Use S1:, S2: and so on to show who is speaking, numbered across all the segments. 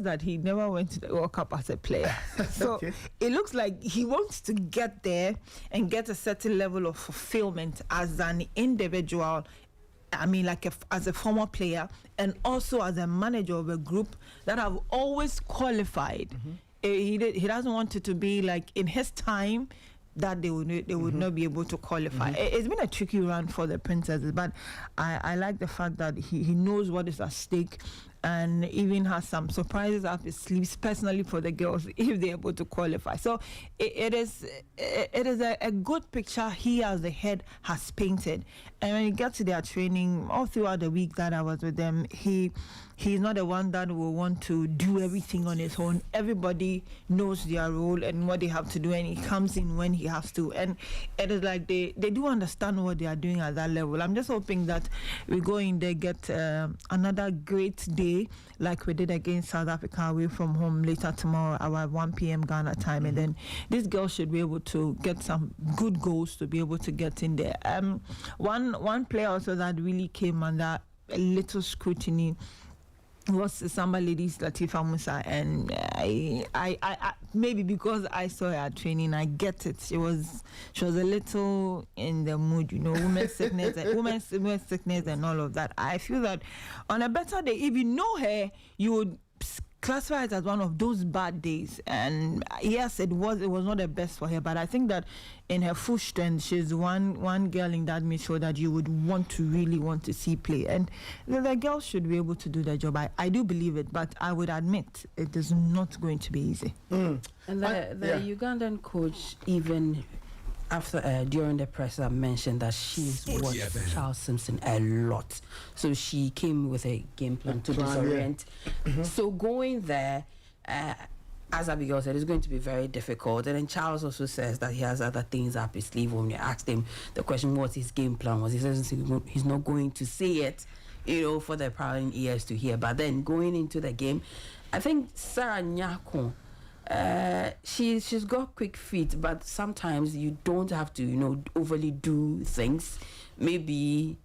S1: that he never went to the World Cup as a player. So it looks like he wants to get there and get a certain level of fulfillment as an individual. I mean, like as a former player and also as a manager of a group that have always qualified. He doesn't want it to be like in his time that they would not be able to qualify. It's been a tricky run for the Princesses, but I like the fact that he knows what is at stake and even has some surprises up his sleeves personally for the girls if they're able to qualify. So it is a good picture he as the head has painted. And when you get to their training, all throughout the week that I was with them, he's not the one that will want to do everything on his own. Everybody knows their role and what they have to do, and he comes in when he has to. And it is like they do understand what they are doing at that level. I'm just hoping that we go in there, get another great day like we did against South Africa away from home later tomorrow at 1 p.m. Ghana time. And then these girls should be able to get some good goals to be able to get in there. One player also that really came under a little scrutiny was Samba Ladies Latifa Musa, and I maybe because I saw her at training, I get it. She was a little in the mood, women's sickness and all of that. I feel that on a better day, if you know her, you would classify it as one of those bad days. And yes, it was not the best for her, but I think that in her full strength, she's one girl in that midfield that you would really want to see play, and the girl should be able to do the job. I do believe it, but I would admit it is not going to be easy.
S2: And the Ugandan coach, even after during the press, I mentioned that she's watched Charles Simpson a lot, so she came with a game plan to disorient. So going there, as Abigail said, it's going to be very difficult. And then Charles also says that he has other things up his sleeve. When you asked him the question, what his game plan was, he says he's not going to say it, for the prowling ears to hear. But then going into the game, I think Sarah Nyako, she's got quick feet, but sometimes you don't have to overly do things. Maybe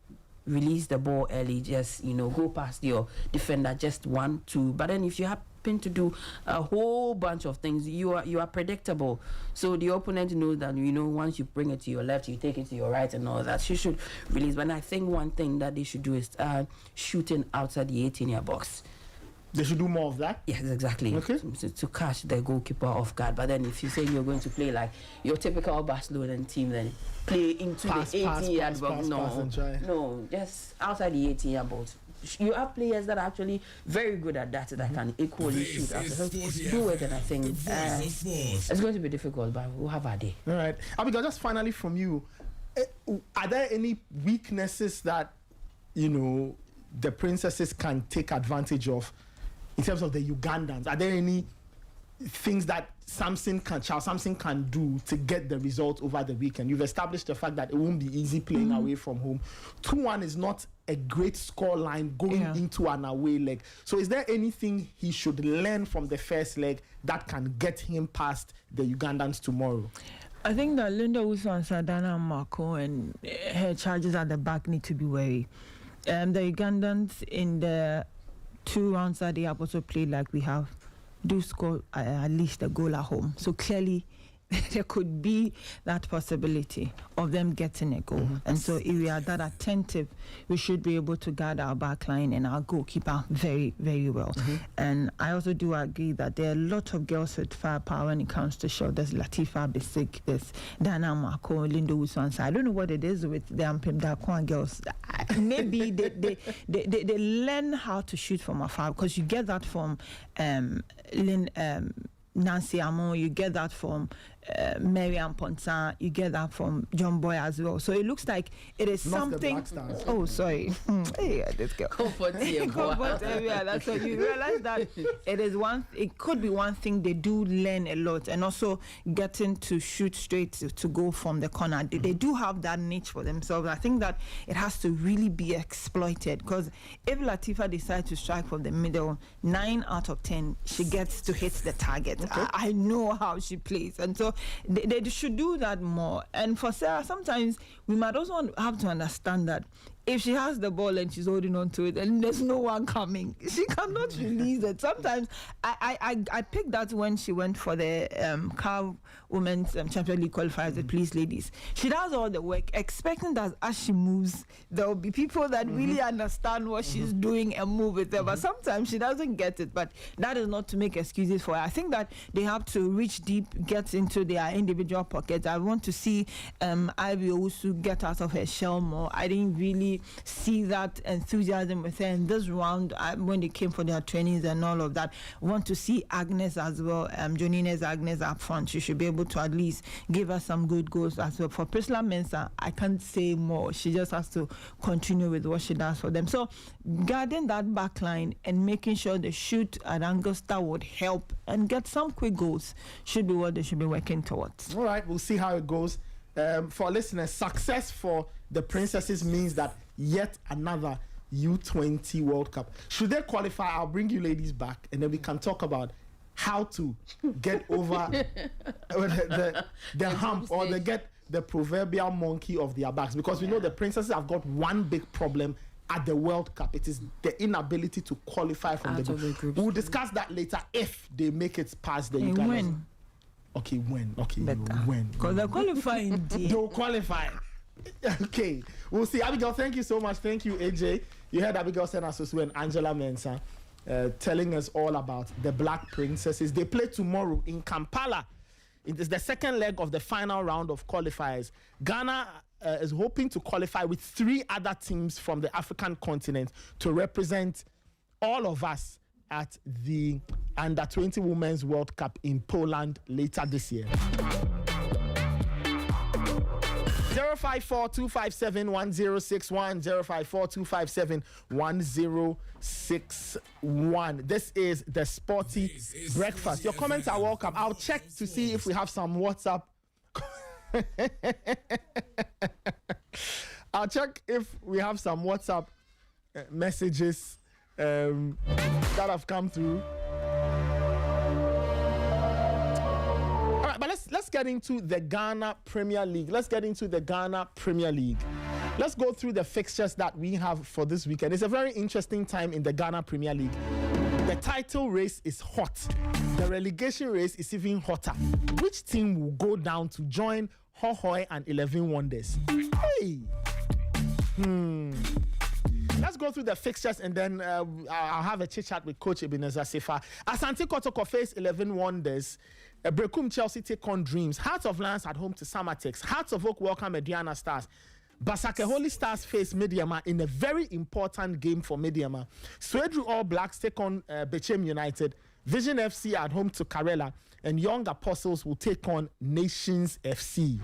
S2: release the ball early, just go past your defender, just 1-2. But then if you happen to do a whole bunch of things, you are predictable. So the opponent knows that once you bring it to your left, you take it to your right and all that. She should release. But I think one thing that they should do is shooting outside the 18-yard box.
S3: They should do more of that?
S2: Yes, exactly.
S3: Okay.
S2: To catch the goalkeeper off guard. But then if you say you're going to play like your typical Barcelona team, then play into the 18-yard box. No, just outside the 18-yard box. You have players that are actually very good at that can equally shoot after. So do it, and I think it's going to be difficult, but we'll have our day.
S3: All right. Abigail, just finally from you, are there any weaknesses that, the Princesses can take advantage of in terms of the Ugandans? Are there any things that Charles Simpson can do to get the result over the weekend? You've established the fact that it won't be easy playing away from home. 2-1 is not a great score line going into an away leg. So is there anything he should learn from the first leg that can get him past the Ugandans tomorrow?
S1: I think that Linda Uso and Sadana Marco and her charges at the back need to be wary. The Ugandans in the 2 rounds that they have also played like we have do score at least a goal at home. So clearly there could be that possibility of them getting a goal. And so if we are that attentive, we should be able to guard our back line and our goalkeeper very, very well. And I also do agree that there are a lot of girls with firepower when it comes to shot. There's Latifa Bisik, there's Dana Marco, Linda Usansa. I don't know what it is with the Ampim Dakwan girls. Maybe they learn how to shoot from afar, because you get that from Nancy Amo, you get that from Mariam Ponsan, you get that from John Boy as well. So it looks like it is not something. Oh, sorry. Hey, this girl.
S2: Comfort area.
S1: That's what you realize that it is one. It could be one thing they do learn a lot, and also getting to shoot straight to go from the corner. They do have that niche for themselves. I think that it has to really be exploited, because if Latifa decides to strike from the middle, 9 out of 10 she gets to hit the target. I know how she plays, and so they should do that more. And for Sarah, sometimes we might also have to understand that if she has the ball and she's holding on to it and there's no one coming, she cannot release it. Sometimes I picked that when she went for the CAF Women's Champions League qualifiers, the police ladies. She does all the work, expecting that as she moves, there will be people that really understand what she's doing and move with her. But sometimes she doesn't get it. But that is not to make excuses for her. I think that they have to reach deep, get into their individual pockets. I want to see Ivy Owusu get out of her shell more. I didn't really see that enthusiasm with her in this round when they came for their trainings and all of that. I want to see Agnes as well, Jonina's Agnes up front. She should be able to at least give us some good goals as well. For Priscilla Mensah, I can't say more. She just has to continue with what she does for them. So guarding that back line and making sure they shoot at angles that would help and get some quick goals should be what they should be working towards.
S3: All right, we'll see how it goes. For listeners, success for the Princesses means that yet another U20 World Cup. Should they qualify, I'll bring you ladies back and then we can talk about how to get over the hump or they get the proverbial monkey of their backs, because we know the Princesses have got one big problem at the World Cup. It is the inability to qualify from the group. We'll discuss that later if they make it past the Uganda.
S1: When?
S3: Okay, when? Okay, when?
S1: Because they're qualifying.
S3: They'll qualify. Okay, we'll see. Abigail, thank you so much. Thank you, AJ. You heard Abigail Senasosu and Angela Mensah telling us all about the Black Princesses. They play tomorrow in Kampala. It is the second leg of the final round of qualifiers. Ghana is hoping to qualify with 3 other teams from the African continent to represent all of us at the Under-20 Women's World Cup in Poland later this year. 054-257-1061, 054-257-1061. This is the Sporty Breakfast. Your comments are welcome. I'll check to see if we have some WhatsApp. I'll check if we have some WhatsApp messages that have come through. All right, but let's get into the Ghana Premier League. Let's go through the fixtures that we have for this weekend. It's a very interesting time in the Ghana Premier League. The title race is hot. The relegation race is even hotter. Which team will go down to join Hohoi and 11 Wonders? Hey! Let's go through the fixtures and then I'll have a chit-chat with Coach Ebenezer Sefa. Asante Kotoko face 11 Wonders. Brekum Chelsea take on Dreams. Hearts of Lions at home to Samatex. Hearts of Oak welcome Mediana Stars. Basake Holy Stars face Mediama in a very important game for Mediama. Swedru All Blacks take on Bechem United. Vision FC at home to Carella. And Young Apostles will take on Nations FC.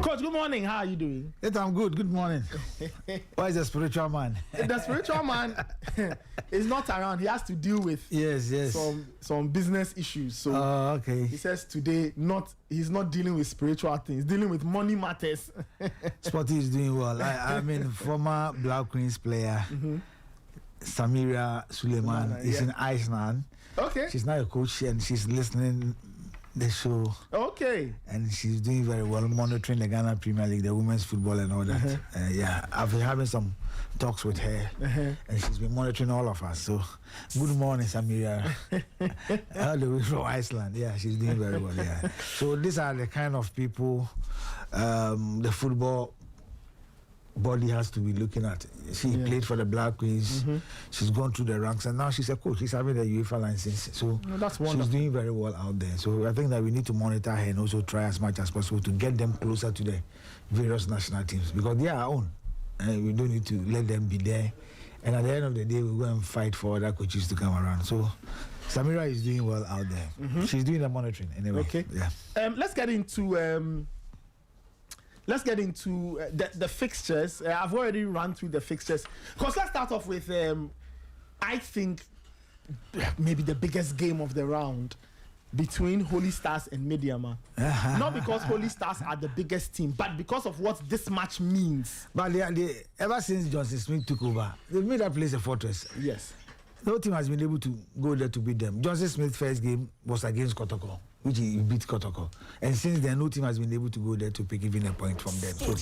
S3: Coach, good morning. How are you doing?
S4: Yes, I'm good. Good morning. Why is the spiritual man?
S3: The spiritual man is not around. He has to deal with some business issues. So
S4: okay.
S3: He says today he's not dealing with spiritual things. He's dealing with money matters.
S4: Sporty is doing well. I mean, former Black Queens player Samira Suleiman is in Iceland.
S3: Okay.
S4: She's now a coach and she's listening the show.
S3: Okay.
S4: And she's doing very well, monitoring the Ghana Premier League, the women's football and all that. I've been having some talks with her and she's been monitoring all of us. So good morning, Samira. All the way from Iceland. Yeah, she's doing very well. Yeah. So these are the kind of people the football body has to be looking at. She played for the Black Queens. She's gone through the ranks and now she's a coach. She's having the UEFA license. So
S3: that's wonderful. She's
S4: doing very well out there. So I think that we need to monitor her and also try as much as possible to get them closer to the various national teams because they are our own. And we don't need to let them be there. And at the end of the day, we'll go and fight for other coaches to come around. So Samira is doing well out there. She's doing the monitoring anyway.
S3: Okay.
S4: Yeah.
S3: Let's get into the fixtures. I've already run through the fixtures. Because let's start off with, I think, maybe the biggest game of the round between Holy Stars and Mediama. Not because Holy Stars are the biggest team, but because of what this match means.
S4: But they ever since Johnson Smith took over, they've made that place a fortress.
S3: Yes.
S4: No team has been able to go there to beat them. Johnson Smith's first game was against Kotoko. which he beat Kotoko. And since then, no team has been able to go there to pick even a point from them. So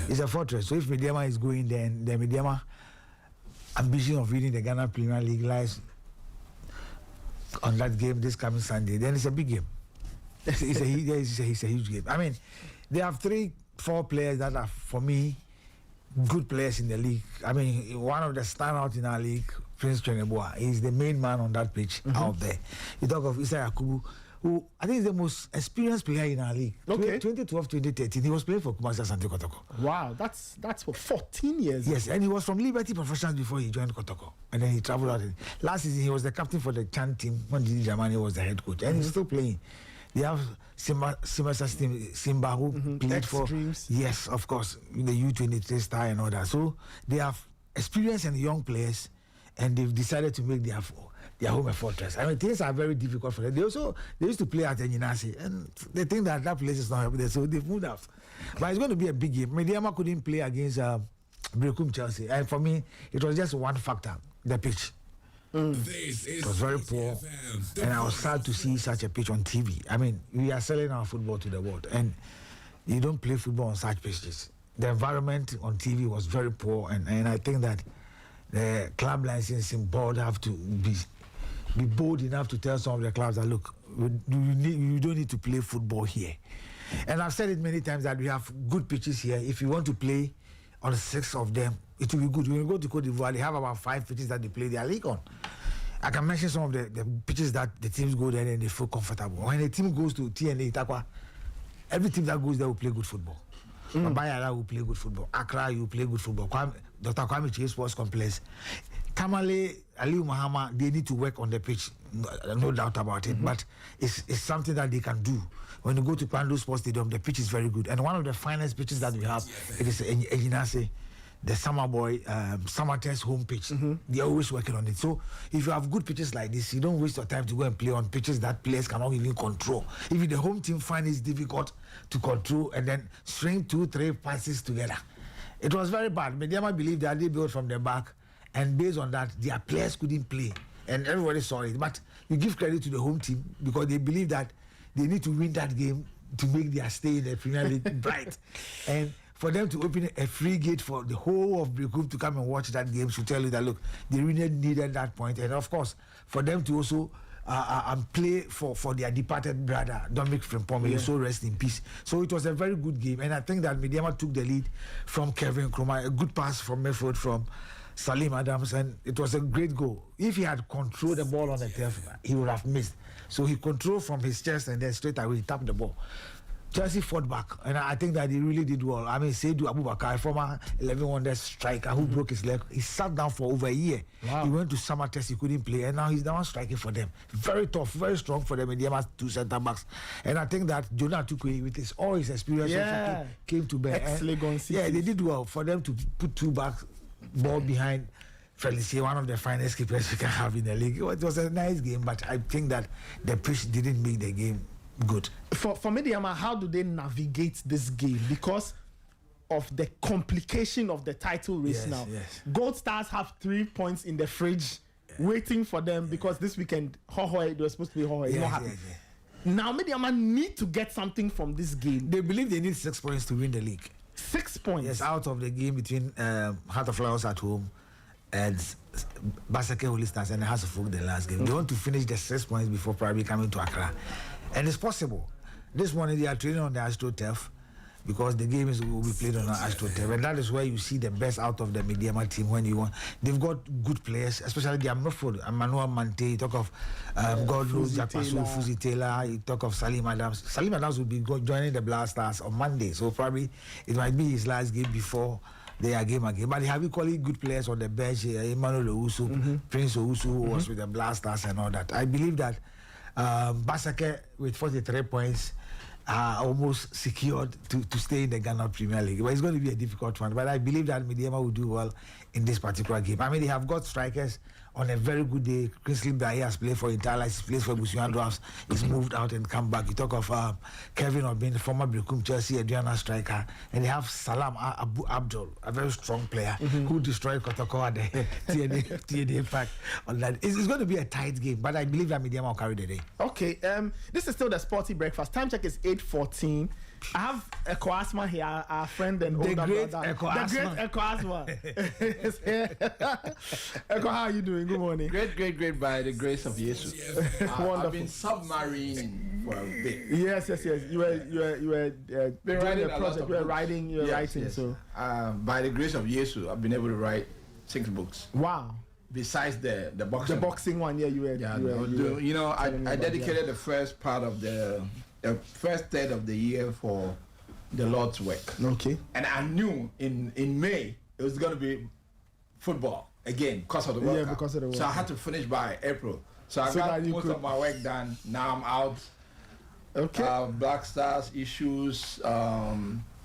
S4: it's a fortress. So if Mediama is going there, the Mediama ambition of winning the Ghana Premier League lies on that game this coming Sunday, then it's a big game. It's a huge game. I mean, they have 3-4 players that are, for me, good players in the league. I mean, one of the standouts in our league, Prince Cheneboa, is the main man on that pitch out there. You talk of Issa Yakubu, who I think is the most experienced player in our league.
S3: Okay.
S4: 2012, 2013, he was playing for Kumasi Asante Kotoko.
S3: Wow, that's for 14 years.
S4: Yes, and he was from Liberty Professionals before he joined Kotoko. And then he traveled out. Last season, he was the captain for the Chan team when Didi Jamani was the head coach. And he's still playing. They have Simba who played for... Yes, of course, the U23 star and all that. So they have experienced and young players, and they've decided to make their home a fortress. I mean, things are very difficult for them. They used to play at Enyinasi, and they think that place is not helping them, so they've moved out. But it's going to be a big game. Mediama couldn't play against Brekum Chelsea, and for me, it was just one factor: the pitch. It was very poor, and I was sad to see such a pitch on TV. I mean, we are selling our football to the world, and you don't play football on such pitches. The environment on TV was very poor, and I think that the club licensing board have to be bold enough to tell some of the clubs that, look, you don't need to play football here. And I've said it many times that we have good pitches here. If you want to play on 6 of them, it will be good. When you go to Cote d'Ivoire, they have about 5 pitches that they play their league on. I can mention some of the pitches that the teams go there and they feel comfortable. When a team goes to TNA Itakwa, every team that goes there will play good football. Bayara will play good football. Accra, you play good football. Dr. Kwame Chie Sports Complex. Tamale, Aliu Mahama, they need to work on the pitch, no doubt about it. But it's something that they can do. When you go to Kwando Sports Stadium, the pitch is very good. And one of the finest pitches that we have, it is Ejinase, the Summer Boy, Summer Test home pitch. They're always working on it. So if you have good pitches like this, you don't waste your time to go and play on pitches that players cannot even control. If the home team finds it difficult to control and then string 2-3 passes together. It was very bad. Mediama believed that they built from the back, and based on that, their players couldn't play. And everybody saw it. But you give credit to the home team because they believe that they need to win that game to make their stay in the Premier League bright. And for them to open a free gate for the whole of the group to come and watch that game should tell you that, look, they really needed that point. And of course, for them to also play for their departed brother, Dominic Frimpong, may also rest in peace. So it was a very good game. And I think that Mediama took the lead from Kevin Nkrumah, a good pass from midfield from Salim Adams, and it was a great goal. If he had controlled the ball on the turf, he would have missed. So he controlled from his chest and then straight away he tapped the ball. Chelsea fought back, and I think that he really did well. I mean, Seydou Abubakar, former 11 Wonders striker who broke his leg, he sat down for over a year. Wow. He went to summer test, he couldn't play, and now he's the one striking for them. Very tough, very strong for them. Mediama's 2 centre backs, and I think that Jonah Tukwe, with all his experience, also came to bear. Yeah, they did well for them to put 2 backs, ball behind Felicie, one of the finest keepers we can have in the league. It was a nice game, but I think that the pitch didn't make the game good.
S3: For Mediama, how do they navigate this game? Because of the complication of the title race now. Yes. Gold Stars have 3 points in the fridge waiting for them because this weekend, they were supposed to be It's not happening. Now, Mediama need to get something from this game.
S4: They believe they need 6 points to win the league.
S3: 6 points?
S4: Yes, out of the game between Heart of Flowers at home and Basake Holy Stars and House of Folk the last game. They want to finish the 6 points before probably coming to Accra. And it's possible. This morning they are training on the AstroTurf because the game will be played on the AstroTurf. And that is where you see the best out of the Mediama team when you want. They've got good players, especially their midfield. Emmanuel Mante, you talk of Godlu, Jakwasu, Fuzi Taylor, you talk of Salim Adams. Salim Adams will be joining the Black Stars on Monday. So probably it might be his last game before their game again. But they have equally good players on the bench. Emmanuel Owusu, Prince Owusu, who was with the Black Stars and all that. I believe that Basake with 43 points are almost secured to stay in the Ghana Premier League. But it's going to be a difficult one. But I believe that Mediama will do well in this particular game. I mean, they have got strikers on a very good day, Chris Limba has played for Italia, he plays for Busuan Dwarfs, he's moved out and come back. You talk of Kevin Obin, the former Brekum Chelsea, Adriana striker, and they have Salam Abu Abdul, a very strong player who destroyed Kotoko at the TNA Park. On that. It's going to be a tight game, but I believe that Mediama will carry the day.
S3: Okay, this is still the Sporty Breakfast. Time check is 8:14. I have Eko Asma here, our friend and older brother. The great Eko Asma. Eko, how are you doing? Good morning.
S5: Great by the grace of Jesus. I've been submarine for a bit.
S3: Yes. You were doing a project. You were writing. Yes. So
S5: by the grace of Jesus, I've been able to write 6 books.
S3: Wow.
S5: Besides the boxing.
S3: The boxing one, yeah,
S5: I dedicated the first part of the first third of the year for the Lord's work.
S3: Okay.
S5: And I knew in May it was going to be football again because of the World Cup.
S3: Yeah, because of the World Cup.
S5: So I had to finish by April. So I got most of my work done. Now I'm out.
S3: Okay.
S5: Black Stars issues,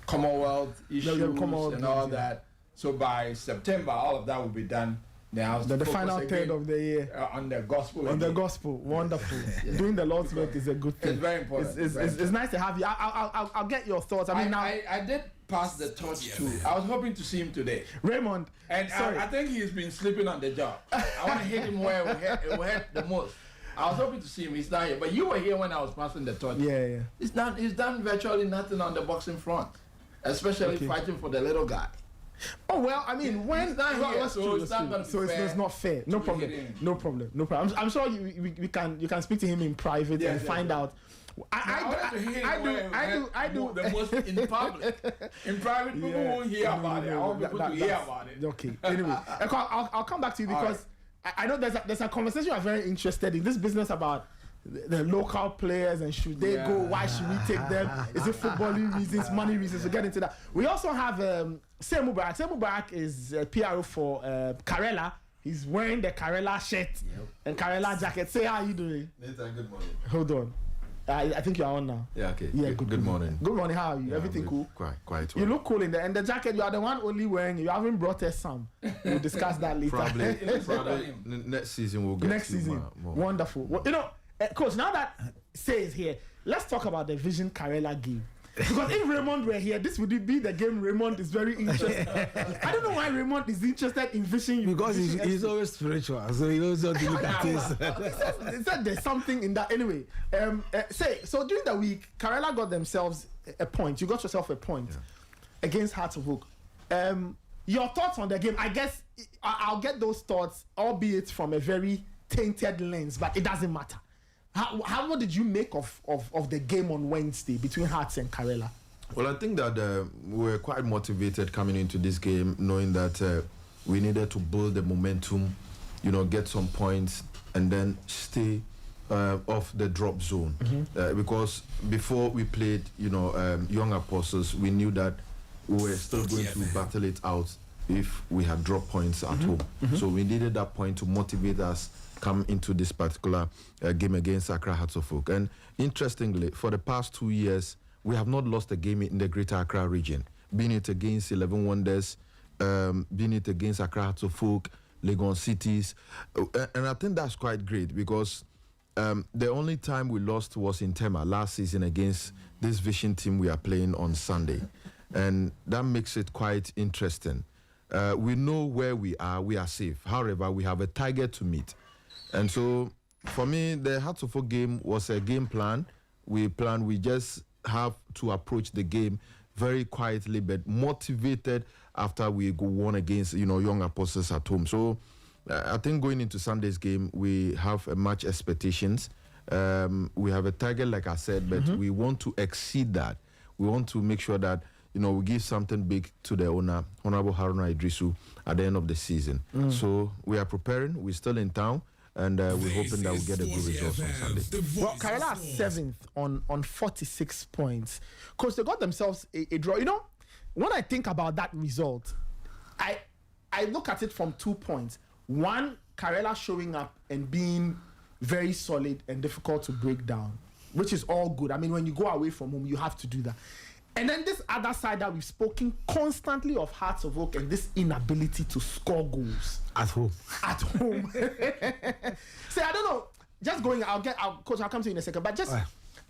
S5: Commonwealth issues, and all that. So by September, all of that will be done. Now
S3: the final third of the year
S5: on the gospel.
S3: On the gospel, wonderful. Doing the Lord's work is a good thing.
S5: It's very important.
S3: It's nice to have you. I'll get your thoughts.
S5: I did pass the torch to. I was hoping to see him today,
S3: Raymond.
S5: And I think he's been sleeping on the job. I want to hit him where it will hurt the most. I was hoping to see him. He's not here, but you were here when I was passing the torch.
S3: Yeah.
S5: He's done virtually nothing on the boxing front, especially fighting for the little guy.
S3: Oh well, I mean, when
S5: not here, so it's not going to be fair.
S3: It's not fair. No problem. I'm sure you can speak to him in private and find out.
S5: I do the most in public. In private, people won't hear about it. I want people to hear about it.
S3: Okay. Anyway, I'll come back to you because I know there's a conversation I'm very interested in. This business about the local players and should they go? Why should we take them? Is it footballing reasons, money reasons? We'll get into that. We also have Semu Mubarak. Semu Mubarak is PRO for Carella. He's wearing the Carella shirt and Carella jacket. Say, how are you doing?
S6: Nathan, good morning.
S3: Hold on. I think you're on now.
S6: Yeah, okay.
S3: Yeah,
S6: good morning.
S3: Good morning. How are you?
S6: Yeah,
S3: everything cool?
S6: Quite well.
S3: You look cool in there. And the jacket, you are the one only wearing it. You haven't brought us some. We'll discuss that later.
S6: Probably next season we'll get
S3: next season. More. Wonderful. Well, Coach, now that Say is here, let's talk about the Vision Carella game. Because if Raymond were here, this would be the game Raymond is very interested. I don't know why Raymond is interested in Vision.
S4: Because he's always spiritual, so he knows how to look at this.
S3: It's that there's something in that. Anyway, so during the week, Carella got themselves a point. You got yourself a point against Hearts of Oak. Your thoughts on the game? I guess I'll get those thoughts, albeit from a very tainted lens, but it doesn't matter. What did you make of the game on Wednesday between Hearts and Carella?
S6: Well, I think that we were quite motivated coming into this game, knowing that we needed to build the momentum, get some points, and then stay off the drop zone. Because before we played, Young Apostles, we knew that we were still going to battle it out if we had drop points at home. So we needed that point to motivate us come into this particular game against Accra Hearts of Oak. And interestingly, for the past 2 years, we have not lost a game in the Greater Accra region, being it against 11 Wonders, being it against Accra Hearts of Oak, Legon Cities. And I think that's quite great because the only time we lost was in Tema last season against this Vision team we are playing on Sunday. And that makes it quite interesting. We know where we are safe. However, we have a target to meet. And so, for me, the Hearts of Oak game was a game plan. We just have to approach the game very quietly, but motivated after we won against, Young Apostles at home. So, I think going into Sunday's game, we have much expectations. We have a target, like I said, but we want to exceed that. We want to make sure that, we give something big to the owner, Honorable Haruna Idrisu, at the end of the season. So, we are preparing. We're still in town. And we're hoping that we'll get a good result on Sunday.
S3: Well, Carella is 7th on 46 points. Because they got themselves a draw. When I think about that result, I look at it from 2 points. One, Carella showing up and being very solid and difficult to break down, which is all good. I mean, when you go away from home, you have to do that. And then this other side that we've spoken constantly of Hearts of Oak and this inability to score goals
S4: at home.
S3: At home. See, I don't know. Just going, Coach, I'll come to you in a second. But just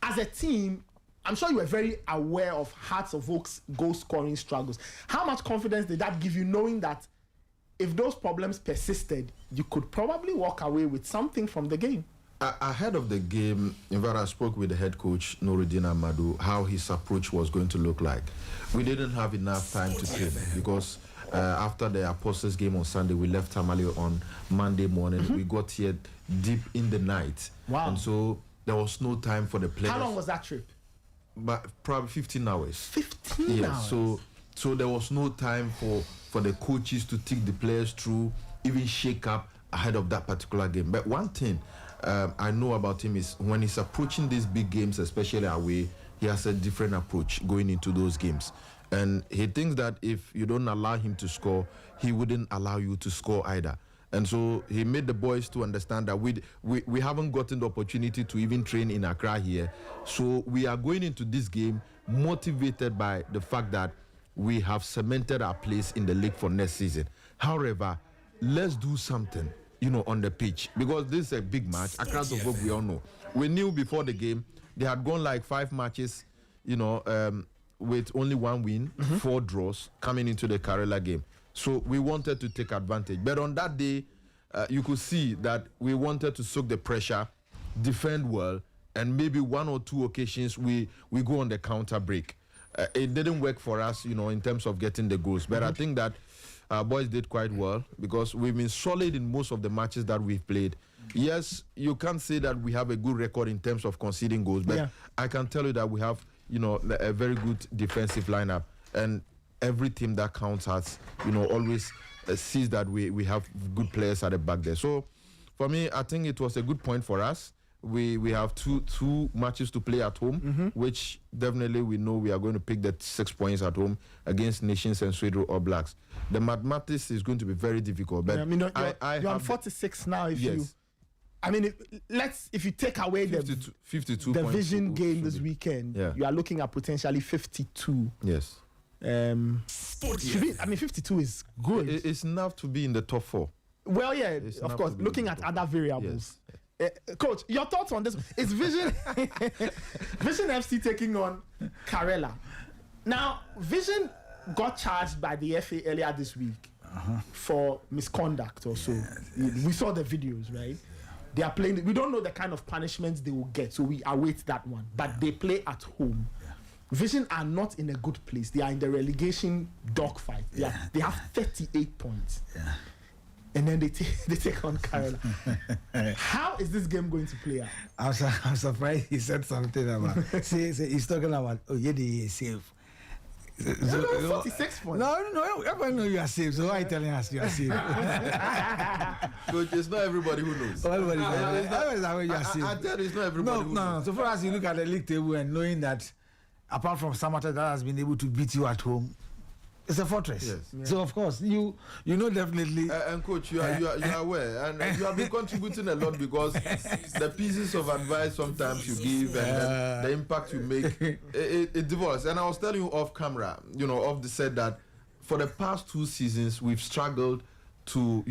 S3: as a team, I'm sure you were very aware of Hearts of Oak's goal scoring struggles. How much confidence did that give you, knowing that if those problems persisted, you could probably walk away with something from the game?
S6: Ahead of the game, in fact, I spoke with the head coach, Nuruddin Amadou, how his approach was going to look like. We didn't have enough time to train because after the Apostles game on Sunday, we left Tamale on Monday morning. We got here deep in the night.
S3: Wow.
S6: And so there was no time for the players.
S3: How long was that trip?
S6: But probably 15 hours.
S3: 15 hours?
S6: So there was no time for the coaches to take the players through, even shake up ahead of that particular game. But one thing I know about him is when he's approaching these big games, especially away, he has a different approach going into those games. And he thinks that if you don't allow him to score, he wouldn't allow you to score either. And so he made the boys to understand that we haven't gotten the opportunity to even train in Accra here. So we are going into this game motivated by the fact that we have cemented our place in the league for next season. However, let's do something, on the pitch, because this is a big match. Accra of Oak, we all know. We knew before the game they had gone like 5 matches, with only 1 win, 4 draws coming into the Carella game. So we wanted to take advantage. But on that day, you could see that we wanted to soak the pressure, defend well, and maybe 1 or 2 occasions we go on the counter break. It didn't work for us, in terms of getting the goals. But I think that our boys did quite well because we've been solid in most of the matches that we've played. Yes, you can't say that we have a good record in terms of conceding goals, but I can tell you that we have, a very good defensive lineup. And every team that counts has, always sees that we have good players at the back there. So for me, I think it was a good point for us. We have two matches to play at home, which definitely we know we are going to pick the 6 points at home against Nations and Sweden or Blacks. The mathematics is going to be very difficult. But
S3: you're on 46 now. If you take away
S6: 52
S3: the Vision game this weekend, you are looking at potentially 52.
S6: Yes.
S3: 52 is good.
S6: It's enough to be in the top 4.
S3: Well, yeah, of course. Looking at other variables. Yes. Coach, your thoughts on this? It's Vision FC taking on Carella. Now, Vision got charged by the FA earlier this week for misconduct or so. We saw the videos, right? They are playing. We don't know the kind of punishments they will get, so we await that one. But they play at home. Vision are not in a good place. They are in the relegation dogfight. They have 38 points. Yeah. And then they take on Carella. How is this game going to play out?
S4: I'm surprised he said something about. He's talking about they safe.
S3: 46 points.
S4: No, everyone knows you are safe. So why are you telling us you are safe?
S6: But it's not everybody who knows.
S4: Everybody knows you are safe.
S6: I tell you, it's not everybody who knows.
S4: No. So far as you look at the league table and knowing that, apart from Samata that has been able to beat you at home, it's a fortress. Yes. Yeah. So of course you know definitely.
S6: And coach, you are aware, and you have been contributing a lot because the pieces of advice sometimes you give and the impact you make it develops. And I was telling you off camera, off the set that for the past 2 seasons we've struggled to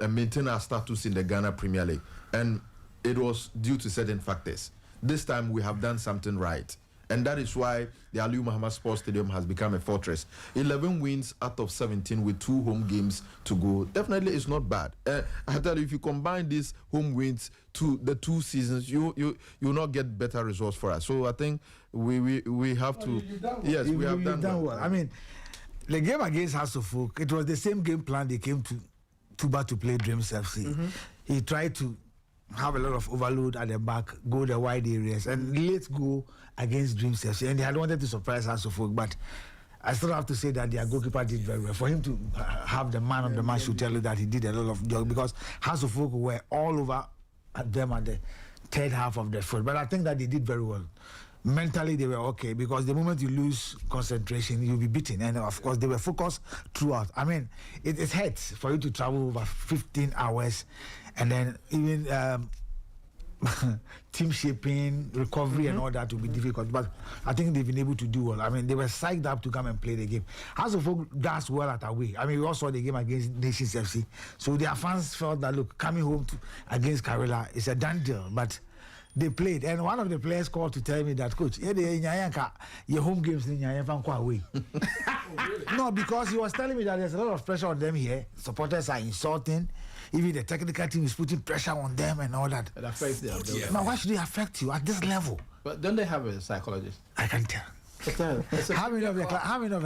S6: maintain our status in the Ghana Premier League, and it was due to certain factors. This time we have done something right. And that is why the Aliyu Muhammad Sports Stadium has become a fortress. 11 wins out of 17 with 2 home games to go. Definitely it's not bad. I tell you, if you combine these home wins to the 2 seasons, you will not get better results for us. So I think we have to... Yes, we have done well.
S4: I mean, the game against House of Folk, it was the same game plan they came to Tuba to play Dreams FC. He tried to have a lot of overload at the back, go the wide areas, and let's go against Dreams FC. And they had wanted to surprise House of Folk, but I still have to say that their goalkeeper did very well. For him to have the man of the match to tell you that he did a lot of job, because House of Folk were all over at them at the third half of the field. But I think that they did very well. Mentally, they were okay, because the moment you lose concentration, you'll be beaten. And of course, they were focused throughout. I mean, it hurts for you to travel over 15 hours and then even team shaping, recovery, and all that will be difficult. But I think they've been able to do well. I mean, they were psyched up to come and play the game. House of Folk does well at away. I mean, we all saw the game against Nations FC. So their fans felt that, look, coming home against Carella is a done deal. But they played, and one of the players called to tell me that, coach, your home games away. No, because he was telling me that there's a lot of pressure on them here. Supporters are insulting. Even the technical team is putting pressure on them and all that.
S5: It affects them.
S4: Now, why should it affect you at this level?
S5: But don't they have a psychologist?
S4: I can tell. How many of the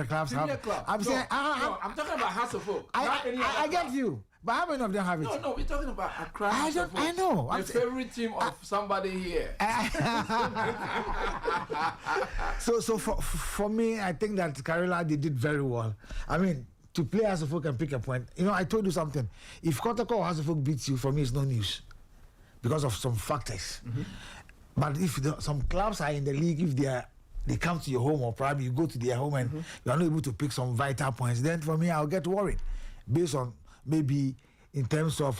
S4: clubs have? I'm saying,
S5: I'm talking about House of Folk.
S4: I get you. But how many of them have it?
S5: No, we're talking about Accra.
S4: I know.
S5: The favorite team of somebody here.
S4: So for me, I think that Carella, they did very well. I mean, to play House of Folk and pick a point. You know, I told you something. If Kotoko or House of Folk beats you, for me, it's no news because of some factors. But if some clubs are in the league, if they come to your home, or probably you go to their home and you are not able to pick some vital points, then for me, I'll get worried based on maybe in terms of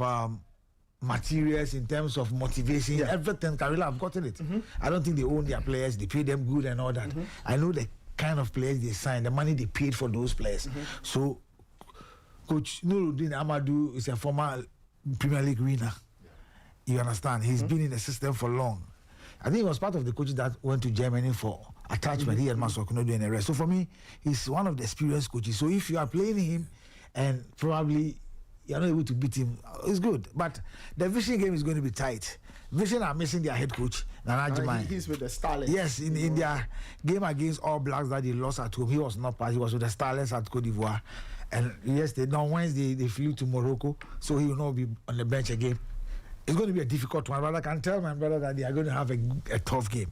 S4: materials, in terms of motivation, everything. Carella have gotten it. I don't think they own their players. They pay them good and all that. I know the kind of players they signed, the money they paid for those players. So Coach Nuruddin Amadou is a former Premier League winner. You understand? He's been in the system for long. I think he was part of the coaches that went to Germany for attachment. He and Masokunodo and the rest. So for me, he's one of the experienced coaches. So if you are playing him and probably you're not able to beat him, it's good. But the Vision game is going to be tight. Vision are missing their head coach, Nana Jemai.
S3: He's with the Starlets.
S4: Yes, in their game against All Blacks that they lost at home, he was not part. He was with the Starlets at Cote d'Ivoire. And yesterday, on Wednesday, they flew to Morocco, so he will not be on the bench again. It's going to be a difficult one, but I can tell my brother that they are going to have a tough game.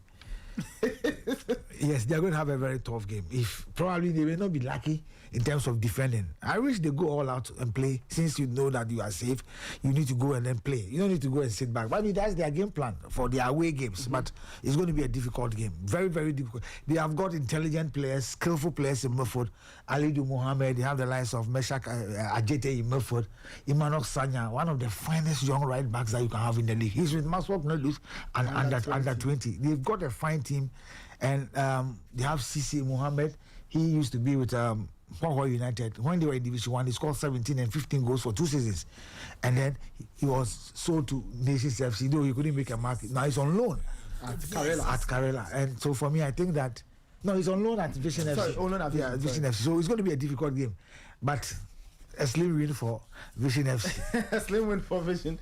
S4: Yes, they are going to have a very tough game. If probably they will not be lucky in terms of defending. I wish they go all out and play. Since you know that you are safe, you need to go and then play. You don't need to go and sit back. But that's their game plan for their away games. But it's going to be a difficult game. Very, very difficult. They have got intelligent players, skillful players in midfield. Alidu Mohammed, they have the likes of Meshak Ajete in midfield. Emmanuel Sanya, one of the finest young right backs that you can have in the league. He's with Maswak Nodus and under 20. They've got a fine team. And they have Sisi Mohammed. He used to be with Hua United. When they were in Division 1, he scored 17 and 15 goals for 2 seasons. And then he was sold to Nations FC, though he couldn't make a mark. Now he's on loan
S3: at Carella.
S4: And so for me, I think that, no, he's on loan at Vision FC.
S3: Sorry, on loan at
S4: Vision FC. So it's going to be a difficult game. But a slim win for Vision FC.
S3: A slim win for Vision.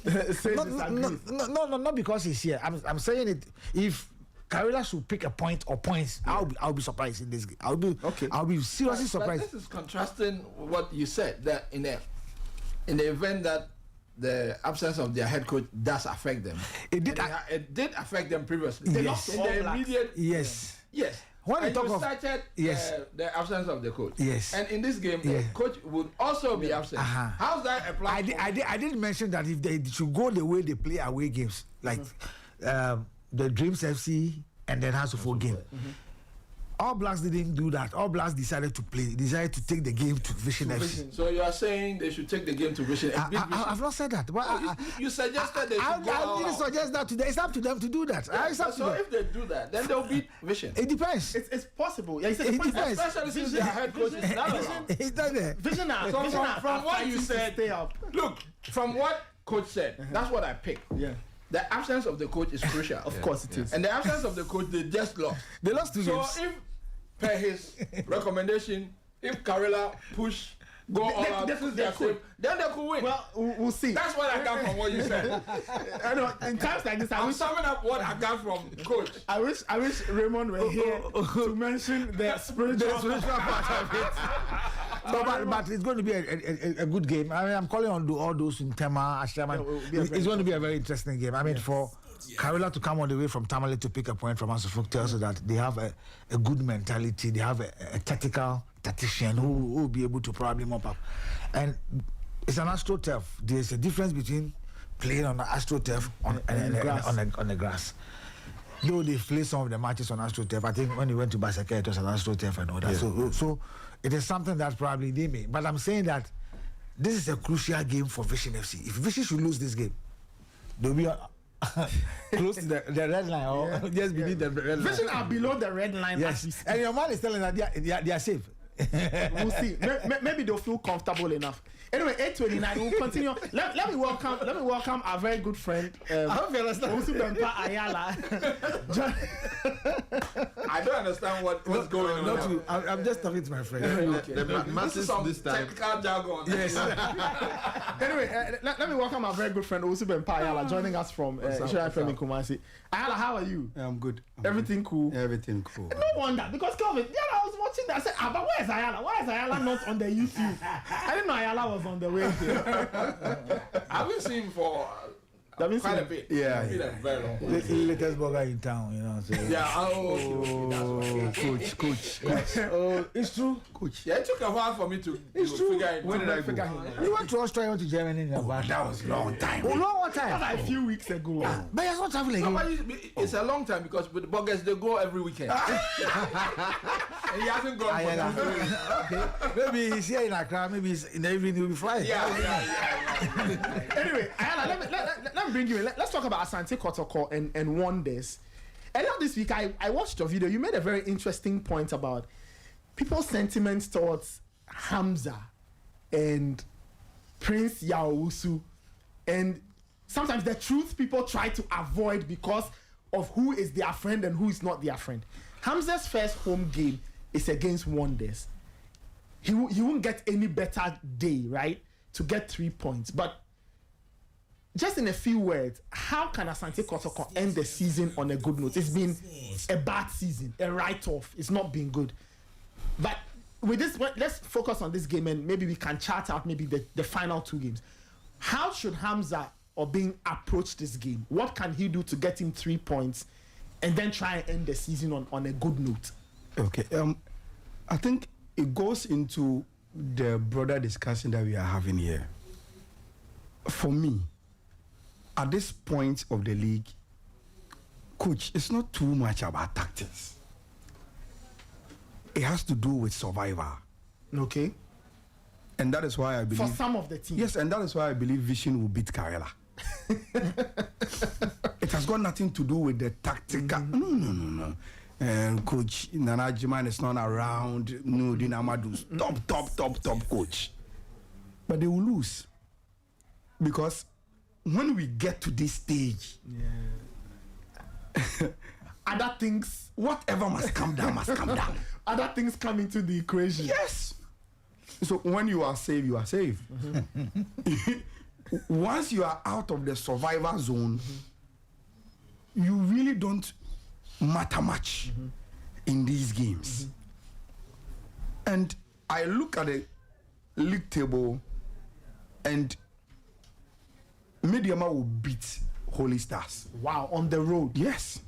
S4: No, not because he's here. I'm saying it, if Carella should pick a point or points, I'll be surprised in this game. I'll be seriously surprised.
S5: But this is contrasting what you said, that in the event that the absence of their head coach does affect them.
S4: It
S5: did affect them previously. They lost in the immediate.
S4: Yes.
S5: When you cited the absence of the coach.
S4: Yes.
S5: And in this game, the coach would also be absent. How's that applied?
S4: I did mention that if they should go the way they play away games, like the Dreams FC and then House of Folk game. All Blacks didn't do that. All Blacks decided to take the game to Vision FC.
S5: So you are saying they should take the game to Vision?
S4: I've not said that. But
S5: you suggested they should
S4: I didn't suggest that today. It's up to them to do that.
S5: So if they do that, then they'll beat Vision.
S4: It depends.
S3: It's possible.
S4: It depends.
S5: Especially since their head coach is not around.
S4: It's not there.
S3: Vision
S5: from what you said,
S3: stay up.
S5: Look, from what coach said, that's what I picked.
S3: Yeah.
S5: The absence of the coach is crucial.
S3: Of course it is.
S5: And the absence of the coach, they just lost.
S4: They lost 2 games.
S5: So if, per his recommendation, if Carella go all out, then they could win.
S3: Well, we'll see.
S5: That's what I got from what you said.
S3: I know, in times like this,
S5: I'm summing up what I got from coach.
S3: I wish Raymond were here to mention the spiritual part of it.
S4: No, but it's going to be a good game. I mean, I'm calling on all those in Tema, Ashraman. It's going to be a very interesting game. I mean, for Carella to come all the way from Tamale to pick a point from Asofok tells you that they have a good mentality. They have a tactician who will be able to probably mop up. And it's an AstroTurf. There's a difference between playing on the AstroTurf on the grass. Though they play some of the matches on AstroTurf, I think when he went to Basaka, it was an AstroTurf and all that. Yeah. So it is something that probably they may. But I'm saying that this is a crucial game for Vision FC. If Vision should lose this game, they'll be close to the red line or just beneath the red line.
S3: Vision are below the red line.
S4: Yes, and your man is telling that they are safe.
S3: We'll see. Maybe they'll feel comfortable enough. Anyway, 8:29. We'll continue. Let me welcome our very good friend.
S4: I hope you understand.
S3: Ayala.
S5: I don't understand what's going on.
S4: I'm just talking to my friend.
S5: Okay. This is some technical jargon.
S4: Yes.
S3: Anyway, let me welcome our very good friend Osu Ayala joining us from Shira FM in Kumasi. Ayala, how are you?
S7: I'm good.
S3: Everything cool?
S7: Everything cool.
S3: No wonder, because Kelvin, I was watching that. I said, but where's Ayala? Why is Ayala not on the YouTube? I didn't know Ayala was on the way here.
S5: I've been seeing him for quite a bit.
S7: Yeah.
S5: It's been a very long time.
S4: The latest burger in town, you know. So.
S5: Yeah.
S7: Coach.
S4: Oh, it's true.
S7: Coach.
S5: Yeah, it took a while for me to figure it.
S3: When did I figure him out?
S4: You went to Australia, to Germany,
S7: That was a long time.
S4: Oh, long time.
S3: That was a few weeks ago.
S4: But you're not traveling.
S5: No, but it's a long time because with the burgers they go every weekend. And he hasn't gone for 2 weeks.
S4: Okay. Maybe he's here in Accra. Maybe he's in the evening he'll be flying.
S5: Yeah.
S3: Anyway, Ayala, let me bring you in. Let's talk about Asante Kotoko and wonders. Earlier this week, I watched your video. You made a very interesting point about people's sentiments towards Hamza and Prince Yaousu, and sometimes the truth people try to avoid because of who is their friend and who is not their friend. Hamza's first home game is against Wonders. He won't get any better day, right, to get 3 points. But just in a few words, how can Asante Kotoko end the season on a good note? It's been a bad season, a write-off. It's not been good. But with this, let's focus on this game and maybe we can chart out maybe the final 2 games. How should Hamza or Bing approach this game? What can he do to get him 3 points and then try and end the season on a good note?
S7: Okay. I think it goes into the broader discussion that we are having here. For me, at this point of the league, coach, it's not too much about tactics. It has to do with survival.
S3: Okay.
S7: And that is why I believe...
S3: For some of the teams.
S7: Yes, and that is why I believe Vision will beat Carella. It has got nothing to do with the tactical... No. And coach Nana Jiman is not around. No, Dinamadu's top coach. But they will lose. Because when we get to this stage...
S3: Other things...
S7: Whatever must come down, must come down.
S3: Other things come into the equation.
S7: Yes. So when you are safe, you are safe. Once you are out of the survivor zone, you really don't matter much in these games. And I look at the league table and Mediama will beat Holy Stars.
S3: Wow, on the road.
S7: Yes.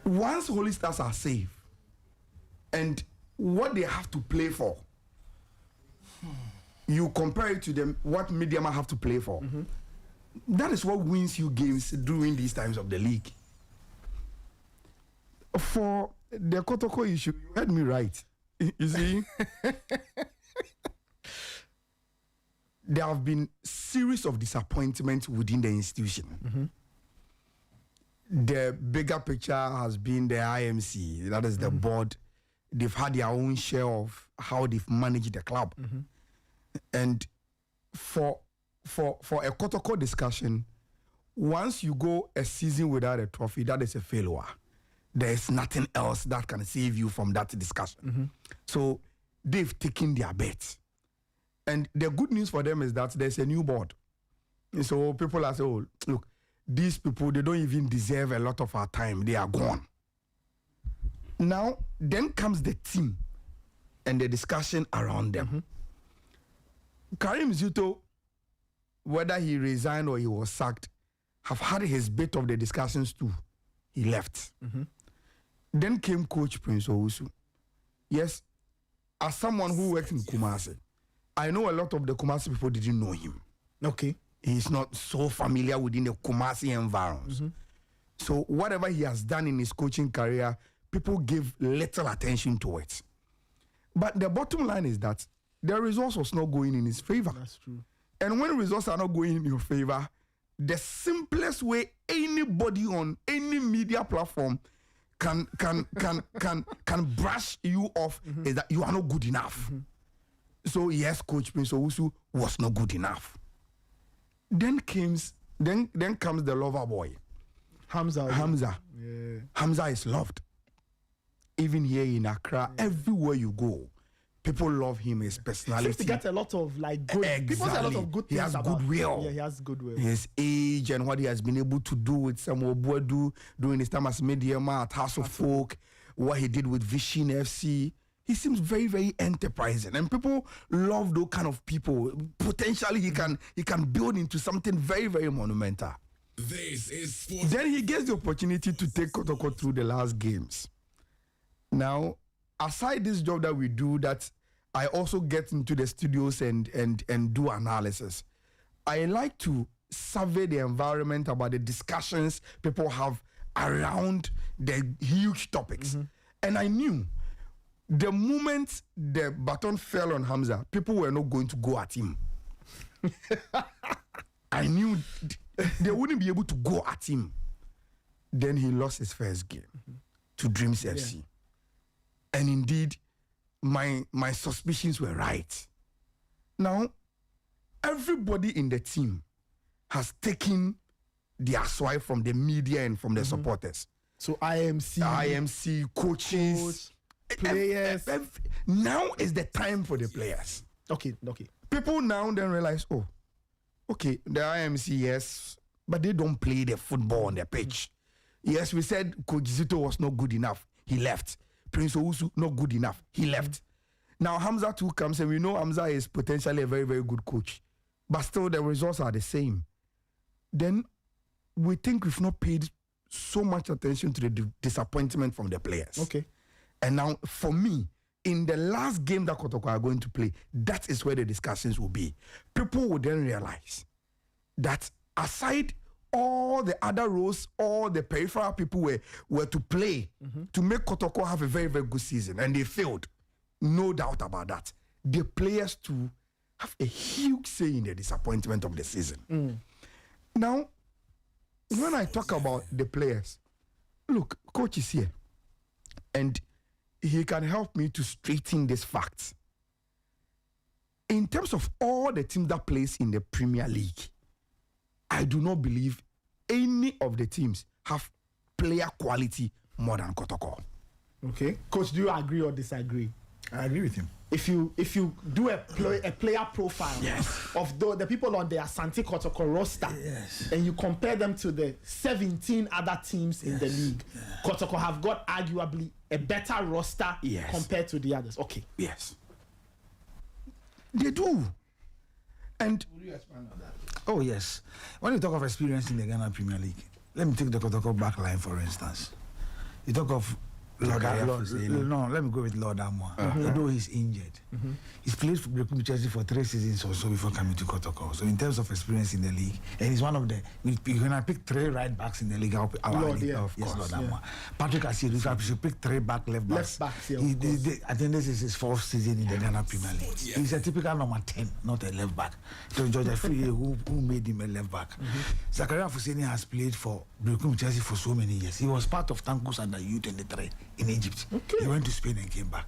S7: Once Holy Stars are safe and what they have to play for, you compare it to them what Mediama have to play for. That is what wins you games during these times of the league. For the Kotoko issue, you heard me right. You see, there have been series of disappointments within the institution. The bigger picture has been the IMC, that is the board. They've had their own share of how they've managed the club. And for a Kotoko discussion, once you go a season without a trophy, that is a failure. There is nothing else that can save you from that discussion. So they've taken their bets. And the good news for them is that there's a new board. And so people are saying, oh, look, these people, they don't even deserve a lot of our time. They are gone. Now, then comes the team and the discussion around them. Karim Zuto, whether he resigned or he was sacked, have had his bit of the discussions too. He left. Then came Coach Prince Owusu. Yes, as someone who worked in Kumasi, I know a lot of the Kumasi people didn't know him.
S3: Okay.
S7: He's not so familiar within the Kumasi environs. So whatever he has done in his coaching career, people give little attention to it. But the bottom line is that the results was not going in his favor.
S3: That's true.
S7: And when results are not going in your favor, the simplest way anybody on any media platform can brush you off is that you are not good enough. So yes, Coach Prince Owusu was not good enough. Then comes the lover boy, Hamza.
S3: Yeah.
S7: Hamza is loved. Even here in Accra, everywhere you go, people love him. His personality.
S3: He gets a lot of good. People say a lot of good things.
S7: He has goodwill.
S3: Yeah, he has goodwill.
S7: His age and what he has been able to do with Samuel Boadu during his time as Mediama at House of Folk, what he did with Vision FC. He seems very, very enterprising, and people love those kind of people. Potentially, he can build into something very, very monumental.
S8: This is sports.
S7: Then he gets the opportunity to take Kotoko through the last games. Now, aside this job that we do, that I also get into the studios and do analysis. I like to survey the environment about the discussions people have around the huge topics. And I knew the moment the baton fell on Hamza, people were not going to go at him. I knew they wouldn't be able to go at him. Then he lost his first game to Dreams FC. And indeed, my suspicions were right. Now, everybody in the team has taken their swipe from the media and from the supporters.
S3: So IMC,
S7: coaches,
S3: players.
S7: Now is the time for the players.
S3: Okay.
S7: People now then realize, oh, okay, the IMC, yes, but they don't play the football on the pitch. Yes, we said Coach Zito was not good enough. He left. Prince Owusu, not good enough. He left. Now Hamza too comes, and we know Hamza is potentially a very, very good coach. But still, the results are the same. Then we think we've not paid so much attention to the disappointment from the players.
S3: Okay.
S7: And now, for me, in the last game that Kotoko are going to play, that is where the discussions will be. People will then realize that aside all the other roles, all the peripheral people were to play to make Kotoko have a very, very good season, and they failed. No doubt about that. The players too have a huge say in the disappointment of the season. Now, when I talk about the players, look, coach is here, and he can help me to straighten these facts. In terms of all the teams that plays in the Premier League, I do not believe any of the teams have player quality more than Kotoko.
S3: Okay. Coach, do you agree or disagree?
S4: I agree with him.
S3: If you do a player profile of the people on the Asante Kotoko roster, and you compare them to the 17 other teams in the league, Kotoko have got arguably a better roster compared to the others. Okay.
S7: Yes. They do. And
S5: Would you expand on that?
S4: Oh, yes. When you talk of experience in the Ghana Premier League, let me take the Kotoko back line, for instance. You talk of let me go with Lord Amwa. Although he's injured, he's played for Chelsea for 3 seasons or so before coming to Kotoko. So in terms of experience in the league, and he's one of the, when I pick 3 right backs in the league, Lord Amwa. Patrick Asiedu, if I should pick 3 left backs. I think this is his 4th season in the Ghana Premier League. He's a typical number 10, not a left back. So George Free, who made him a left back. Zakaria Fuseni has played for Chelsea for so many years. He was part of Tankus under U23 in Egypt. He went to Spain and came back.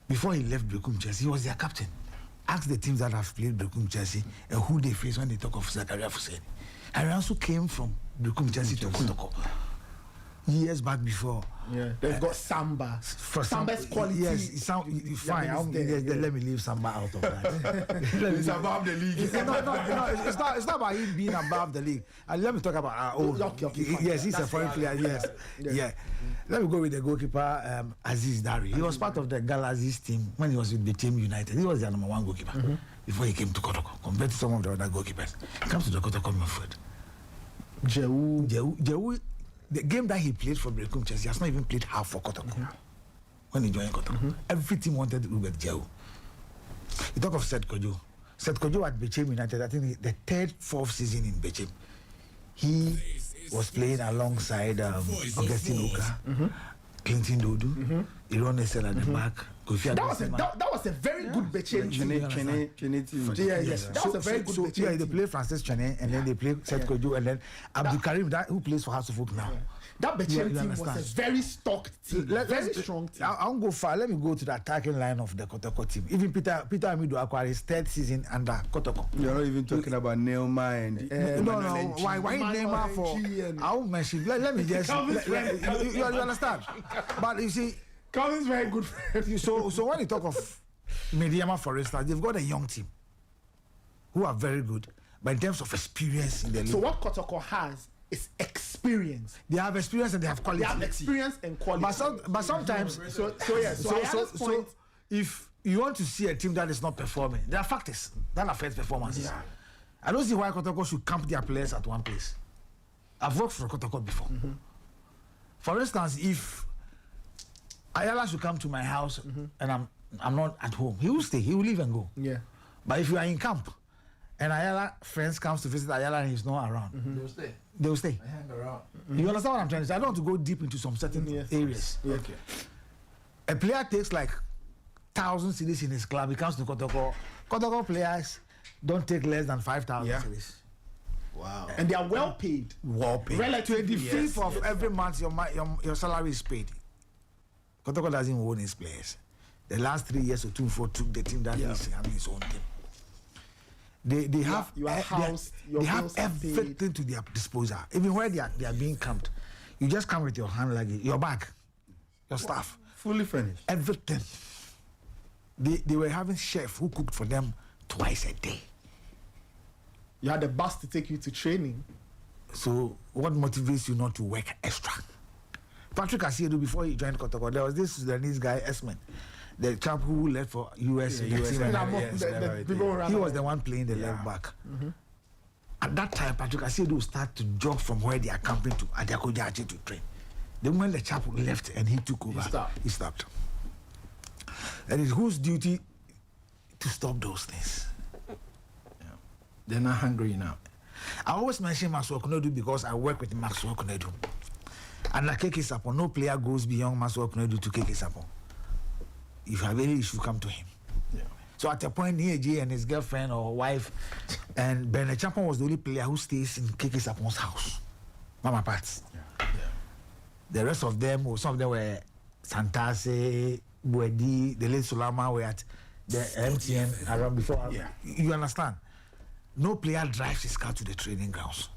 S4: Before he left Chelsea, he was their captain. Ask the teams that have played Chelsea and who they face when they talk of Zakaria Fuseni. And also came from Chelsea to Kotoko years back before.
S3: They've got Samba. Samba's quality.
S4: Yes, it sound fine. Let me leave Samba out of that.
S7: He's above the league.
S4: It's not about him being above the league. Let me talk about yes, he's a foreign player. Yes, Let me go with the goalkeeper Aziz Dari. He was part of the Galazi's team when he was with the team United. He was their number 1 goalkeeper before he came to Kotoko, compared to some of the other goalkeepers. He comes to the Kotoko midfield. Jehu. The game that he played for Brekum Chelsea, he has not even played half for Kotoko. When he joined Kotoko, every team wanted Robert Jehu. You talk of Seth Kojo. Seth Kojo at Bechem United, I think the 3rd, 4th season in Bechem. He was playing alongside Augustine Oka, Clinton Dodu, Iron Essel at the back,
S3: That was a very good Beche team. Yes, that was a very good Beche team.
S4: They play Francis Chene and then they play Seth Kojo and then Abdul Karim, who plays for House of Folk now.
S3: Yeah. That Beche team was a very stocked team, very strong team.
S4: I won't go far. Let me go to the attacking line of the Kotoko team. Even Peter Amido acquired his third season under Kotoko.
S7: You're not even talking about Neymar and
S4: no. Why Neymar for? I won't mention. Let me just. You understand? But you see,
S3: Calvin's very good friend.
S4: So when you talk of Mediama, for instance, they've got a young team who are very good, but in terms of experience in the league.
S3: So what Kotoko has is experience.
S4: They have experience and they have quality.
S3: They have experience and quality.
S4: But sometimes, so if you want to see a team that is not performing, there are factors that affect performances. Yeah. I don't see why Kotoko should camp their players at one place. I've worked for Kotoko before. Mm-hmm. For instance, if Ayala should come to my house and I'm not at home, he will stay. He will leave and go.
S3: Yeah.
S4: But if you are in camp and Ayala friends comes to visit Ayala and he's not around, they will stay.
S5: I hang around.
S4: You understand what I'm trying to say? I don't want to go deep into some certain areas.
S3: Yeah. Okay.
S4: A player takes like 1,000 cedis in his club. He comes to Kotoko. Kotoko players don't take less than 5,000 cedis.
S5: Wow.
S3: And they are well paid.
S4: Well paid.
S3: Relatively.
S4: 25th of every month, your salary is paid. Kotoko doesn't own his players. The last 3 years or 2 before took the team that he's having his own team. They have everything to their disposal. Even where they are being camped, you just come with your hand luggage, your bag, your stuff,
S7: fully furnished.
S4: Everything. They were having chef who cooked for them twice a day.
S3: You had a bus to take you to training.
S4: So what motivates you not to work extra? Patrick Asiedu, before he joined Kotoko, there was this Sudanese guy, Esmen, the chap who left for US. He was the one playing the left back. Mm-hmm. At that time, Patrick Asiedu would start to jog from where they are camping to Adiakojachi to train. The moment the chap left and he took over, he stopped. And it's whose duty to stop those things?
S5: Yeah. They're not hungry now.
S4: I always mention Maxwell Konedu because I work with Maxwell Konedu. And like Keke Sapon, no player goes beyond Maxwell Konedu to Keke Sapon. If you have any issue, come to him. Yeah. So at a point, Nieji and his girlfriend or wife, and Bernard Champon was the only player who stays in Keke Sapon's house. Mama Pats. Yeah. The rest of them, or some of them were Santase, Buedi, the late Solama were at the MTN around before. Yeah. You understand? No player drives his car to the training grounds.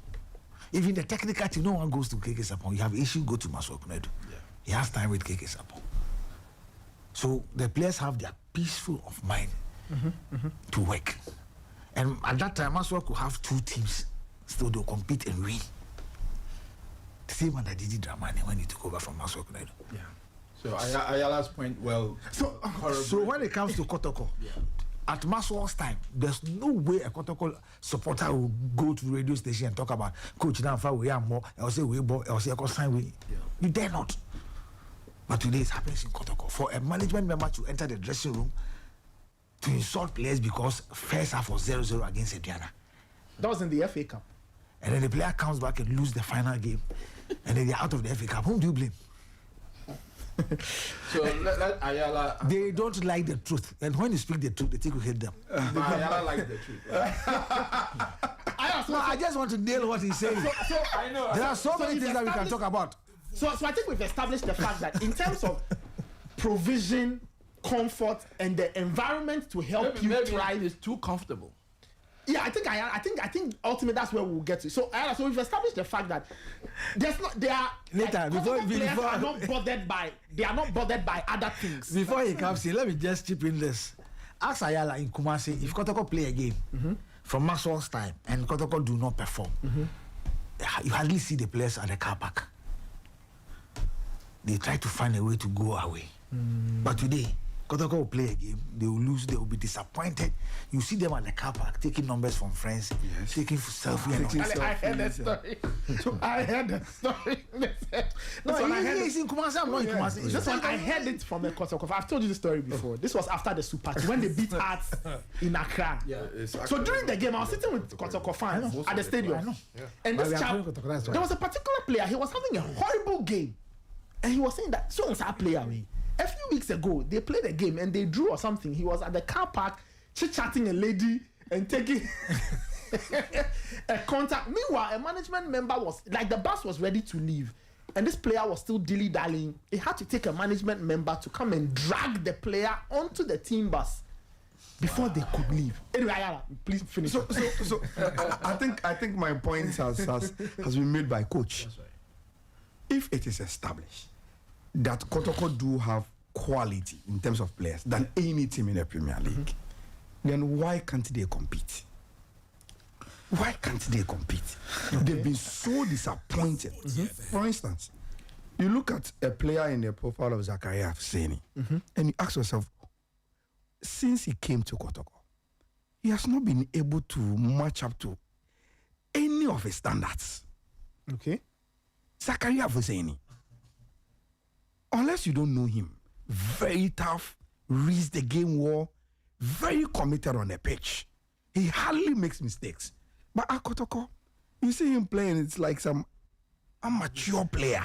S4: Even the technical team, no one goes to Keke Sapon. You have issue, go to Maxwell Konedu. Yeah. He has time with Keke Sapon. So the players have their peaceful of mind to work. And at that time, Maxwell could have 2 teams. Still they'll compete and win. The same under Didi Dramani when he took over from Maxwell Konedu.
S5: Yeah. So Ayala's point, well...
S4: So when it comes to Kotoko, at Maxwell's time, there's no way a Kotoko supporter will go to the radio station and talk about Coach Namfa, we are more, I'll say we bought, I'll say I sign we. You dare not. But today it happens in Kotoko. For a management member to enter the dressing room to insult players because first half was 0-0 against Ediana.
S3: That was in the FA Cup.
S4: And then the player comes back and loses the final game. And then they're out of the FA Cup. Whom do you blame?
S5: So let Ayala...
S4: They don't like the truth. And when you speak the truth, they think you hate them.
S5: Ayala likes the truth.
S4: I just want to nail what he's saying.
S3: So I know.
S4: There are so many things that we can talk about.
S3: So I think we've established the fact that in terms of provision, comfort, and the environment to help you thrive
S5: is too comfortable.
S3: Yeah, I think ultimately that's where we'll get to. So we've established the fact that they are not bothered by other things.
S4: Before he comes in, let me just chip in this. Ask Ayala in Kumasi if Kotoko play a game from Maxwell's time and Kotoko do not perform. You hardly see the players at the car park. They try to find a way to go away. But today, Kotoko will play a game, they will lose, they will be disappointed. You see them at the car park taking numbers from friends, taking selfie and all.
S3: I heard that story. I heard that story.
S4: He's in Kumasi, I'm not in Kumasi.
S3: This one, I heard it from the Kotoko. I've told you the story before. This was after the Super when they beat Hearts in Accra. So during the game, I was sitting with Kotoko fans at the stadium. And this chap, there was a particular player, he was having a horrible game. And he was saying that, so was our player, a few few weeks ago, they played a game and they drew or something. He was at the car park chit-chatting a lady and taking a contact. Meanwhile, a management member was, like, the bus was ready to leave. And this player was still dilly-dallying. He had to take a management member to come and drag the player onto the team bus before they could leave. Anyway, Ayala, please finish.
S7: So I think my point has been made by coach.
S3: That's right.
S7: If it is established that Kotoko do have quality in terms of players than any team in the Premier League, then why can't they compete? Why can't they compete? They've been so disappointed. For instance, you look at a player in the profile of Carella FC, and you ask yourself, since he came to Kotoko, he has not been able to match up to any of his standards.
S3: Okay.
S7: Carella FC, unless you don't know him, very tough, reads the game well, very committed on the pitch. He hardly makes mistakes. But at Kotoko, you see him playing, it's like some amateur player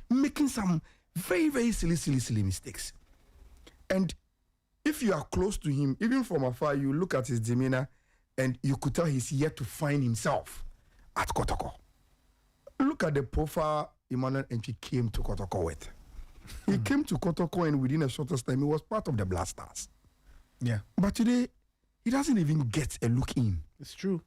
S7: making some very, very silly mistakes. And if you are close to him, even from afar, you look at his demeanor and you could tell he's yet to find himself at Kotoko. Look at the profile Emmanuel Entry came to Kotoko with. He came to Kotoko and within a shortest time, he was part of the Blasters.
S3: Yeah.
S7: But today, he doesn't even get a look in.
S3: It's true.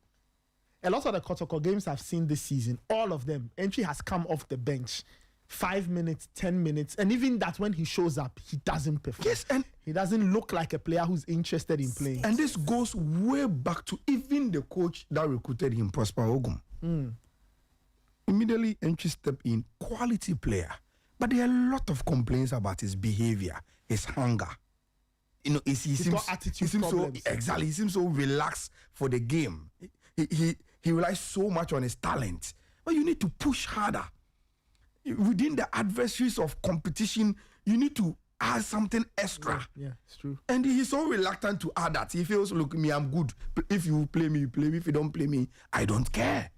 S3: A lot of the Kotoko games I've seen this season, all of them, Entry has come off the bench 5 minutes, 10 minutes, and even that when he shows up, he doesn't perform.
S7: Yes, and
S3: he doesn't look like a player who's interested in playing.
S7: And this goes way back to even the coach that recruited him, Prosper Ogum. Immediately, Entry stepped in, quality player. But there are a lot of complaints about his behavior, his hunger. You know, he seems he seems so relaxed for the game. He relies so much on his talent. But you need to push harder. Within the adversaries of competition, you need to add something extra.
S3: Yeah, it's true.
S7: And he's so reluctant to add that. He feels, look, me, I'm good. If you play me, you play me. If you don't play me, I don't care.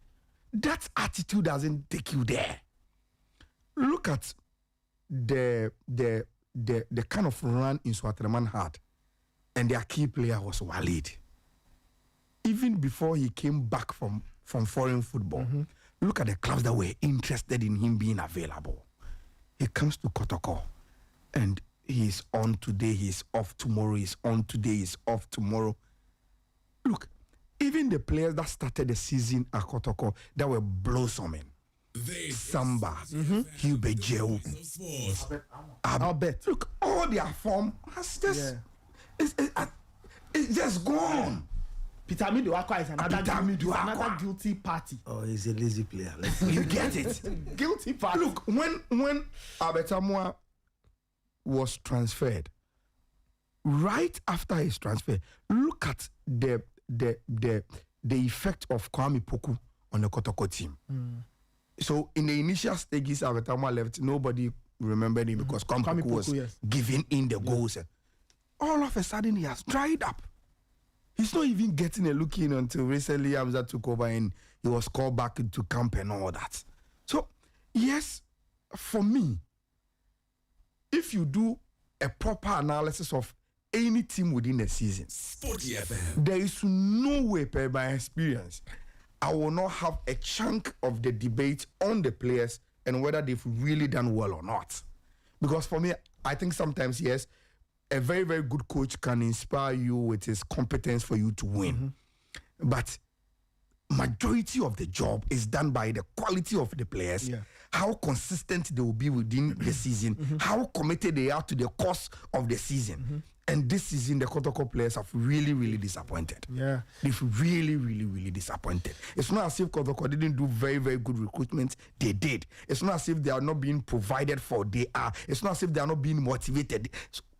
S7: That attitude doesn't take you there. Look at the kind of run in Swatraman had, and their key player was Walid. Even before he came back from foreign football, look at the clubs that were interested in him being available. He comes to Kotoko, and he's on today, he's off tomorrow, he's on today, he's off tomorrow. Look, even the players that started the season at Kotoko that were blossoming, Samba, Hubert Jew, Albert. Look, all their form has just it's just gone.
S3: Peter Miduakwa is another guilty party.
S4: Oh, he's a lazy player.
S7: You get it?
S3: Guilty party.
S7: Look, when Albert Samoa was transferred, right after his transfer, look at the effect of Kwame Poku on the Kotoko team. So in the initial stages, Albert Samoa left, nobody remembered him because Kwame Poku was giving in the goals. All of a sudden, he has dried up. He's not even getting a look in until recently Hamza took over and he was called back into camp and all that. So, yes, for me, if you do a proper analysis of any team within the season, there is no way, per my experience, I will not have a chunk of the debate on the players and whether they've really done well or not. Because for me, I think sometimes, yes, a very, very good coach can inspire you with his competence for you to win. But majority of the job is done by the quality of the players, how consistent they will be within the season, how committed they are to the course of the season. And this season, the Kotoko players have really, really disappointed.
S3: Yeah.
S7: They've really, really, really disappointed. It's not as if Kotoko didn't do very, very good recruitment. They did. It's not as if they are not being provided for. They are. It's not as if they are not being motivated.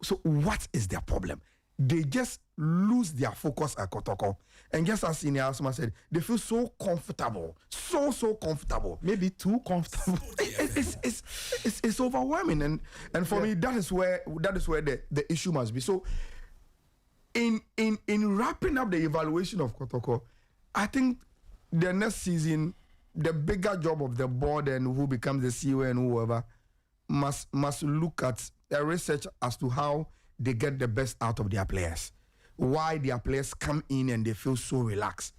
S7: So what is their problem? They just lose their focus at Kotoko. And just as Senior Asuma said, they feel so comfortable. So comfortable.
S3: Maybe too comfortable.
S7: It's overwhelming. And for me, that is where the issue must be. So in wrapping up the evaluation of Kotoko, I think the next season, the bigger job of the board and who becomes the CEO and whoever must look at a research as to how they get the best out of their players. Why their players come in and they feel so relaxed.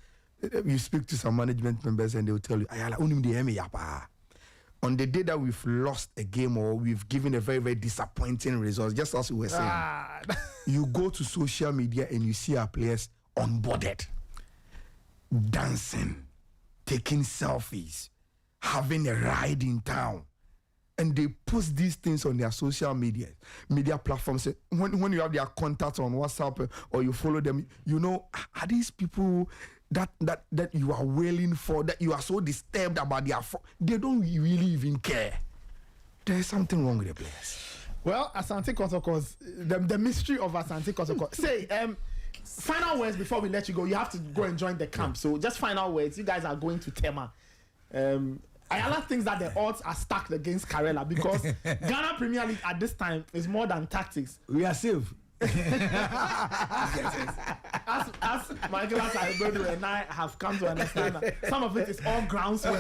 S7: You speak to some management members and they will tell you, on the day that we've lost a game or we've given a very, very disappointing result, just as we were saying, you go to social media and you see our players onboarded, dancing, taking selfies, having a ride in town. And they post these things on their social media platforms. When you have their contacts on WhatsApp or you follow them, you know, are these people that you are wailing for, that you are so disturbed about they don't really even care. There is something wrong with the players.
S3: Well, Asante Kotoko, the mystery of Asante Kotoko. Say, final words before we let you go. You have to go and join the camp. So just final words. You guys are going to Tema. Ayala thinks that the odds are stacked against Carella because Ghana Premier League at this time is more than tactics.
S4: We are safe.
S3: As Michael and I have come to understand that some of it is all groundswell.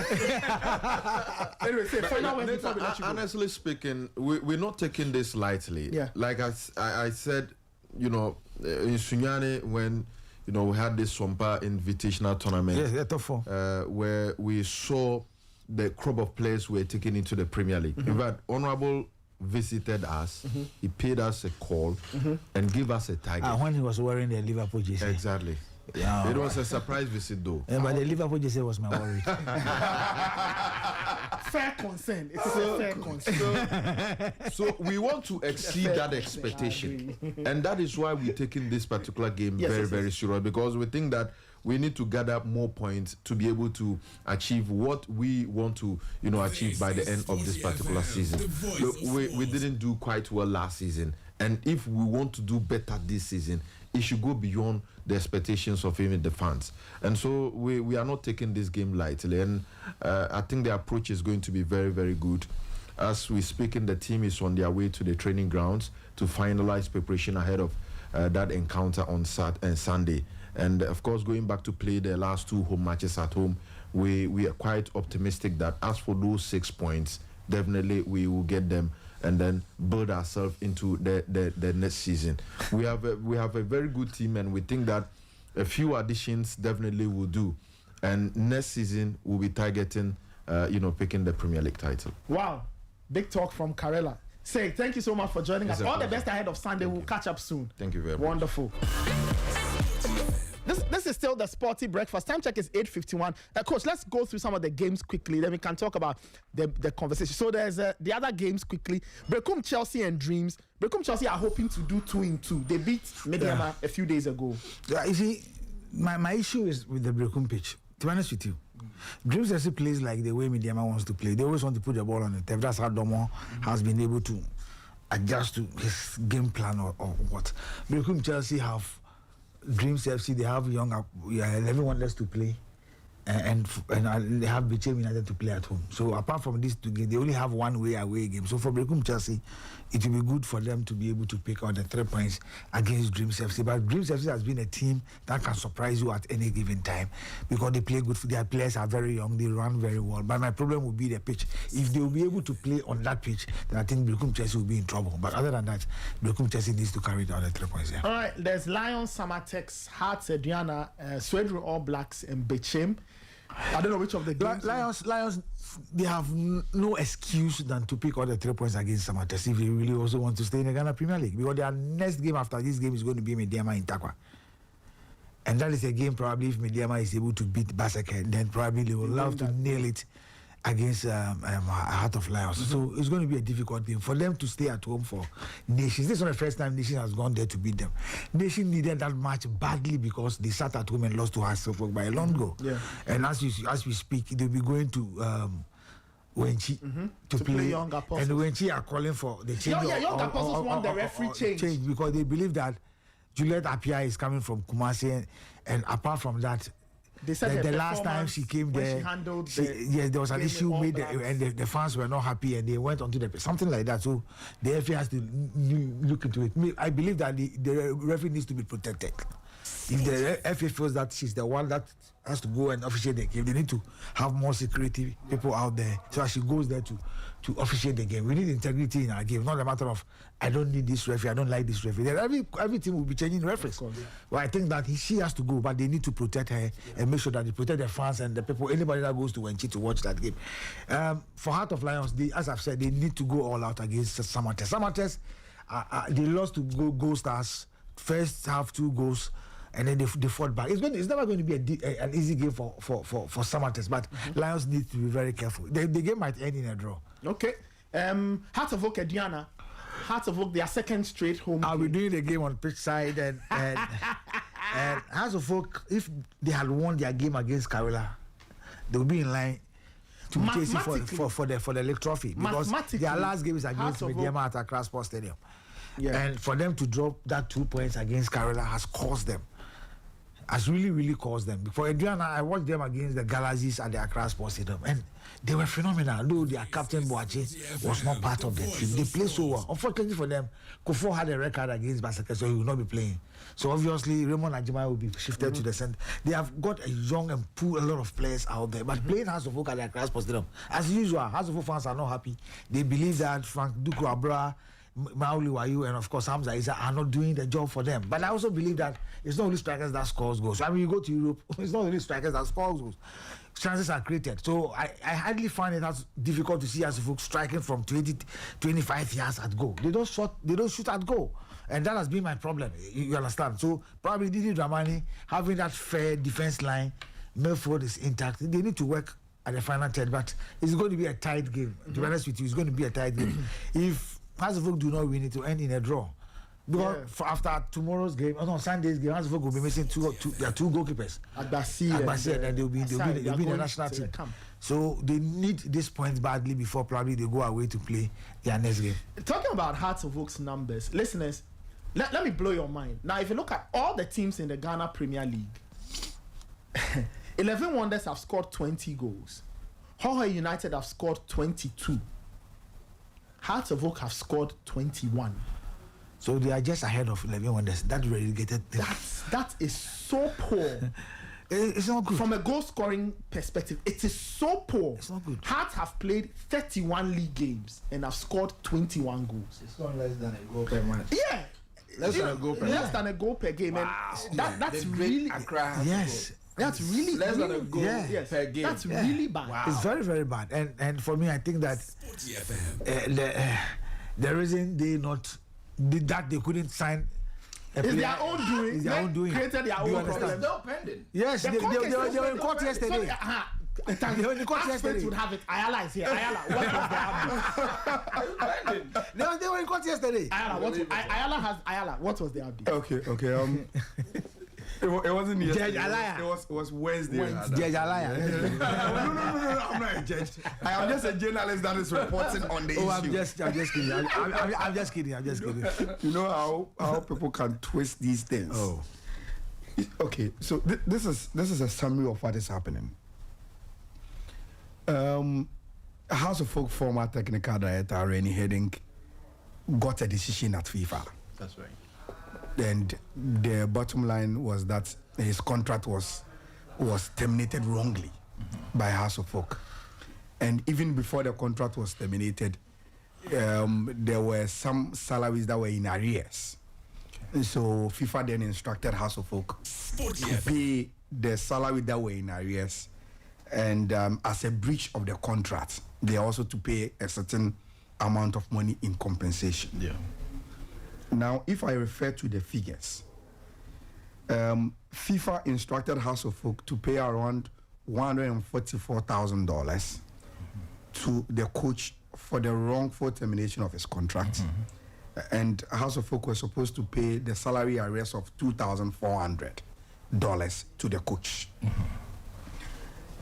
S3: Anyway, say final words before we let you go.
S6: Honestly speaking, we're not taking this lightly.
S3: Yeah.
S6: Like I said, you know, in Sunyani when we had this Swampa Invitational tournament.
S4: Yes, that's tough.
S6: Where we saw the crop of players were taken into the Premier League. In fact, Honorable visited us. He paid us a call and gave us a target.
S4: When he was wearing the Liverpool jersey.
S6: Exactly. Yeah. It was a surprise visit though.
S4: But the Liverpool jersey was my worry.
S3: Fair concern. It's a fair concern.
S6: So we want to exceed that expectation. And that is why we're taking this particular game very serious, because we think that we need to gather more points to be able to achieve what we want to, achieve by the end of this particular season. We didn't do quite well last season, and if we want to do better this season, it should go beyond the expectations of even the fans. And so we are not taking this game lightly, and I think the approach is going to be very, very good. As we speak, the team is on their way to the training grounds to finalize preparation ahead of that encounter on Saturday and Sunday. And of course, going back to play the last two home matches at home, we are quite optimistic that as for those 6 points, definitely we will get them and then build ourselves into the next season. We have a very good team, and we think that a few additions definitely will do. And next season we'll be targeting, picking the Premier League title.
S3: Wow, big talk from Carella. Say thank you so much for joining us. All the best ahead of Sunday. We'll catch up soon.
S6: Thank you very much.
S3: Wonderful. This is still the Sporty Breakfast. Time check is 8:51. Coach, let's go through some of the games quickly. Then we can talk about the conversation. So there's the other games quickly. Brekum, Chelsea and Dreams. Brekum, Chelsea are hoping to do 2-2. They beat Mediama a few days ago.
S4: Yeah, you see, my issue is with the Brekum pitch. To be honest with you, Dreams FC plays like the way Mediama wants to play. They always want to put the ball on the table. That's how Domo has been able to adjust to his game plan or what. Brekum, Chelsea have Dreams FC, they have young 11 wonders to play, and they have Bicham United to play at home. So apart from these two games, they only have one away game. So for Brekum Chelsea, it will be good for them to be able to pick out the 3 points against Dreams FC. But Dreams FC has been a team that can surprise you at any given time because they play good. Their players are very young, they run very well. But my problem will be the pitch. If they will be able to play on that pitch, then I think Brekum Chelsea will be in trouble. But other than that, Brekum Chelsea needs to carry down the 3 points. Yeah.
S3: All right, there's Lions, Samatex, Hearts, Adriana, Swedru All Blacks, and Bicham. I don't know which of the games.
S4: Lions, they have no excuse than to pick all the 3 points against Samatex if they really also want to stay in the Ghana Premier League, because their next game after this game is going to be Mediama in Takwa. And that is a game probably if Mediama is able to beat Baseke, then probably they will love to nail it against Heart of Lions. So it's going to be a difficult game for them to stay at home for Nations. This is not the first time Nation has gone there to beat them. Nation needed that match badly because they sat at home and lost to Hasselhoff by a long goal. Yeah. And as we speak, they'll be going to Wenchi to play Young Apostles. And Wenchi are calling for the change.
S3: Young Apostles want the referee change
S4: because they believe that Juliet Appiah is coming from Kumasi, and apart from that, they said the last time she came there, there was an issue made, and the fans were not happy, and they went onto something like that. So the FA has to look into it. I believe that the referee needs to be protected. If the FA feels that she's the one that has to go and officiate the game, they need to have more security people out there so that she goes there to officiate the game. We need integrity in our game, not a matter of I don't need this referee, I don't like this referee. Then every team will be changing referees. Well, I think that she has to go, but they need to protect her and make sure that they protect the fans and the people, anybody that goes to Wenchi to watch that game. For Heart of Lions, as I've said, they need to go all out against Samates. Samates, they lost to Gold Stars. First half 2 goals, and then they fought back. It's never going to be an easy game for Samates, but Lions need to be very careful. The game might end in a draw.
S3: Okay. Heart of Oak, Diana. Heart of Oak, their second straight home.
S4: I'll be doing the game on pitch side, and Heart of Oak, if they had won their game against Carella, they would be in line to be chasing for the league trophy, because their last game is against Mediama at Accra Sports Stadium. Yeah. And for them to drop that 2 points against Carella has caused them. Has really, really caused them. For Adriana, I watched them against the Galaxies at the Accra Sports Stadium, and they were phenomenal. Though their captain Boache was not part of the team, they played so well. Unfortunately for them, Kofo had a record against Basaka, so he will not be playing. So obviously, Raymond Ajimai will be shifted to the center. They have got a young and pull a lot of players out there, but playing House of Oak at the Accra Sports Stadium, as usual, House of Oak fans are not happy. They believe that Frank Duku Abra, Mauli Wayu, and of course Hamza Isa are not doing the job for them. But I also believe that it's not only strikers that scores goals. I mean, you go to Europe, it's not only strikers that scores goals. Chances are created. So I hardly find it as difficult to see as folks striking from 20-25 yards at goal. They don't shoot at goal. And that has been my problem. You understand? So probably Didi Dramani having that fair defense line, Milford is intact. They need to work at the final third, but it's going to be a tight game. To be honest with you, it's going to be a tight game. If Hasselhoff do not win, it to end in a draw. Because after tomorrow's game, on Sunday's game, Hasselhoff will be missing two goalkeepers. Agbasi, and then they'll be in the national team. So they need this point badly before probably they go away to play their next game.
S3: Talking about Hearts of Oak's numbers, listeners, let me blow your mind. Now, if you look at all the teams in the Ghana Premier League, 11 Wonders have scored 20 goals. Hohe United have scored 22. Hearts of Oak have scored 21.
S4: So they are just ahead of 11 Wonders. That relegated.
S3: That is so poor.
S4: It's not good.
S3: From a goal scoring perspective, it is so poor.
S4: It's not good.
S3: Hearts have played 31 league games and have scored 21 goals.
S5: It's not less than a goal per match.
S3: Yeah. Less than a goal per game.
S5: Wow.
S3: And that's really
S4: yes.
S3: That's really
S5: less than a goal per game.
S3: That's really bad.
S4: Wow. It's very, very bad. And for me, I think that the reason they did that, they couldn't sign.
S3: It's their own doing.
S4: It's their own doing.
S3: Created their own problem.
S5: It's still pending.
S4: Yes, they were in court yesterday.
S3: They were in court yesterday. Would have it. Ayala is here. Ayala, what was the update?
S4: They were in court yesterday.
S3: Ayala, what was the update?
S7: Okay. It wasn't yesterday.
S4: Judge Alaya.
S7: It was Wednesday.
S4: Judge Alaya.
S7: No, I'm not a judge. I am just a journalist that is reporting on the issue.
S4: I'm just kidding. I'm just kidding.
S7: You know how people can twist these things.
S4: Oh.
S7: Okay, so this is a summary of what is happening. House of Folk former technical director Rennie Heading got a decision at FIFA.
S5: That's right.
S7: And the bottom line was that his contract was terminated wrongly by House of Folk. And even before the contract was terminated, there were some salaries that were in arrears. Okay. So FIFA then instructed House of Folk to pay the salary that were in arrears. And as a breach of the contract, they also to pay a certain amount of money in compensation.
S5: Yeah.
S7: Now, if I refer to the figures, FIFA instructed House of Folk to pay around $144,000 to the coach for the wrongful termination of his contract. And House of Folk was supposed to pay the salary arrears of $2,400 to the coach.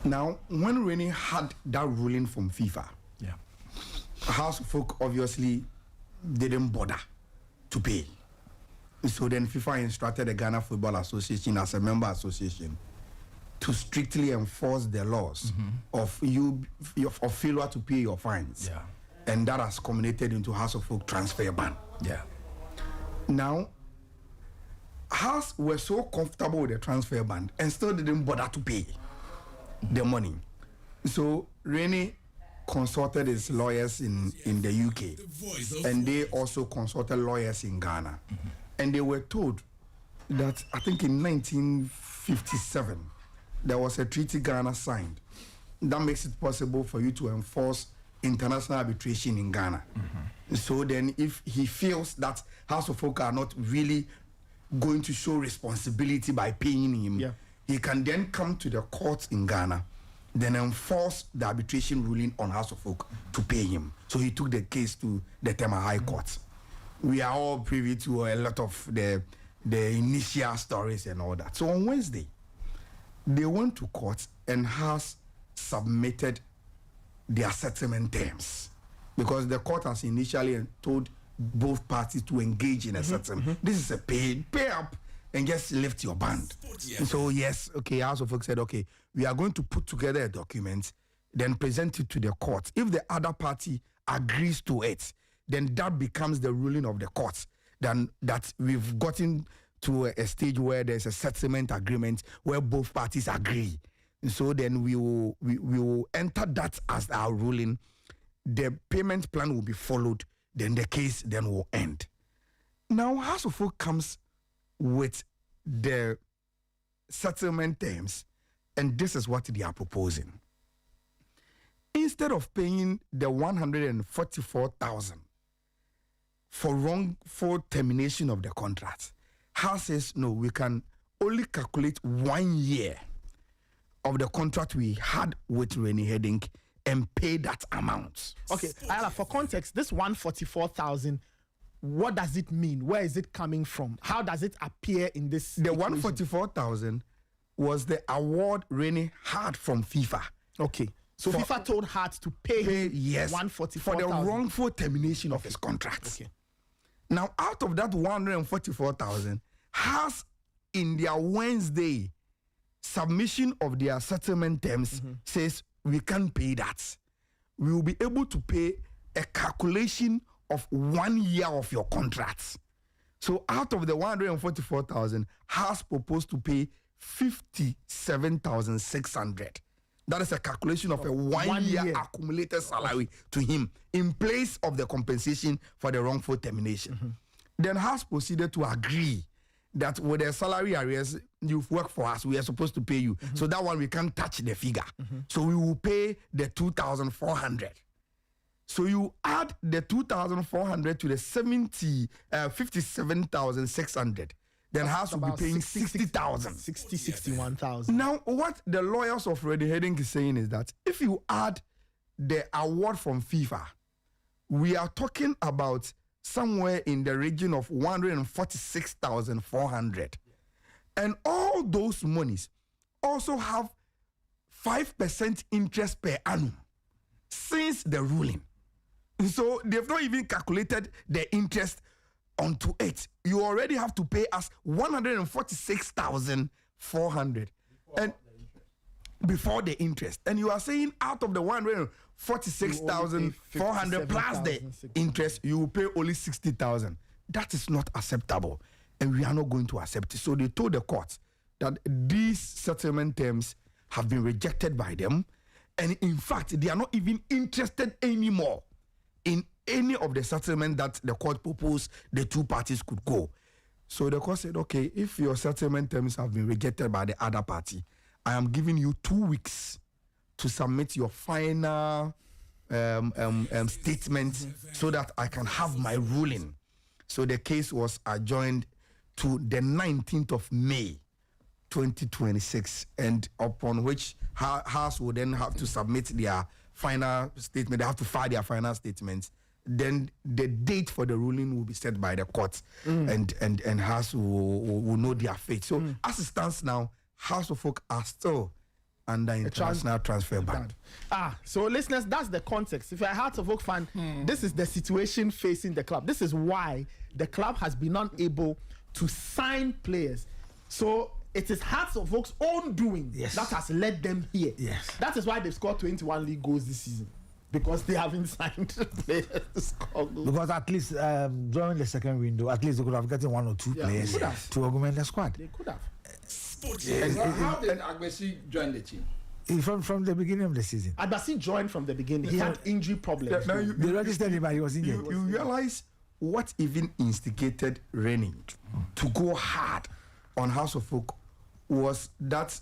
S7: Now, when Rennie had that ruling from FIFA, House of Folk obviously didn't bother to pay. So then FIFA instructed the Ghana Football Association as a member association to strictly enforce the laws of failure to pay your fines.
S5: Yeah.
S7: And that has culminated into House of Folk transfer ban.
S5: Yeah.
S7: Now, Hearts were so comfortable with the transfer ban and still didn't bother to pay the money. So Rennie consulted his lawyers in the UK, and they also consulted lawyers in Ghana. And they were told that I think in 1957 there was a treaty Ghana signed that makes it possible for you to enforce international arbitration in Ghana. So then if he feels that House of Folk are not really going to show responsibility by paying him, he can then come to the courts in Ghana, then enforce the arbitration ruling on House of Folk to pay him. So he took the case to the Tema High Court. We are all privy to a lot of the initial stories and all that. So on Wednesday, they went to court and has submitted their settlement terms, because the court has initially told both parties to engage in a settlement. This is a pay up and just lift your band. And so yes, okay, House of Folk said, okay, we are going to put together a document, then present it to the court. If the other party agrees to it, then that becomes the ruling of the court. Then that we've gotten to a stage where there's a settlement agreement where both parties agree. And so then we will enter that as our ruling. The payment plan will be followed. Then the case then will end. Now House of Folk comes with the settlement terms, and this is what they are proposing. Instead of paying the 144,000 for wrongful termination of the contract, House says no, we can only calculate 1 year of the contract we had with Rennie Heading and pay that amount.
S3: Okay, Ayala, for context, this 144,000, what does it mean? Where is it coming from? How does it appear in this?
S7: The 144,000 was the award Rennie had from FIFA.
S3: Okay, so FIFA told Hearts to pay
S7: yes,
S3: 144,000
S7: for the wrongful termination of his contract.
S3: Okay.
S7: Now, out of that 144,000, Hearts in their Wednesday submission of their settlement terms says we can't pay that. We will be able to pay a calculation of 1 year of your contracts. So out of the 144,000, Hearts proposed to pay 57,600. That is a calculation of a one year accumulated salary to him in place of the compensation for the wrongful termination. Then Hearts proceeded to agree that with the salary arrears, you've worked for us, we are supposed to pay you. So that one, we can't touch the figure. So we will pay the 2,400. So you add the 2,400 to the 57,600. Then House will be paying 60,000.
S3: 61,000.
S7: Now, what the lawyers of Rennie Heading is saying is that if you add the award from FIFA, we are talking about somewhere in the region of 146,400. And all those monies also have 5% interest per annum since the ruling. So they've not even calculated the interest onto it. You already have to pay us 146,400 and before the interest. And you are saying out of the 146,400 plus the interest, you will pay only 60,000. That is not acceptable, and we are not going to accept it. So they told the court that these settlement terms have been rejected by them, and in fact, they are not even interested anymore in any of the settlement that the court proposed the two parties could go. So the court said, okay, if your settlement terms have been rejected by the other party, I am giving you 2 weeks to submit your final statement so that I can have my ruling. So the case was adjourned to the 19th of May, 2026, and upon which House will then have to submit their final statement. They have to file their final statements. Then the date for the ruling will be set by the court, and House will know their fate. So as it stands now, House of Folk are still under international transfer ban.
S3: So listeners, that's the context. If you're a Hearts of Oak fan, this is the situation facing the club. This is why the club has been unable to sign players. So it is Hearts of Oak's own doing that has led them here.
S4: Yes.
S3: That is why they've scored 21 league goals this season. because they haven't signed players to score goals.
S4: Because at least during the second window, at least they could have gotten 1 or 2 players to augment the squad.
S3: They could have.
S5: How did Agbesi join the team?
S4: From the beginning of the season.
S3: Agbasi joined from the beginning. He had injury problems.
S4: They registered him, but he was injured.
S7: You realize what even instigated Rennie to go hard on House of Folk was that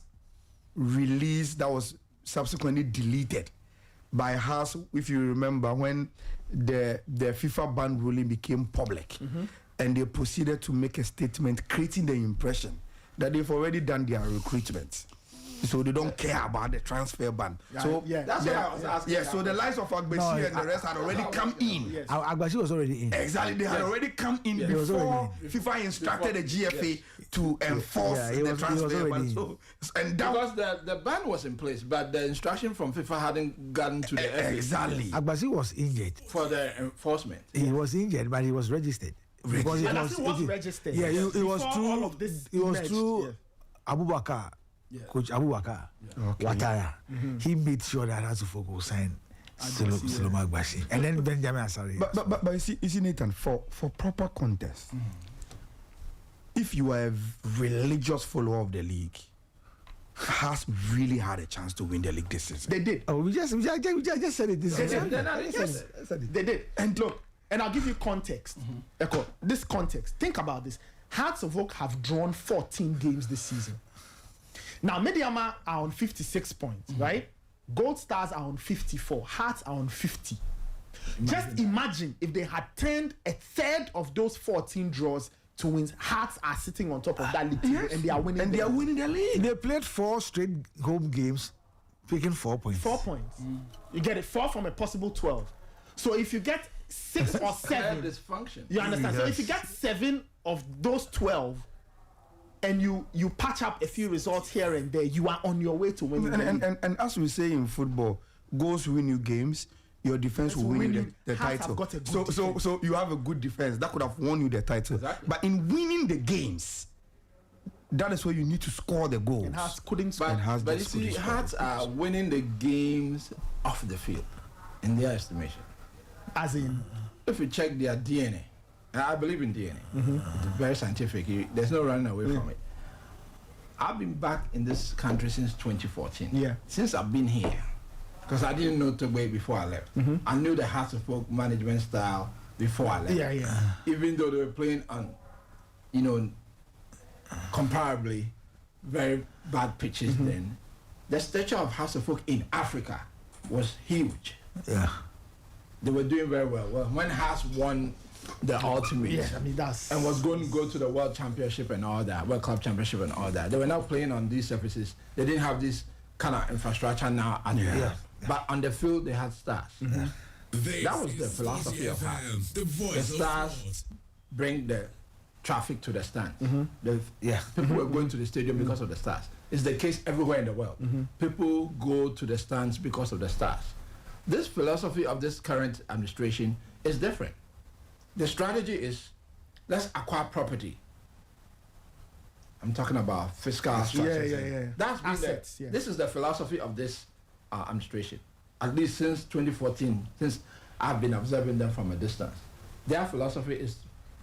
S7: release that was subsequently deleted by House, if you remember, when the FIFA ban ruling became public, and they proceeded to make a statement creating the impression that they've already done their recruitment. So they don't care about the transfer ban.
S5: That's what I was asking.
S7: Yeah, so the likes of Agbesi and the rest had already come in.
S3: Yes.
S4: Agbasi was already in.
S7: Exactly, they had already come in before FIFA instructed the GFA to enforce the transfer ban. So, and
S5: because the ban was in place, but the instruction from FIFA hadn't gotten to the FA.
S7: Exactly.
S4: Agbasi was injured.
S5: For the enforcement.
S4: He was injured, but he was registered. Because
S3: it was registered.
S4: Yeah, it was
S3: Before
S4: through.
S3: all of this
S4: It was
S3: emerged,
S4: through Abubakar. Coach Abubakar Watara, he made sure that Hasufoko would sign Solomon Agbasi, and then Benjamin Asare.
S7: But you see, Nathan, for proper contest, if you are a religious follower of the league, has really had a chance to win the league this season.
S3: They did.
S4: Oh, we just said it. This season.
S3: They did. And look, and I'll give you context. Echo, this context. Think about this. Hearts of Oak have drawn 14 games this season. Now, Mediama are on 56 points, right? Gold Stars are on 54. Hearts are on 50. Just imagine if they had turned a third of those 14 draws to wins. Hearts are sitting on top of that league table and they are winning.
S7: And they are winning the league.
S4: They played 4 straight home games, picking 4 points.
S3: 4 points. You get it 4 from a possible 12. So if you get 6 or 7,
S5: dysfunction.
S3: You understand? So if you get 7 of those 12, and you patch up a few results here and there, you are on your way to winning.
S7: And as we say in football, goals win you games, your defense will win you the title. So you have a good defense that could have won you the title.
S5: Exactly.
S7: But in winning the games, that is where you need to score the goals.
S3: And Hearts couldn't score.
S5: But you see, Hearts are winning the games off the field, in their estimation.
S3: As in,
S5: if you check their DNA, and I believe in DNA. It's very scientific. There's no running away from it. I've been back in this country since 2014.
S3: Yeah.
S5: Since I've been here, because I didn't know Togbe before I left. I knew the Hearts of Folk management style before I left.
S3: Yeah.
S5: Even though they were playing on, comparably very bad pitches then, the stature of Hearts of Folk in Africa was huge.
S4: Yeah.
S5: They were doing very well. Well, when Hearts won the ultimate, and was going to go to the World Championship and all that, World Club Championship and all that. They were not playing on these surfaces. They didn't have this kind of infrastructure now. But on the field, they had stars. That was the philosophy of Hearts. The stars bring the traffic to the stand. People were going to the stadium because of the stars. It's the case everywhere in the world. People go to the stands because of the stars. This philosophy of this current administration is different. The strategy is, let's acquire property. I'm talking about fiscal structure. That's been assets. This is the philosophy of this administration. At least since 2014, since I've been observing them from a distance. Their philosophy is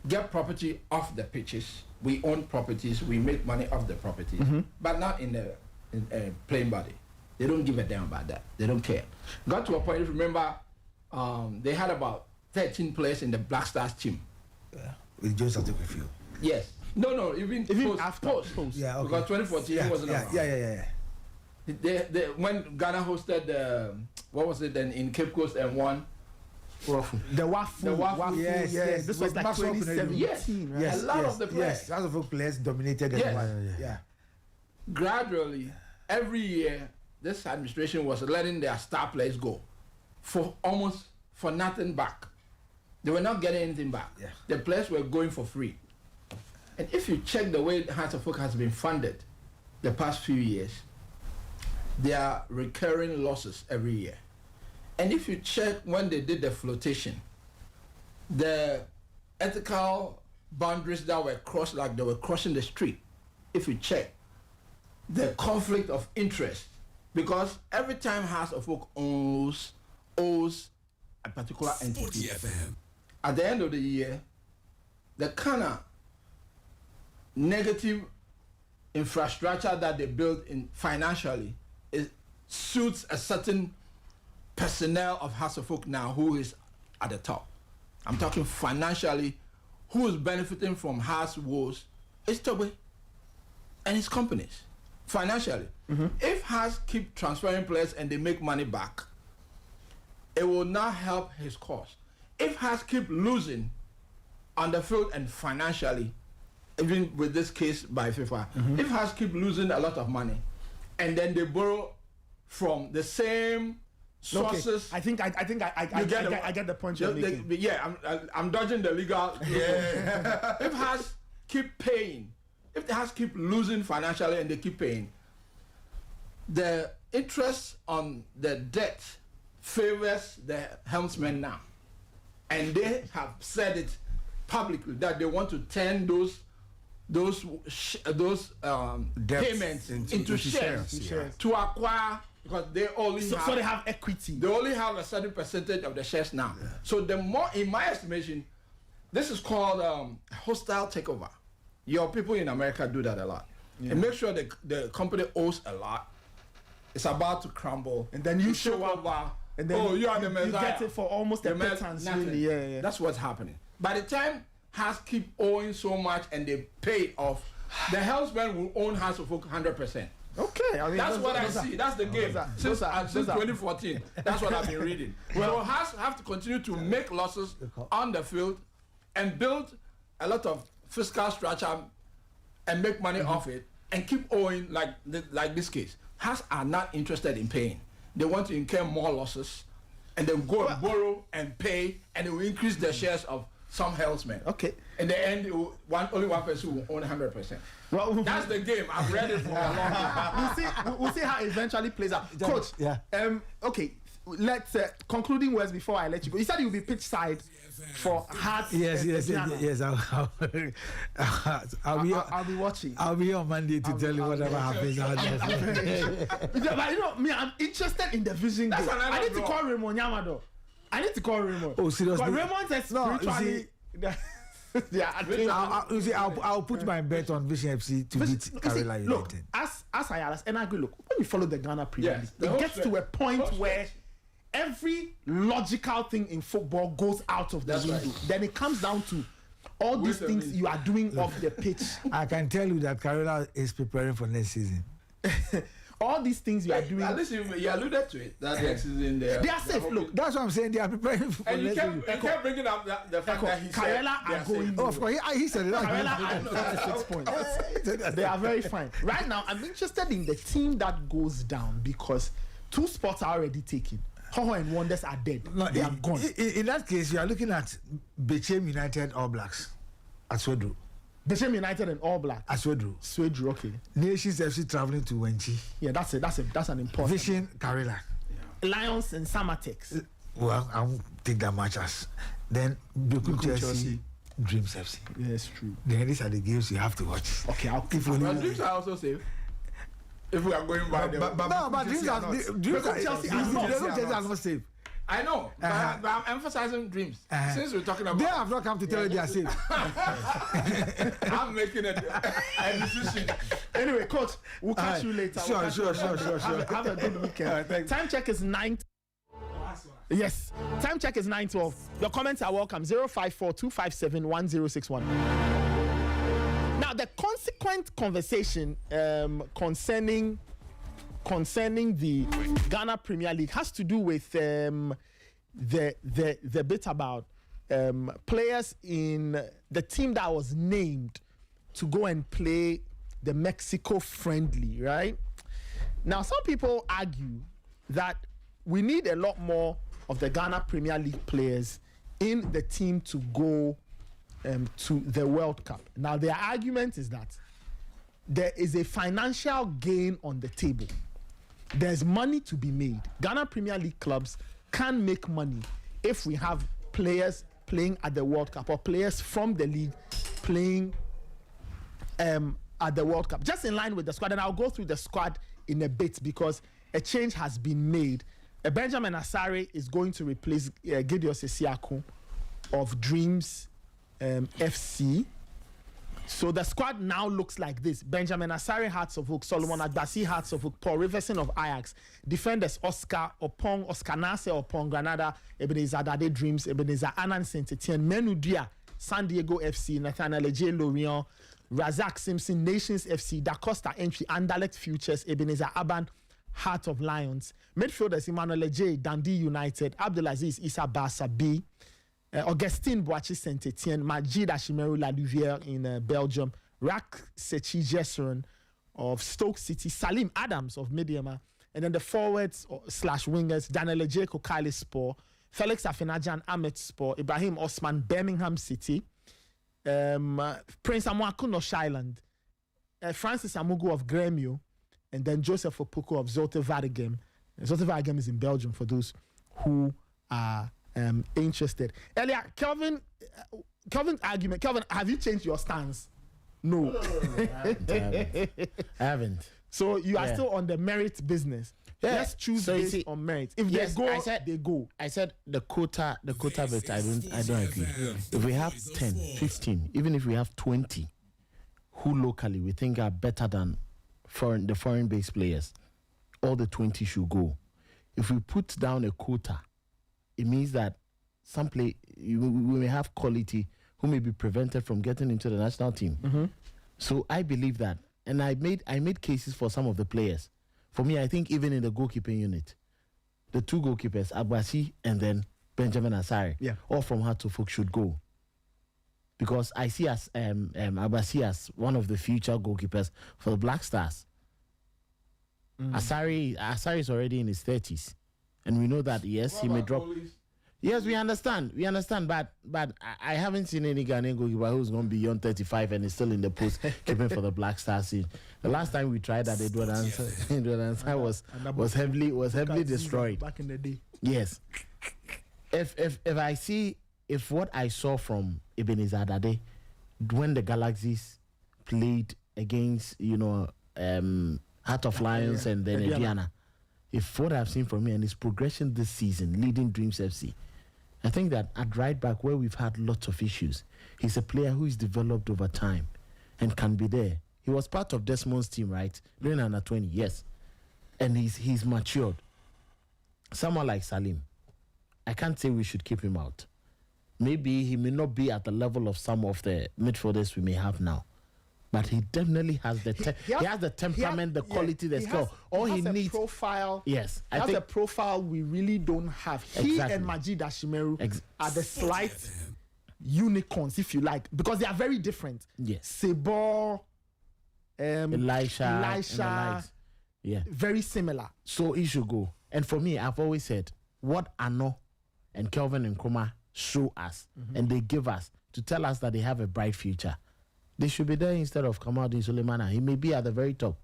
S5: get property off the pitches. We own properties. We make money off the properties, but not in the plain body. They don't give a damn about that. They don't care. Got to a point, if you remember, they had about 13 players in the Black Stars team.
S4: With Joseph Tukufield.
S5: Yes. No, even post.
S3: Yeah,
S5: okay. Because 2014 he wasn't around.
S4: Yeah.
S5: They, when Ghana hosted what was it then in Cape Coast and won?
S3: The Wafu. Yes. This was like 2017.
S5: Yes. A lot of the players.
S4: Yes, of players dominated.
S5: Yeah. Gradually, every year, this administration was letting their star players go for nothing back. They were not getting anything back.
S4: Yeah.
S5: The players were going for free. And if you check the way Hearts of Folk has been funded the past few years, there are recurring losses every year. And if you check when they did the flotation, the ethical boundaries that were crossed, like they were crossing the street, if you check, the conflict of interest, because every time Hearts of Folk owns owes a particular entity. At the end of the year, the kind of negative infrastructure that they build in financially suits a certain personnel of Hasselhoff now who is at the top. I'm talking financially, who is benefiting from Haas woes is Toby and his companies. Financially. If Haas keep transferring players and they make money back, it will not help his cause. If Haas keep losing on the field and financially, even with this case by FIFA, if Haas keep losing a lot of money, and then they borrow from the same sources.
S3: Okay. I think I get the point you're making.
S5: I'm dodging the legal. If Haas keep paying, if the Haas keep losing financially and they keep paying, the interest on the debt favors the helmsmen now, and they have said it publicly that they want to turn those payments into shares to acquire, because they only
S3: so they have equity.
S5: They only have a certain percentage of the shares now. Yeah. So the more, in my estimation, this is called hostile takeover. Your people in America do that a lot. Yeah. And make sure the company owes a lot. It's about to crumble,
S3: and then you show up. And then
S5: you are the Messiah.
S3: You get it for almost a pittance, really. Yeah.
S5: That's what's happening. By the time Haas keep owing so much and they pay off, the helmsman will own Hasselhoff 100%.
S3: Okay, I mean,
S5: that's what I see. That's the game. Since 2014, that's what I've been reading. Well, so Haas have to continue to make losses on the field and build a lot of fiscal structure and make money off it and keep owing like this case. Haas are not interested in paying. They want to incur more losses and then go and borrow and pay, and it will increase the shares of some helmsmen.
S3: Okay.
S5: In the end, only one person will own 100%. Well, that's the game. I've read it for a long time.
S3: We'll see how it eventually plays out. Coach, okay, let's concluding words before I let you go. You said you'll be pitch side for Hearts.
S4: Yes. I'll
S3: be watching.
S4: I'll be on Monday to tell you whatever happens out there.
S3: But me, I'm interested in the vision game. I need to call Raymond Yamado.
S4: Oh, seriously?
S3: But Raymond is spiritually.
S4: I'll put my bet on Vision FC to beat Carella United.
S3: Look, as I and I agree. Look, when you follow the Ghana Premier League, it gets to a point where every logical thing in football goes out of the window. Right. Then it comes down to all these things you are doing off the pitch.
S4: I can tell you that Carella is preparing for next season.
S3: All these things you are doing.
S5: At least you alluded to it. That next season they
S3: are safe. Look,
S4: that's what I'm saying. They are preparing for
S5: next season. And you kept bringing up the fact that he
S3: Carella
S5: said
S3: are going.
S4: Oh, of course, he said it.
S3: Carella are 6 points. They are very fine. Right now, I'm interested in the team that goes down because 2 spots are already taken. Hoho and Wonders are dead. No, they are gone.
S4: In that case, you are looking at Bechem United All Blacks at Swedru.
S3: Bechem United and All Blacks
S4: at Swedru.
S3: Swedru, okay.
S4: Nations FC traveling to Wenchi.
S3: Yeah, that's an important.
S4: Vision Carella.
S3: Lions and Samatex.
S4: Well, I won't take that much as. Then Bekum Chelsea, Dreams FC.
S3: Yes, true.
S4: Then these are the games you have to watch.
S3: Okay, I'll keep
S5: But Dreams are also safe. If we are going by them.
S4: But Dreams are not safe.
S5: I know, but I'm emphasizing Dreams. Since we're talking about...
S4: They have not come to tell you they are safe.
S5: I'm making a decision.
S3: Anyway, Coach, we'll catch you later.
S4: Sure.
S3: Have a good weekend. Time check is 9. Yes, time check is 9:12. Your comments are welcome. 054-257-1061. Now, the consequent conversation concerning the Ghana Premier League has to do with the bit about players in the team that was named to go and play the Mexico friendly, right? Now, some people argue that we need a lot more of the Ghana Premier League players in the team to go to the World Cup. Now, their argument is that there is a financial gain on the table. There's money to be made. Ghana Premier League clubs can make money if we have players playing at the World Cup or players from the league playing at the World Cup. Just in line with the squad, and I'll go through the squad in a bit because a change has been made Benjamin Asare is going to replace Gideon Sesiako of Dreams FC. So the squad now looks like this: Benjamin Asare, Hearts of Oak; Solomon Agbasi, Hearts of Oak; Paul Riverson of Ajax; defenders Oscar Opong, Oscar Nase Opong, Granada; Ebenezer Adade Dreams; Ebenezer Anan Saint-Etienne; Menudia, San Diego FC; Nathaniel Eje Lorient; Razak Simpson, Nations FC; Da Costa Entry; Anderlecht Futures; Ebenezer Aban, Heart of Lions; midfielders Emmanuel Eje, Dundee United; Abdulaziz Issa Barca B; Augustine Boachi Saint-Etienne; Majid Ashimeru Laluvière in Belgium; Rak Sechi Jesron of Stoke City; Salim Adams of Midiama; and then the forwards / wingers: Daniel Eje Kokali Spor; Felix Afenajan Ahmed Spor; Ibrahim Osman Birmingham City; Prince Amwakuno Shyland; Francis Amugu of Grêmio; and then Joseph Opoku of Zulte Waregem. Zulte Waregem is in Belgium for those who are interested. Earlier, Kelvin's argument. Kelvin, have you changed your stance? No.
S9: I haven't.
S3: So you are still on the merit business. Yeah. Let's choose based on merit. If they go, they go.
S9: I said the quota bit. I don't agree. If we have 10, 15, even if we have 20, who locally we think are better than the foreign-based players, all the 20 should go. If we put down a quota, it means that we may have quality who may be prevented from getting into the national team. Mm-hmm. So I believe that, and I made cases for some of the players. For me, I think even in the goalkeeping unit, the two goalkeepers, Agbasi and then Benjamin Asare, all from Hearts of Oak should go, because I see Agbasi as one of the future goalkeepers for the Black Stars. Asare is already in his 30s. And we know that, yes, he may drop. Yes, we understand, but I haven't seen any Ghanaian goalkeeper who's going to be beyond 35 and is still in the post keeping for the Black Star scene. The last time we tried that, Edward Ansah was heavily destroyed
S3: back in the day.
S9: Yes. If what I saw from Ebenezer Adade when the Galaxies played against Heart of Lions and then Ediana, if what I've seen from him and his progression this season, leading Dreams FC, I think that at right back, where we've had lots of issues, he's a player who is developed over time and can be there. He was part of Desmond's team, right? During under 20, yes. And he's matured. Someone like Salim, I can't say we should keep him out. Maybe he may not be at the level of some of the midfielders we may have now. But he definitely has the temperament, the quality, the skill. All he needs
S3: profile.
S9: Yes,
S3: I think a profile we really don't have. He and Majid Ashimeru are the slight unicorns, if you like, because they are very different.
S9: Yes,
S3: Sebor,
S9: Elisha,
S3: very similar.
S9: So he should go. And for me, I've always said what Ano and Kelvin and Nkrumah show us, and they give us to tell us that they have a bright future. They should be there instead of Kamaldeen Sulemana. He may be at the very top,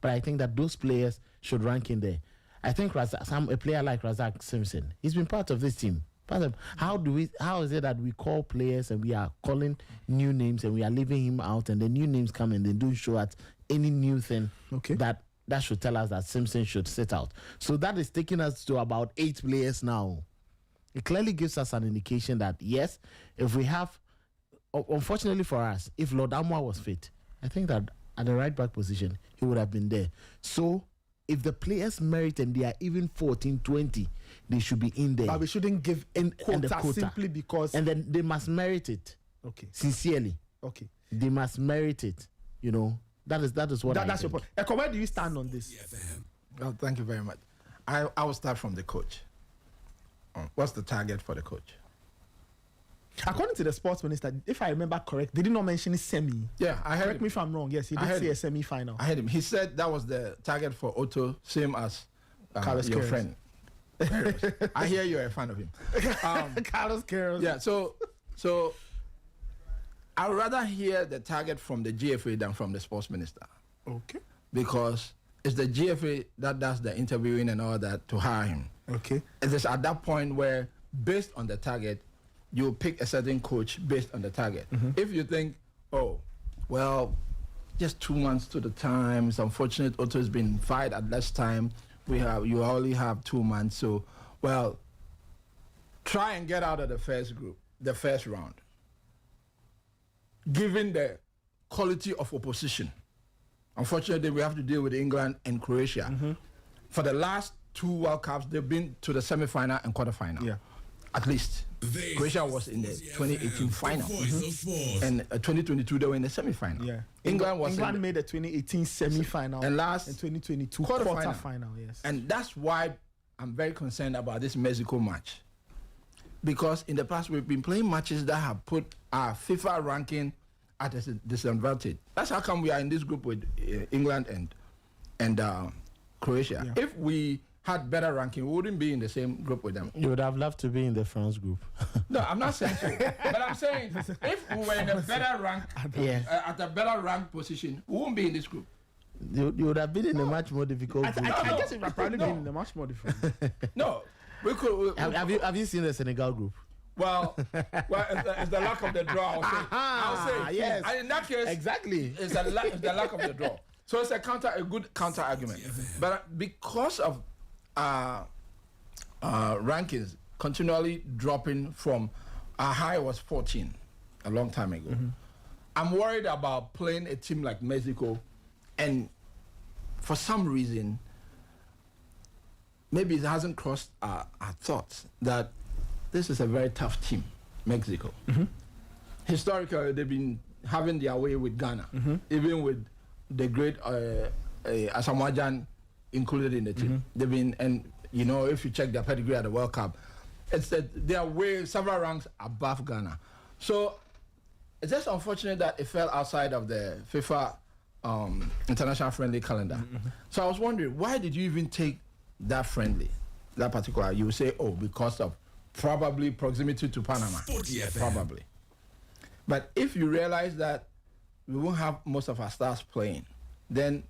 S9: but I think that those players should rank in there. I think a player like Razak Simpson, he's been part of this team. How is it that we call players and we are calling new names and we are leaving him out, and the new names come and they don't show us any new thing that should tell us that Simpson should sit out. So that is taking us to about 8 players now. It clearly gives us an indication that, yes, if we have, unfortunately for us, if Lord Amwa was fit, I think that at the right back position, he would have been there. So, if the players merit and they are even 14, 20, they should be in there.
S3: But we shouldn't give quota simply because...
S9: And then they must merit it.
S3: Okay.
S9: Sincerely.
S3: Okay.
S9: They must merit it. That is what I think.
S3: That's your point. Eko, where do you stand on this?
S5: Well, thank you very much. I will start from the coach. What's the target for the coach?
S3: According to the sports minister, if I remember correct, they did not mention semi.
S5: Yeah, I heard.
S3: Correct me if I'm wrong. Yes, he did say a semi-final.
S5: I heard him. He said that was the target for Otto, same as your friend. I hear you're a fan of him.
S3: Carlos Queiroz.
S5: Yeah, so I would rather hear the target from the GFA than from the sports minister.
S3: Okay.
S5: Because it's the GFA that does the interviewing and all that to hire him.
S3: Okay.
S5: It is at that point where, based on the target, you pick a certain coach based on the target. Mm-hmm. If you think, just 2 months to the time, it's unfortunate Otto has been fired at less time, you only have 2 months. So, well, try and get out of the first group, the first round. Given the quality of opposition, unfortunately, we have to deal with England and Croatia. For the last 2 World Cups, they've been to the semi-final and quarter-final. Yeah. At least. Croatia was in the 2018 final. And 2022, they were in the semi-final.
S3: Yeah.
S5: England
S3: made the 2018 semi-final.
S5: And last
S3: 2022 quarter-final. Yes.
S5: And that's why I'm very concerned about this Mexico match. Because in the past, we've been playing matches that have put our FIFA ranking at a disadvantage. That's how come we are in this group with England and Croatia. Yeah. If we had better ranking, we wouldn't be in the same group with them.
S9: You would have loved to be in the France group.
S5: No, I'm not saying so. But I'm saying if we were in a better rank, at a better rank position, we wouldn't be in this group.
S9: You would have been in a much more difficult group.
S3: I guess it would have probably been in a much more difficult.
S5: No. We could,
S9: have you seen the Senegal group?
S5: Well, it's the luck of the draw. I'll say
S9: yes.
S5: And in that case,
S9: exactly,
S5: it's the luck of the draw. So it's a good counter argument. But because of rankings continually dropping from our high was 14 a long time ago, I'm worried about playing a team like Mexico, and for some reason, maybe it hasn't crossed our thoughts that this is a very tough team, Mexico. Historically, they've been having their way with Ghana, even with the great Asamoah Gyan included in the team. They've been, and you know, if you check their pedigree at the World Cup, it's that they are way several ranks above Ghana. So it's just unfortunate that it fell outside of the FIFA international friendly calendar. So I was wondering, why did you even take that friendly, that particular? You would say, oh, because of probably proximity to Panama. Probably. But if you realize that we won't have most of our stars playing, then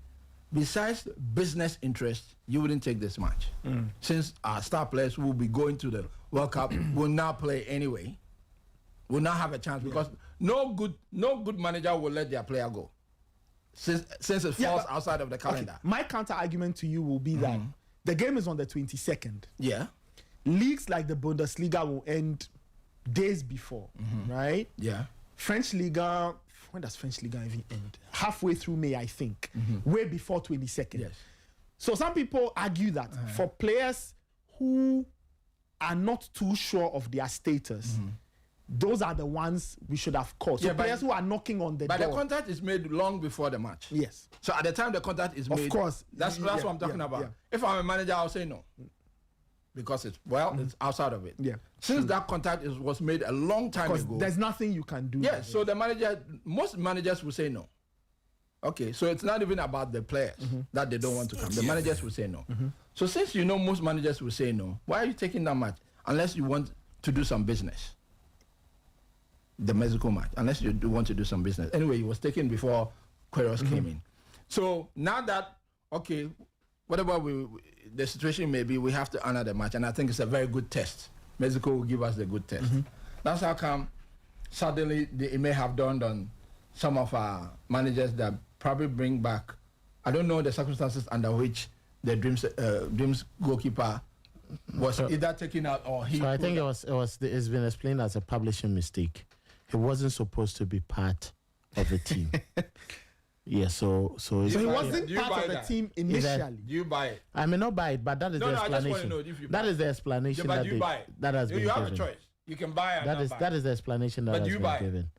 S5: besides business interest, you wouldn't take this match. Since our star players who will be going to the World Cup will not play anyway, will not have a chance because no good manager will let their player go. Since it falls outside of the calendar.
S3: Okay. My counter argument to you will be that the game is on the 22nd.
S5: Yeah.
S3: Leagues like the Bundesliga will end days before, right?
S5: Yeah.
S3: French Liga, when does French Liga even end? Halfway through May, I think. Way before 22nd.
S5: Yes.
S3: So some people argue that for players who are not too sure of their status, those are the ones we should have called. So players who are knocking on the door.
S5: But the contract is made long before the match.
S3: Yes.
S5: So at the time the contract is made,
S3: of course,
S5: that's what I'm talking about. Yeah. If I'm a manager, I'll say no. Because it's outside of it.
S3: Yeah.
S5: Since that contract was made a long time ago.
S3: There's nothing you can do.
S5: Yes, so the manager, most managers will say no. Okay, so it's not even about the players that they don't want to come. The managers will say no. So since you know most managers will say no, why are you taking that match? Unless you want to do some business. The Mexico match, unless you do want to do some business. Anyway, it was taken before Queiroz came in. So now that, okay, whatever the situation may be, we have to honor the match. And I think it's a very good test. Mexico will give us the good test. That's how come suddenly it may have dawned on some of our managers that probably bring back, I don't know the circumstances under which the Dreams goalkeeper was either taken out or he.
S9: So I think it's been explained as a publishing mistake. He wasn't supposed to be part of the team. Yeah, so
S3: he wasn't part of the team initially.
S5: Do you buy it?
S9: I may not buy it, but that is the explanation.
S5: I just want to know if you buy
S9: that is the explanation
S5: but you buy it.
S9: That has been
S5: given. You have
S9: given.
S5: a choice. You can buy it.
S9: That is the explanation that has been given.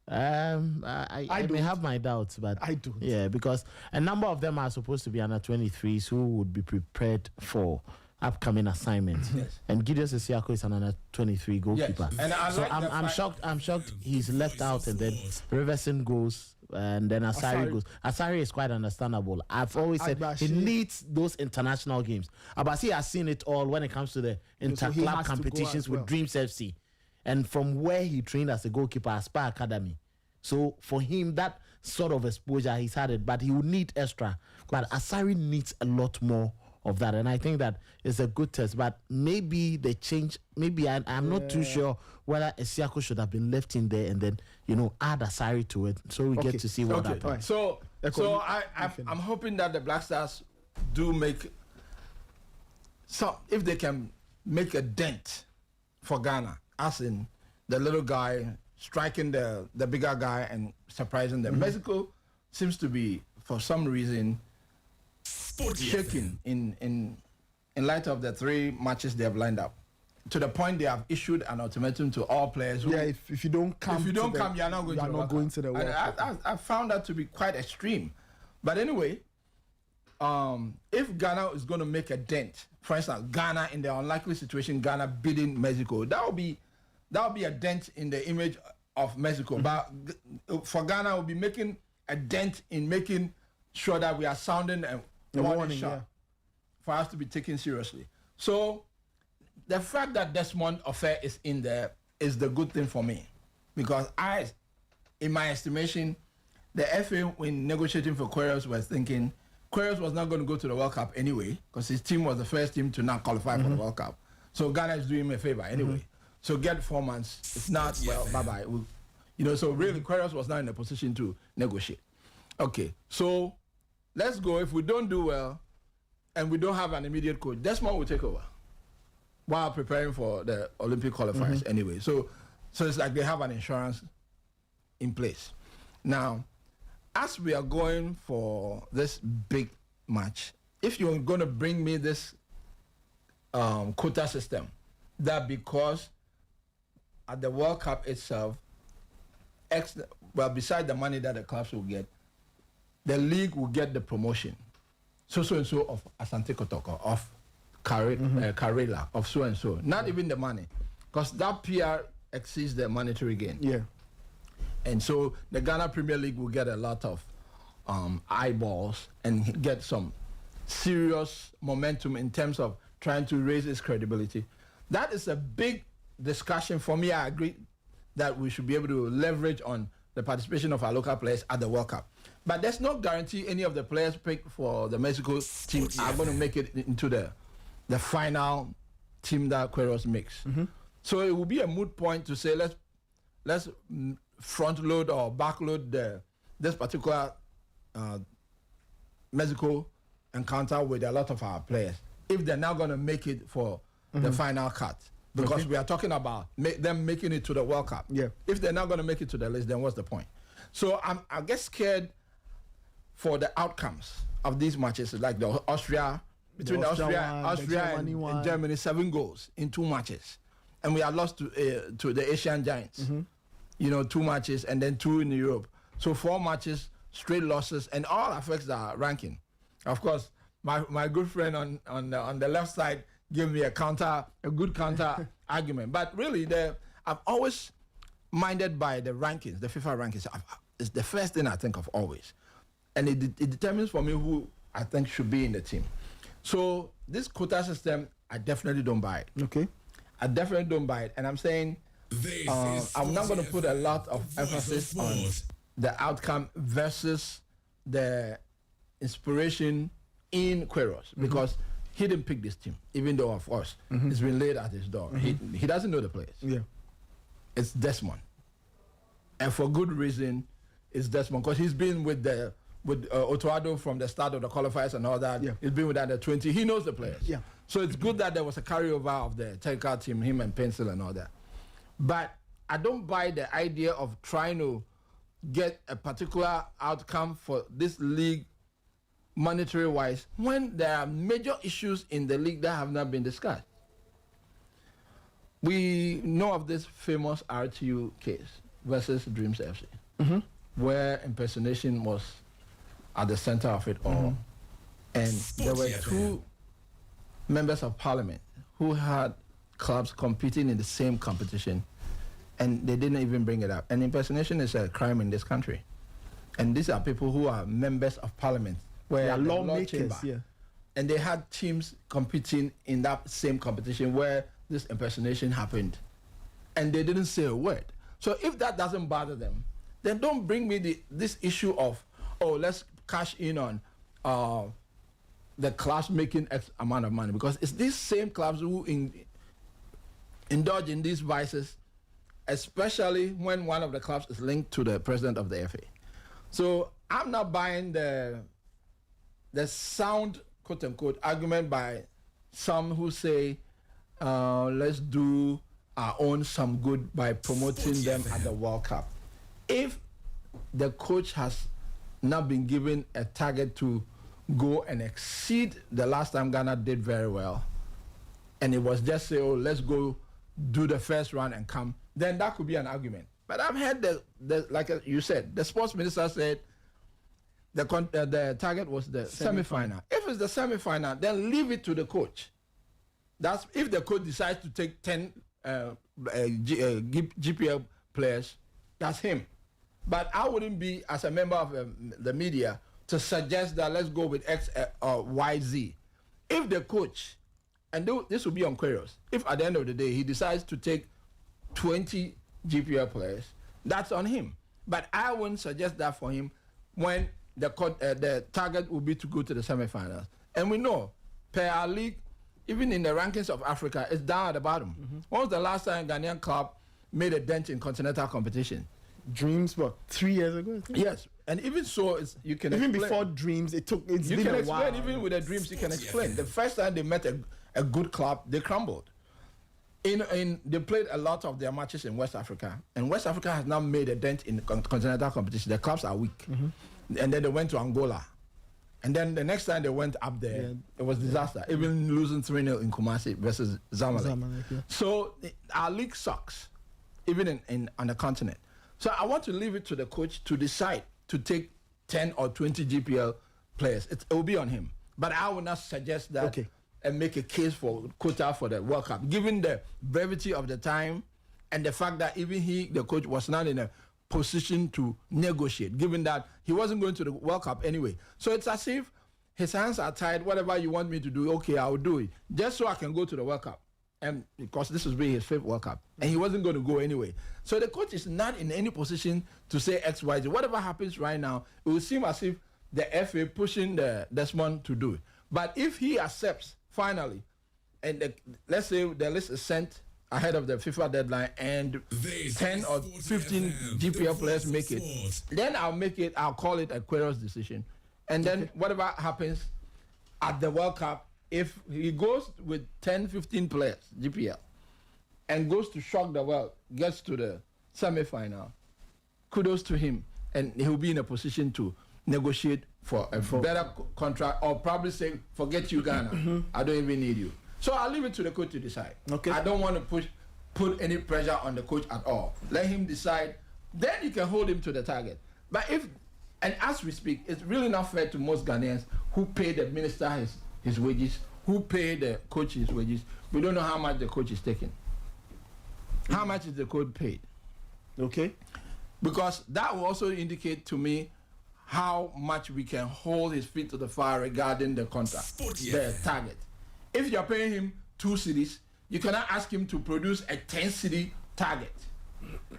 S9: I may have my doubts, but
S3: I do.
S9: Yeah, because a number of them are supposed to be under 23s who would be prepared for upcoming assignments. And Gideon Sesiako is an under 23 goalkeeper.
S5: Yes. And
S9: so I'm shocked he's left out, and then Riverson goes, and then Asari goes. Asari is quite understandable. I've always said he needs those international games. Abasi has seen it all when it comes to the inter-club competitions with Dreams FC. And from where he trained as a goalkeeper at Spa Academy. So for him, that sort of exposure, he's had it, but he would need extra. But Asari needs a lot more of that. And I think that is a good test. But maybe they change. Maybe I'm not too sure whether Esiako should have been left in there and then, add Asari to it. So we get to see what happens.
S5: Right. So I'm hoping that the Black Stars do make So if they can make a dent for Ghana, as in the little guy striking the bigger guy and surprising them. Mexico seems to be, for some reason, shaking in light of the 3 matches they have lined up. To the point they have issued an ultimatum to all players.
S3: Yeah, if you don't come,
S5: you are not going to the World Cup. I found that to be quite extreme. But anyway, if Ghana is going to make a dent, for instance, Ghana in the unlikely situation, Ghana beating Mexico, that will be a dent in the image of Mexico. But for Ghana, we'll be making a dent in making sure that we are sounding a warning shot for us to be taken seriously. So the fact that Desmond affair is in there is the good thing for me, because in my estimation, the FA, when negotiating for Queiroz, was thinking Queiroz was not going to go to the World Cup anyway, because his team was the first team to not qualify for the World Cup. So Ghana is doing him a favor anyway. So get 4 months. It's not, well, bye-bye. So really, Queiroz was not in a position to negotiate. Okay, so let's go. If we don't do well and we don't have an immediate coach, Desmond will take over while preparing for the Olympic qualifiers anyway. So it's like they have an insurance in place. Now, as we are going for this big match, if you're going to bring me this quota system, that because at the World Cup itself, beside the money that the clubs will get, the league will get the promotion. So and so of Asante Kotoko, of Carella, of so and so. Not even the money, because that PR exceeds the monetary gain.
S3: Yeah.
S5: And so the Ghana Premier League will get a lot of eyeballs and get some serious momentum in terms of trying to raise its credibility. That is a big discussion. For me, I agree that we should be able to leverage on the participation of our local players at the World Cup. But there's no guarantee any of the players picked for the Mexico team are going to make it into the final team that Queiroz makes. So it will be a moot point to say let's front load or back load this particular Mexico encounter with a lot of our players if they're not going to make it for the final cut. Because we are talking about them making it to the World Cup.
S3: Yeah.
S5: If they're not going to make it to the list, then what's the point? So I get scared for the outcomes of these matches, like the Austria and Germany, 7 goals in 2 matches, and we are lost to the Asian giants. 2 matches and then 2 in Europe. So 4 matches, straight losses, and all affects the ranking. Of course, my good friend on the left side gave me a good counter argument. But really, I'm always minded by the rankings, the FIFA rankings. It's the first thing I think of always. And it determines for me who I think should be in the team. So this quota system, I definitely don't buy it.
S3: Okay.
S5: I definitely don't buy it. And I'm saying I'm not going to put a lot of emphasis on the outcome versus the inspiration in Queiroz, because he didn't pick this team, even though, of course, it's been laid at his door. He doesn't know the players.
S3: Yeah.
S5: It's Desmond. And for good reason, it's Desmond, because he's been with Otoado from the start of the qualifiers and all that.
S3: Yeah.
S5: He's been with under 20. He knows the players.
S3: Yeah.
S5: So it's good that there was a carryover of the technical team, him and Pencil and all that. But I don't buy the idea of trying to get a particular outcome for this league monetary-wise when there are major issues in the league that have not been discussed. We know of this famous RTU case versus Dreams FC, where impersonation was at the center of it all. And there were 2 members of parliament who had clubs competing in the same competition, and they didn't even bring it up. And impersonation is a crime in this country. And these are people who are members of parliament, where they are lawmakers, and they had teams competing in that same competition where this impersonation happened, and they didn't say a word. So if that doesn't bother them, then don't bring me this issue of, let's cash in on the clubs making X amount of money, because it's these same clubs who indulge in these vices, especially when one of the clubs is linked to the president of the FA. So I'm not buying the sound, quote unquote, argument by some who say, let's do our own some good by promoting them at the World Cup. If the coach has not been given a target to go and exceed the last time Ghana did very well, and it was just say, oh, let's go do the first round and come, then that could be an argument. But I've heard like you said, the sports minister said the target was the semi-final. If it's the semi-final, then leave it to the coach. That's if the coach decides to take 10 GPL players, that's him. But I wouldn't be, as a member of the media, to suggest that let's go with X or Y, Z. If the coach, and this will be on Queiroz, if at the end of the day he decides to take 20 GPL players, that's on him. But I wouldn't suggest that for him when the target will be to go to the semi-finals. And we know, per our league, even in the rankings of Africa, it's down at the bottom. When was the last time Ghanaian club made a dent in continental competition?
S3: Dreams, what, 3 years ago?
S5: Yes, and even so, you can
S3: even
S5: explain.
S3: before Dreams, it's
S5: you
S3: been
S5: can
S3: a
S5: explain,
S3: while.
S5: even with the Dreams, you can explain. The first time they met a good club, they crumbled. They played a lot of their matches in West Africa, and West Africa has now made a dent in continental competition. The clubs are weak, and then they went to Angola, and then the next time they went up there, it was disaster. Even losing 3-0 in Kumasi versus Zamalek. So our league sucks, even on the continent. So I want to leave it to the coach to decide to take 10 or 20 GPL players. It will be on him. But I will not suggest that and make a case for quota for the World Cup, given the brevity of the time and the fact that even the coach, was not in a position to negotiate, given that he wasn't going to the World Cup anyway. So it's as if his hands are tied. Whatever you want me to do, okay, I will do it, just so I can go to the World Cup. And because this will be his 5th World Cup, and he wasn't going to go anyway. So the coach is not in any position to say X, Y, Z. Whatever happens right now, it will seem as if the FA pushing the Desmond to do it. But if he accepts finally, and let's say the list is sent ahead of the FIFA deadline, and 10 or 15 GPL players make it, then I'll call it a Queiroz decision. And then whatever happens at the World Cup, if he goes with 10, 15 players, GPL, and goes to shock the world, gets to the semi-final, kudos to him, and he'll be in a position to negotiate for a better contract, or probably say, forget you, Ghana, I don't even need you. So I'll leave it to the coach to decide. I don't want to put any pressure on the coach at all. Let him decide, then you can hold him to the target. But and as we speak, it's really not fair to most Ghanaians who pay the minister his wages, who pay the coach his wages. We don't know how much the coach is taking. How much is the coach paid? Because that will also indicate to me how much we can hold his feet to the fire regarding the contract, the target. If you're paying him 2 cities, you cannot ask him to produce a 10-city target.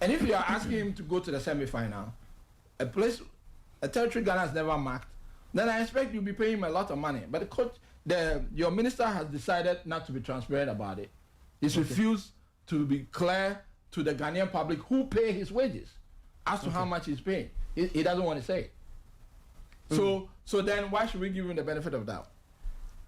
S5: And if you are asking him to go to the semi-final, a territory Ghana has never marked, then I expect you'll be paying him a lot of money. But the coach, your minister has decided not to be transparent about it. He's refused to be clear to the Ghanaian public who pay his wages as to how much he's paying. He doesn't want to say it. So then why should we give him the benefit of doubt?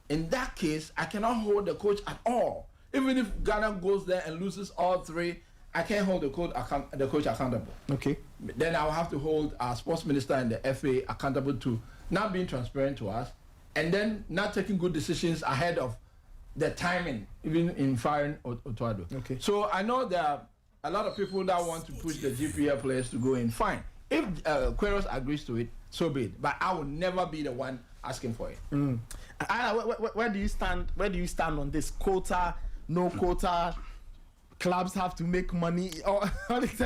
S5: In that case, I cannot hold the coach at all. Even if Ghana goes there and loses all 3, I can't hold the coach accountable. Then I'll have to hold our sports minister and the FA accountable to not being transparent to us, and then not taking good decisions ahead of the timing, even in firing Otuado. So I know there are a lot of people that want to push the GPL players to go in. Fine. If Queiroz agrees to it, so be it. But I will never be the one asking for it.
S3: Where do you stand? Where do you stand on this? Quota, no quota? Clubs have to make money. It's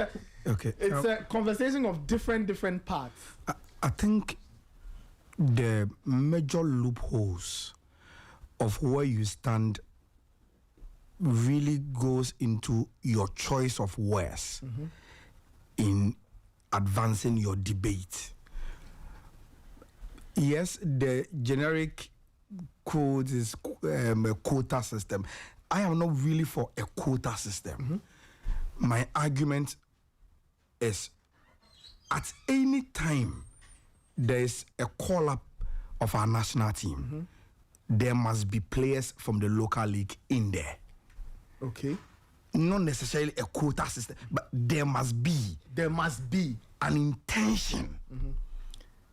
S3: a conversation of different parts.
S7: I think the major loopholes of where you stand really goes into your choice of words in advancing your debate. Yes, the generic code is a quota system. I am not really for a quota system. My argument is at any time there is a call-up of our national team, there must be players from the local league in there.
S3: Okay.
S7: Not necessarily a quota system, but there must be an intention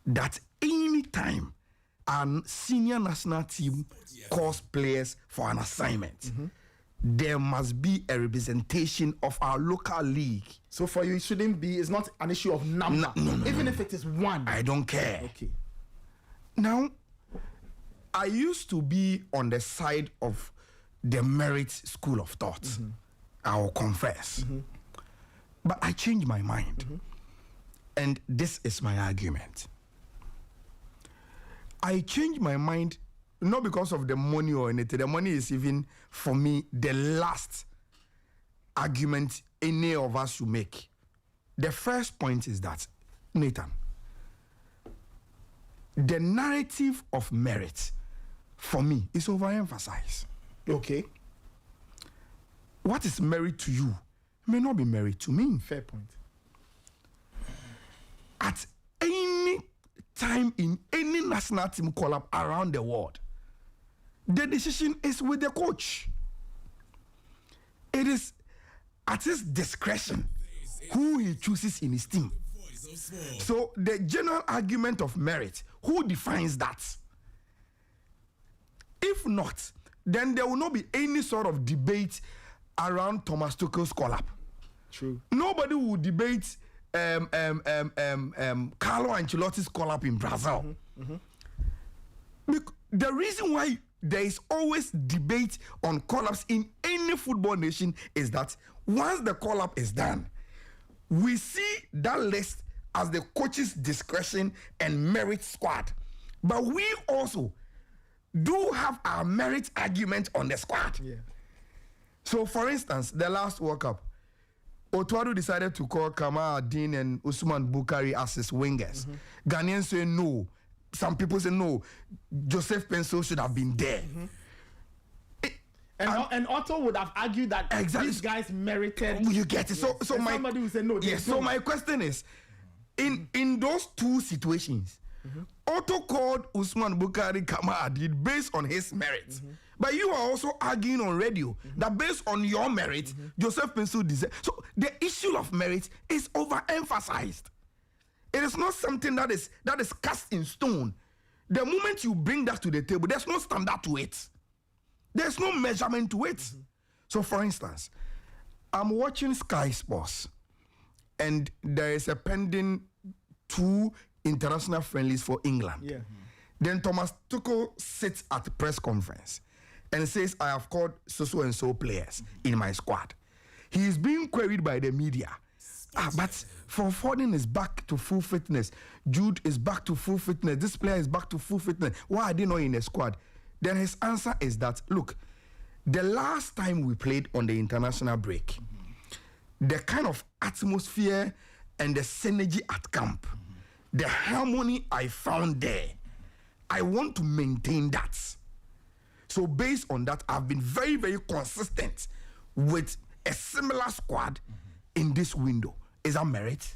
S7: that any time a senior national team calls players for an assignment, there must be a representation of our local league.
S3: So for you, it shouldn't be, it's not an issue of number.
S7: No,
S3: even if it is one.
S7: I don't care.
S3: Okay.
S7: Now, I used to be on the side of the merit school of thought. I will confess. But I changed my mind. And this is my argument. I changed my mind not because of the money or anything. The money is even, for me, the last argument any of us should make. The first point is that, Nathan, the narrative of merit, for me, is overemphasized.
S3: Okay.
S7: What is merit to you may not be merit to me.
S3: Fair point.
S7: At any time in any national team call-up around the world, the decision is with the coach. It is at his discretion who he chooses in his team. So the general argument of merit, who defines that? If not, then there will not be any sort of debate around Thomas Tuchel's call-up.
S3: True.
S7: Nobody will debate Carlo Ancelotti's call-up in Brazil. The reason why there is always debate on call-ups in any football nation is that once the call-up is done, we see that list as the coach's discretion and merit squad. But we also do have our merit argument on the squad.
S3: Yeah.
S7: So, for instance, the last World Cup, Otuado decided to call Kamal Adin and Usman Bukari as his wingers. Ghanaians say no. Some people say no. Joseph Penso should have been there.
S3: And Otto would have argued that these guys merited.
S7: You get it.
S3: Yes. So somebody would say no.
S7: Yes. So my question is, in those two situations, Otto called Usman Bukari Kamal Adin based on his merit. But you are also arguing on radio that based on your merit, Joseph Penso deserves. So the issue of merit is overemphasized. It is not something that is cast in stone. The moment you bring that to the table, there's no standard to it. There's no measurement to it. So, for instance, I'm watching Sky Sports, and there is a pending 2 international friendlies for England.
S3: Yeah.
S7: Then Thomas Tuchel sits at the press conference and says, I have called so and so players in my squad. He is being queried by the media. But Foden is back to full fitness. Jude is back to full fitness. This player is back to full fitness. Why are they not in the squad? Then his answer is that, look, the last time we played on the international break, the kind of atmosphere and the synergy at camp, the harmony I found there, I want to maintain that. So based on that, I've been very, very consistent with a similar squad in this window. Is that merit?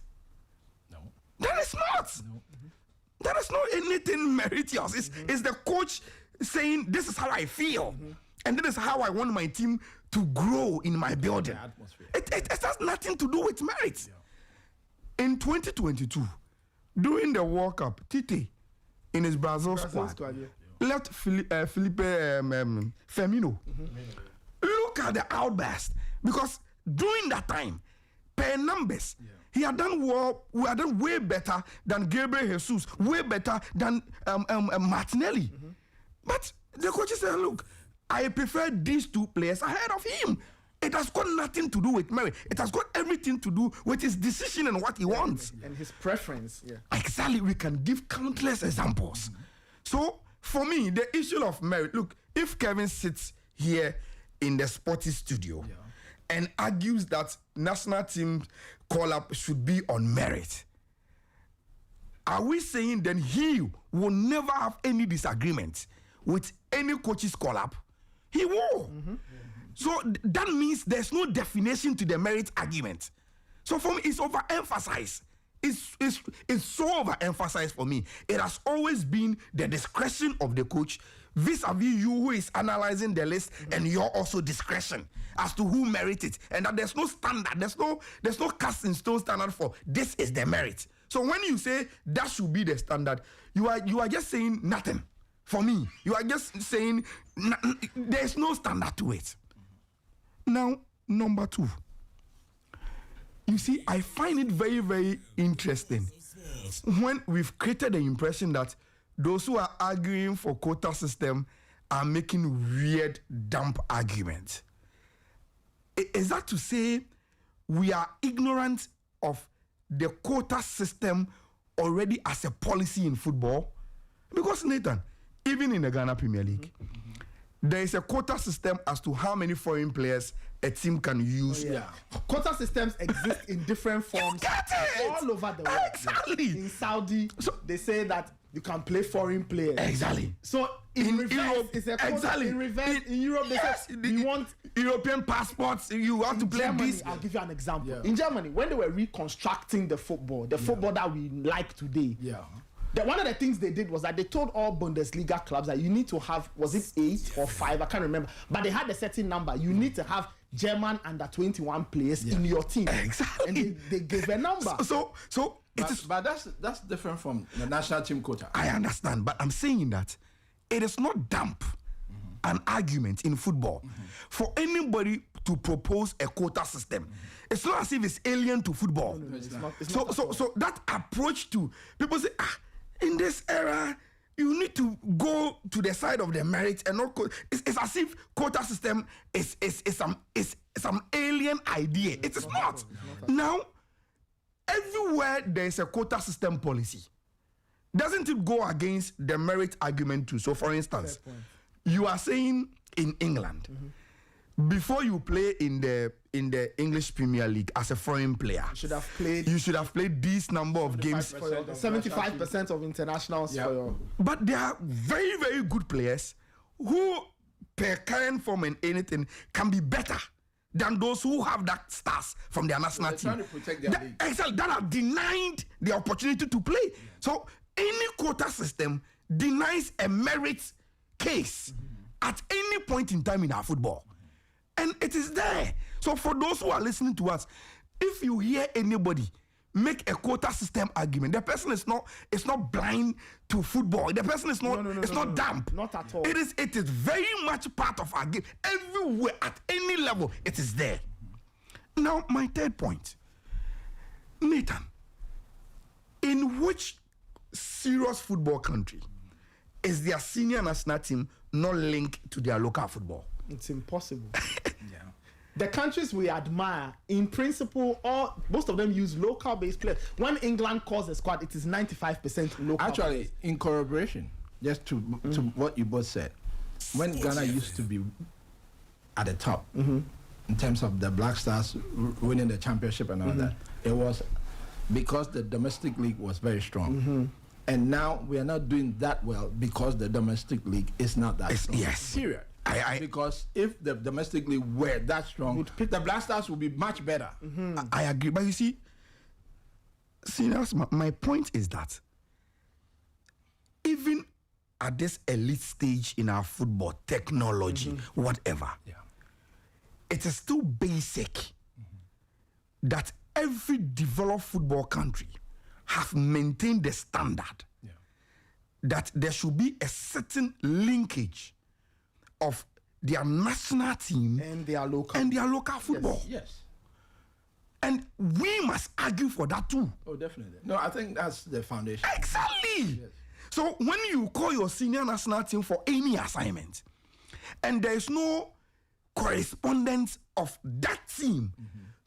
S5: No.
S7: That is not.
S5: No.
S7: That is not anything meritorious. It's the coach saying, this is how I feel. And this is how I want my team to grow in my building. It has nothing to do with merit. Yeah. In 2022, during the World Cup, Tite, in his Brazil squad, left Felipe Firmino. Look at the outburst. Because during that time, per numbers, he had done well. We had done way better than Gabriel Jesus, way better than Martinelli. But the coach said, look, I prefer these 2 players ahead of him. It has got nothing to do with merit. It has got everything to do with his decision and what he wants.
S3: And his preference. Yeah.
S7: Exactly. We can give countless examples. So, for me, the issue of merit, look, if Kevin sits here in the Sporty studio and argues that national team call-up should be on merit, are we saying then he will never have any disagreement with any coach's call-up? He will. So that means there's no definition to the merit argument. So for me, it's overemphasized. It's so overemphasized for me. It has always been the discretion of the coach vis-a-vis you who is analyzing the list and your also discretion as to who merit it, and that there's no standard, there's no cast in stone standard for this is the merit. So when you say that should be the standard, you are just saying nothing. For me, you are just saying there's no standard to it. Now, number 2. You see, I find it very, very interesting when we've created the impression that those who are arguing for quota system are making weird, dumb arguments. Is that to say we are ignorant of the quota system already as a policy in football? Because, Nathan, even in the Ghana Premier League, there is a quota system as to how many foreign players a team can use.
S3: Quota systems exist in different forms all over the world.
S7: Exactly.
S3: In Saudi, they say that you can play foreign players.
S7: Exactly.
S3: So in reverse,
S7: Europe,
S3: it's a quota.
S7: exactly.
S3: In reverse, in Europe, they say we want
S7: European passports. You have to play
S3: Germany,
S7: this.
S3: I'll give you an example. In Germany, when they were reconstructing the football that we like today, one of the things they did was that they told all Bundesliga clubs that you need to have, was it 8 or 5? I can't remember. But they had a certain number. You need to have German under 21 players in your team.
S7: Exactly.
S3: And they gave a number.
S5: But that's different from the national team quota.
S7: I understand, but I'm saying that it is not dump an argument in football for anybody to propose a quota system. It's not as if it's alien to football.
S3: No, it's not.
S7: So that approach to people say, in this era, you need to go to the side of the merit and not. It's as if quota system is some alien idea. It is not. Now, everywhere there is a quota system policy, doesn't it go against the merit argument too? So, for instance, you are saying in England, before you play in the English Premier League as a foreign player, you should have played this number of games.
S3: 75% of internationals.
S7: But there are very, very good players who, per current form and anything, can be better than those who have that stars from their national team.
S5: Trying to protect their league.
S7: That are denied the opportunity to play. So any quota system denies a merit case at any point in time in our football. And it is there. So for those who are listening to us, if you hear anybody make a quota system argument, the person is not blind to football. The person is not dumb.
S3: Not at all.
S7: It is very much part of our game. Everywhere, at any level, it is there. Now, my third point. Nathan, in which serious football country is their senior national team not linked to their local football?
S3: It's impossible. The countries we admire, in principle, most of them use local-based players. When England calls a squad, it is 95% local.
S5: Actually,
S3: players.
S5: in corroboration, just to what you both said, when Ghana used to be at the top in terms of the Black Stars winning the championship and all that, it was because the domestic league was very strong. And now we are not doing that well because the domestic league is not that strong.
S7: Yes.
S5: Period. Because if the domestic league were that strong, the Black Stars would be much better.
S7: I agree. But you see, my point is that even at this elite stage in our football, technology, whatever, it is still basic that every developed football country have maintained the standard that there should be a certain linkage of their national team
S3: and their local
S7: football.
S5: Yes.
S7: And we must argue for that too.
S5: Oh, definitely. No, I think that's the foundation.
S7: Exactly. Yes. So when you call your senior national team for any assignment and there is no correspondence of that team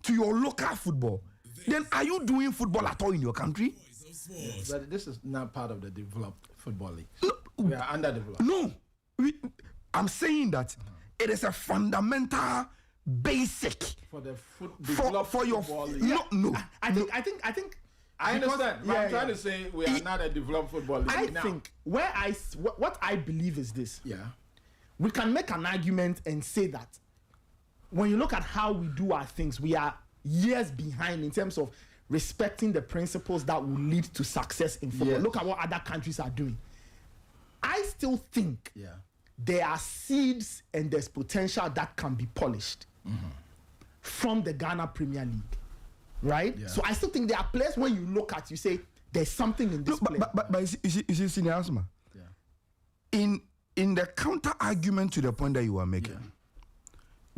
S7: to your local football, then are you doing football at all in your country?
S5: Yes. But this is not part of the developed football league. No, we are underdeveloped.
S7: No. I'm saying that it is a fundamental basic
S5: for the for your
S7: football league. No.
S3: I think
S5: I understand. But I'm trying to say we are not a developed football league.
S3: I think what I believe is this. We can make an argument and say that when you look at how we do our things, we are years behind in terms of respecting the principles that will lead to success in football. Look at what other countries are doing. I still think there are seeds and there's potential that can be polished from the Ghana Premier League, right? Yeah. So I still think there are players when you look at, you say there's something in this player.
S7: But you see, Senior Asma, in the counter argument to the point that you are making,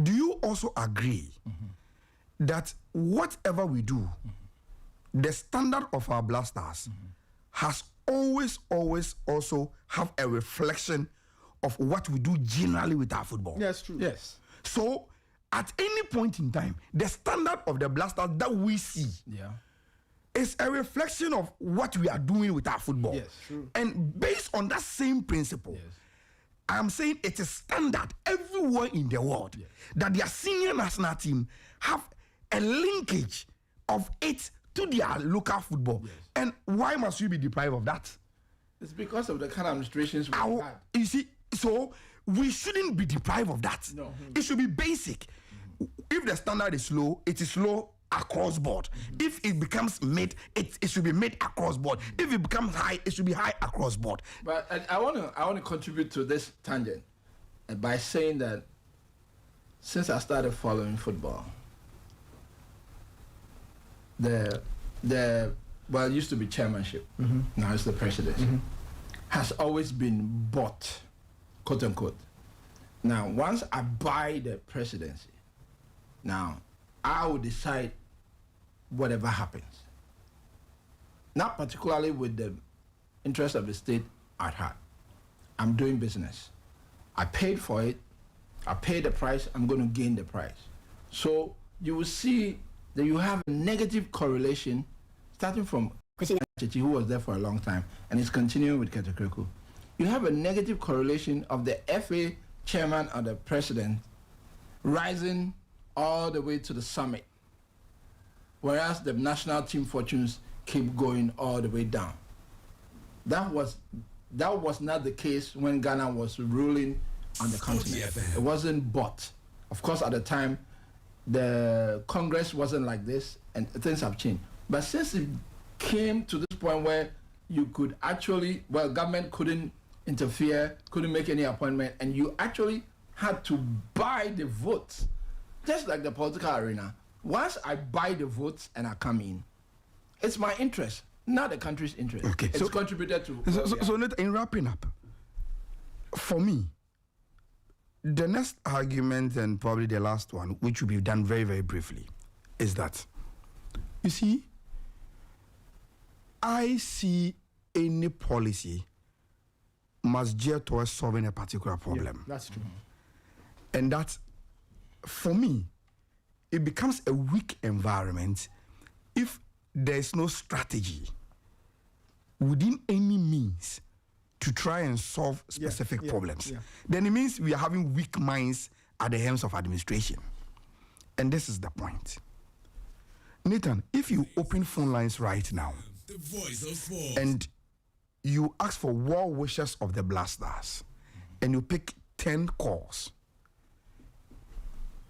S7: do you also agree that whatever we do, the standard of our blasters has always also have a reflection of what we do generally with our football?
S3: Yes, true.
S5: Yes.
S7: So at any point in time, the standard of the blasters that we see is a reflection of what we are doing with our football.
S5: Yes, true.
S7: And based on that same principle, I'm saying it is standard everywhere in the world that their senior national team have a linkage of it to their local football. And why must we be deprived of that?
S5: It's because of the kind of administrations we had.
S7: You see, so we shouldn't be deprived of that.
S5: No.
S7: It should be basic. If the standard is low, it is low across board. If it becomes mid, it should be mid across board. If it becomes high, it should be high across board.
S5: But I want to contribute to this tangent by saying that since I started following football, the well, it used to be chairmanship, now it's the presidency, has always been bought, quote unquote. Now, once I buy the presidency, now I will decide whatever happens. Not particularly with the interest of the state at heart. I'm doing business. I paid for it. I paid the price. I'm going to gain the price. So you will see that you have a negative correlation starting from Kwesi, who was there for a long time, and it's continuing with Ketekreku. You have a negative correlation of the FA chairman or the president rising all the way to the summit, whereas the national team fortunes keep going all the way down. That was not the case when Ghana was ruling on the continent. It wasn't bought. Of course, at the time, the Congress wasn't like this, and things have changed. But since it came to this point where you could actually, well, government couldn't interfere, couldn't make any appointment, and you actually had to buy the votes, just like the political arena. Once I buy the votes and I come in, it's my interest, not the country's interest.
S7: Okay,
S5: it's contributed to.
S7: So in wrapping up, for me, the next argument and probably the last one, which will be done very, very briefly, is that, you see, I see any policy must gear towards solving a particular problem.
S3: Yeah, that's true.
S7: And that, for me, it becomes a weak environment if there is no strategy within any means to try and solve specific problems. Then it means we are having weak minds at the helms of administration. And this is the point. Nathan, if you open phone lines right now,
S8: the voice of sports,
S7: and you ask for well wishes of the Blasters, and you pick 10 calls,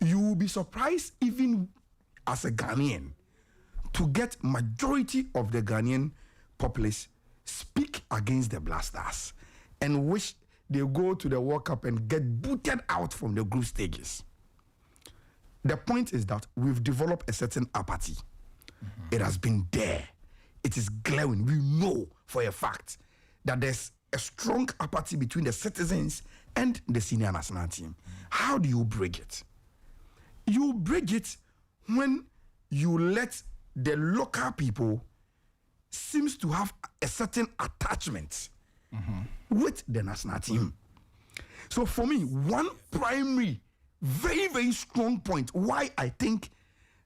S7: you will be surprised, even as a Ghanaian, to get majority of the Ghanaian populace speak against the Blasters and wish they go to the World Cup and get booted out from the group stages. The point is that we've developed a certain apathy. It has been there. It is glaring. We know for a fact that there's a strong apathy between the citizens and the senior national team. How do you break it? You break it when you let the local people seems to have a certain attachment with the national team. So for me, one primary, very, very strong point why I think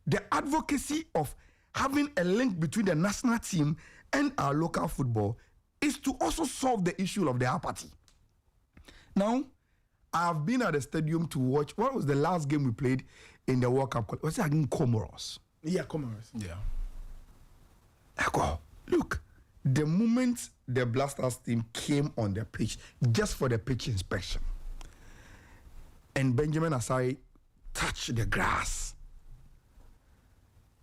S7: the advocacy of having a link between the national team and our local football is to also solve the issue of the apathy. Now, I've been at the stadium to watch, what was the last game we played in the World Cup? Was it against Comoros?
S3: Yeah, Comoros.
S5: Yeah.
S7: Look, the moment the Blasters team came on the pitch, just for the pitch inspection, and Benjamin Asare touched the grass,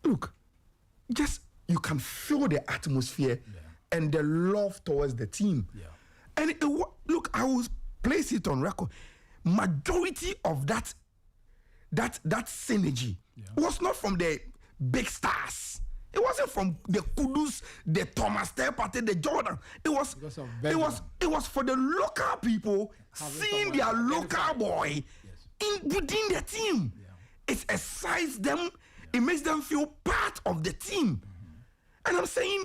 S7: look, just you can feel the atmosphere and the love towards the team. And look, I was place it on record. Majority of that synergy was not from the big stars. It wasn't from the Kudus, the Thomas Partey, the Jordan. It was for the local people seeing their local boy within the team. It excites them. It makes them feel part of the team. And I'm saying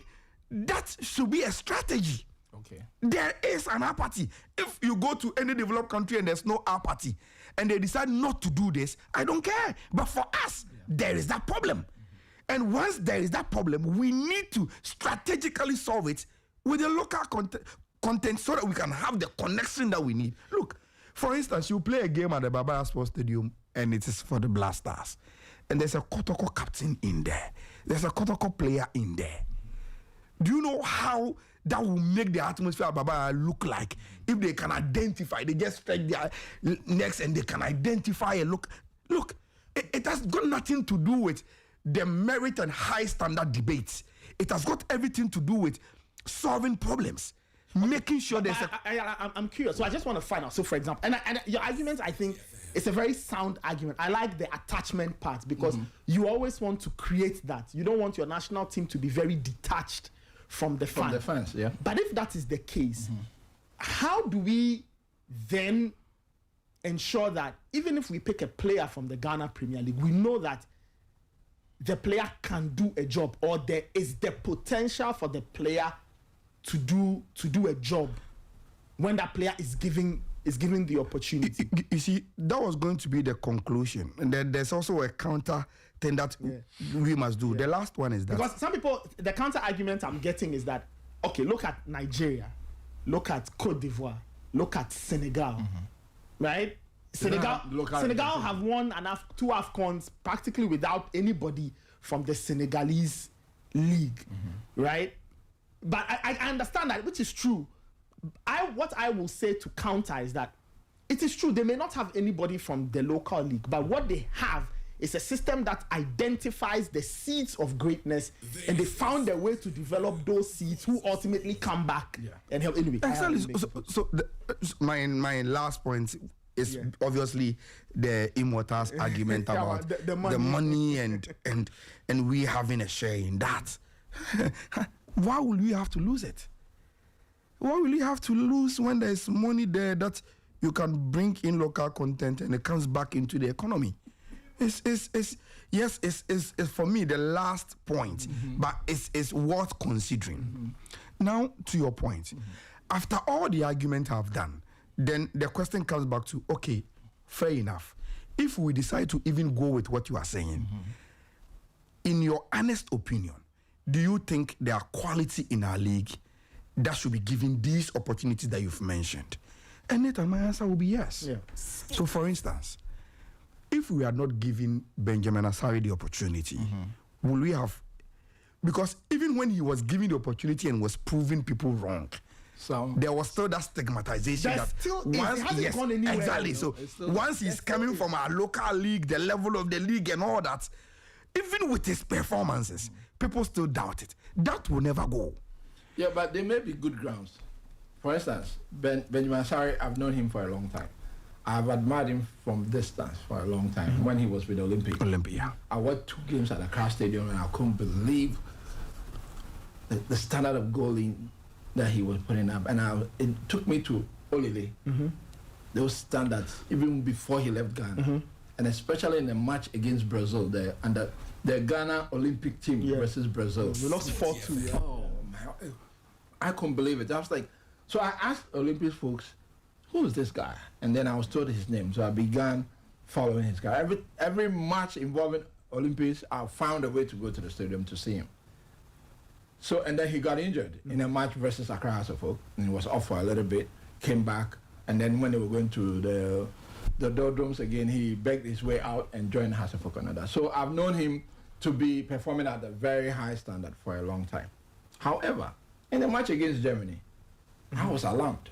S7: that should be a strategy.
S5: Okay.
S7: There is an apathy. If you go to any developed country and there's no apathy, and they decide not to do this, I don't care. But for us, there is that problem. And once there is that problem, we need to strategically solve it with the local content so that we can have the connection that we need. Look, for instance, you play a game at the Baba Sports Stadium and it is for the Blasters. And there's a Kotoko captain in there. There's a Kotoko player in there. Do you know how that will make the atmosphere at Baba look like? If they can identify, they just stretch their necks and they can identify a look. Look, it has got nothing to do with the merit and high standard debates. It has got everything to do with solving problems, making sure there's
S3: I'm curious, so I just want to find out. So, for example, and your argument, I think, it's a very sound argument. I like the attachment part because you always want to create that. You don't want your national team to be very detached from the fans.
S5: From the fans, yeah.
S3: But if that is the case, how do we then ensure that even if we pick a player from the Ghana Premier League, we know that the player can do a job, or there is the potential for the player to do a job when that player is given the opportunity?
S7: You see, that was going to be the conclusion, and then there's also a counter thing that we must do. The last one is that
S3: because some people, the counter argument I'm getting is that, okay, look at Nigeria, look at Cote d'Ivoire, look at Senegal, right? Senegal have won two AFCONs practically without anybody from the Senegalese league, right? But I understand that, which is true. What I will say to counter is that it is true they may not have anybody from the local league, but what they have is a system that identifies the seeds of greatness, and they found a way to develop those seeds who ultimately come back and help. Anyway,
S7: exactly. So my last point is obviously the Immortals argument about the money and we having a share in that. Why will we have to lose it? Why will you have to lose when there's money there that you can bring in local content and it comes back into the economy? It's for me the last point, but it's worth considering. Now, to your point, after all the argument I've done, then the question comes back to, okay, fair enough. If we decide to even go with what you are saying, in your honest opinion, do you think there are quality in our league that should be given these opportunities that you've mentioned? And Nathan, my answer will be yes.
S3: Yeah.
S7: So, for instance, if we are not giving Benjamin Asari the opportunity, will we have? Because even when he was given the opportunity and was proving people wrong, there was still that stigmatization that once gone anywhere, exactly. So once he's coming from our local league, the level of the league and all that, even with his performances, people still doubt it. That will never go.
S5: Yeah, but there may be good grounds. For instance, Benjamin Asari, I've known him for a long time. I've admired him from distance for a long time when he was with Olympia. I watched 2 games at the Accra Stadium and I couldn't believe the standard of goaling that he was putting up. And it took me to Olile, those standards, even before he left Ghana. And especially in the match against Brazil, the Ghana Olympic team versus Brazil.
S3: We lost 4-2.
S5: Oh, man. I couldn't believe it. I was like, so I asked Olympic folks, who is this guy? And then I was told his name. So I began following his guy. Every match involving Olympics, I found a way to go to the stadium to see him. So, and then he got injured in a match versus Accra Asafo, and he was off for a little bit, came back, and then when they were going to the doldrums again, he begged his way out and joined Asafo Canada. So I've known him to be performing at a very high standard for a long time. However, in the match against Germany, I was alarmed.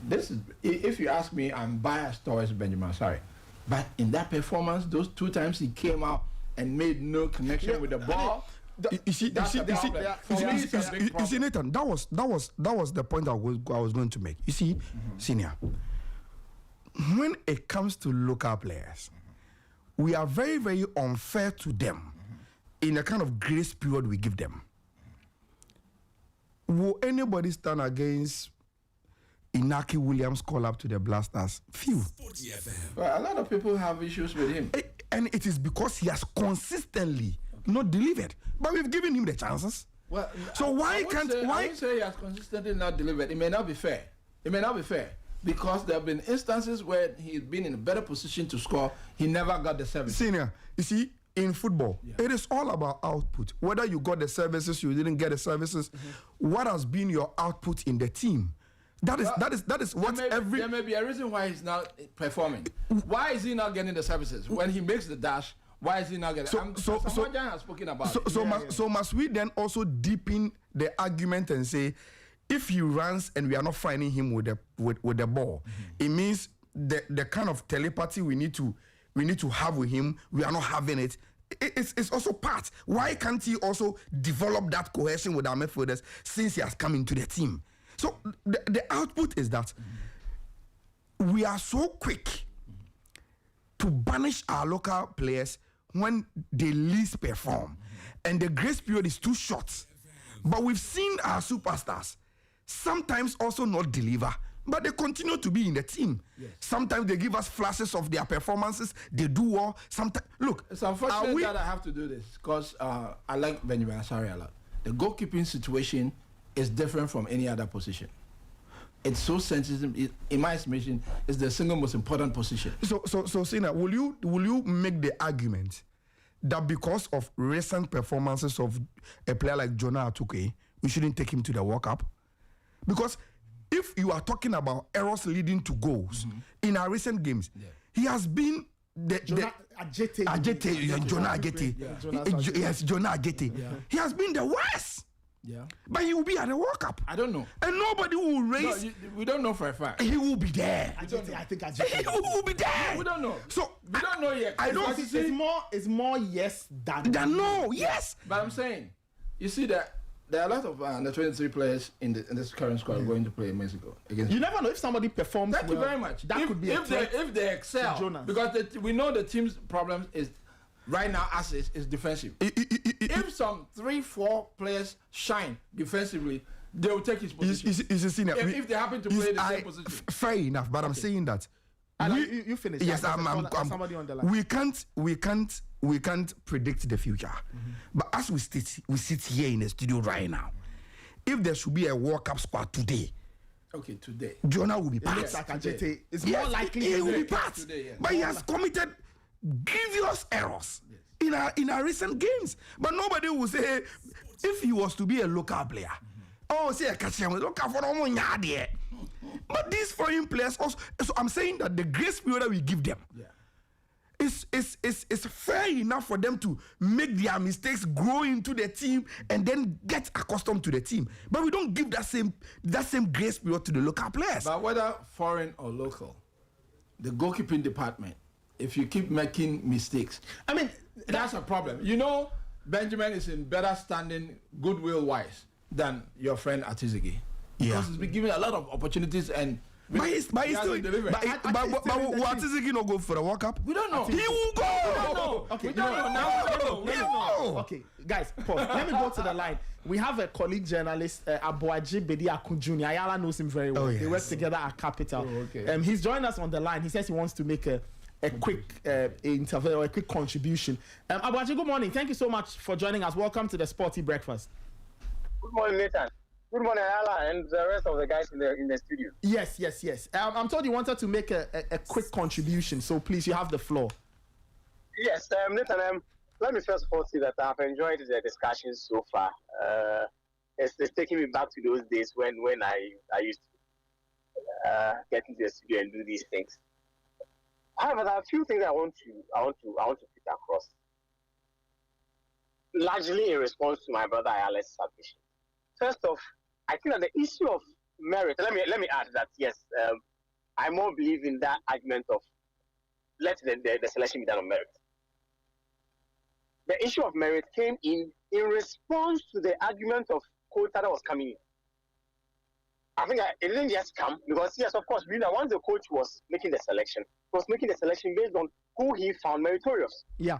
S5: This is, if you ask me, I'm biased towards Benjamin Asari. But in that performance, those 2 times he came out and made no connection with the ball,
S7: You see, Nathan, that was the point I was going to make. You see, Senior, when it comes to local players, we are very, very unfair to them in the kind of grace period we give them. Will anybody stand against Inaki Williams' call up to the Blasters? Few.
S5: Well, a lot of people have issues with him.
S7: And it is because he has consistently not delivered. But we've given him the chances.
S5: Well,
S7: so why can't...
S5: I would say he has consistently not delivered. It may not be fair. Because there have been instances where he's been in a better position to score. He never got the service.
S7: Senior, you see, in football, it is all about output. Whether you got the services, you didn't get the services, what has been your output in the team? That is what every...
S5: There may be a reason why he's not performing. Why is he not getting the services? When he makes the dash, why is he not getting... Someone has spoken about it.
S7: So must we then also deepen the argument and say, if he runs and we are not finding him with the ball, it means the kind of telepathy we need to have with him, we are not having it. It's also part. Why can't he also develop that cohesion with our midfielders since he has come into the team? So the output is that we are so quick to banish our local players when they least perform, and the grace period is too short. But we've seen our superstars sometimes also not deliver, but they continue to be in the team. Yes. Sometimes they give us flashes of their performances. They do well. Sometimes, look,
S5: it's unfortunate that I have to do this because I like Benjamin Asare a lot. The goalkeeping situation is different from any other position. It's so sensitive. In my estimation, it's the single most important position.
S7: So, Sina, will you make the argument that because of recent performances of a player like Jonah Atuke, we shouldn't take him to the World Cup? Because if you are talking about errors leading to goals in our recent games, he has been Jonah Agete. Yes, Jonah Agete. He has been the worst.
S5: Yeah.
S7: But he will be at the World Cup.
S5: I don't know.
S7: And nobody will raise...
S5: No, we don't know for a fact.
S7: He will be there.
S3: I think
S7: he will be there.
S5: We don't know.
S7: So
S5: we don't know yet.
S3: I don't see... It's more yes than
S7: no. Yes.
S5: But I'm saying, you see that there are a lot of the 23 players in this current squad going to play in Mexico against.
S3: You never know if somebody performs.
S5: Thank you very much.
S3: That could be
S5: if they excel, because we know the team's problem is right now as is defensive. If some 3-4 players shine defensively, they will take his position. If they happen to play the same position.
S7: Fair enough, but I'm saying that.
S3: You finish.
S7: Yes, I'm somebody on the line. We can't predict the future. But as we sit here in the studio right now, if there should be a World Cup squad today, Jonah will be part.
S3: It's more likely
S7: he will be part. But he has committed grievous errors in our recent games. But nobody will say if he was to be a local player. Say a catch him local for no. But these foreign players also. So I'm saying that the grace period that we give them is fair enough for them to make their mistakes, grow into the team, and then get accustomed to the team. But we don't give that same grace period to the local players.
S5: But whether foreign or local, the goalkeeping department, if you keep making mistakes, I mean, that's a problem. You know, Benjamin is in better standing, goodwill-wise, than your friend Atizigi. Because he's been given a lot of opportunities and...
S7: But he's still... But will Atizigi not go for the World Cup?
S5: We don't know.
S7: He will go!
S5: We don't know. Okay, we don't know.
S7: We don't know.
S3: Okay, guys, pause. Let me go to the line. We have a colleague journalist, Abuaji Bediakun Jr. Ayala knows him very well.
S7: Oh, yes.
S3: They work together at Capital. He's joined us on the line. He says he wants to make a quick interview or a quick contribution. Abuaji, good morning. Thank you so much for joining us. Welcome to the Sporty Breakfast.
S10: Good morning, Nathan. Good morning, Ayala, and the rest of the guys in the studio.
S3: Yes. I'm told you wanted to make a quick contribution, so please, you have the floor.
S10: Yes, Nathan, let me first of all say that I've enjoyed the discussions so far. It's taking me back to those days when I used to get into the studio and do these things. However, there are a few things I want to put across. Largely in response to my brother Ayala's submission. First off, I think that the issue of merit. Let me add that yes, I more believe in that argument of let the selection be done on merit. the issue of merit came in response to the argument of quota that was coming in. I think it didn't just come because, yes, of course, once the coach was making the selection, he was making the selection based on who he found meritorious.
S3: Yeah.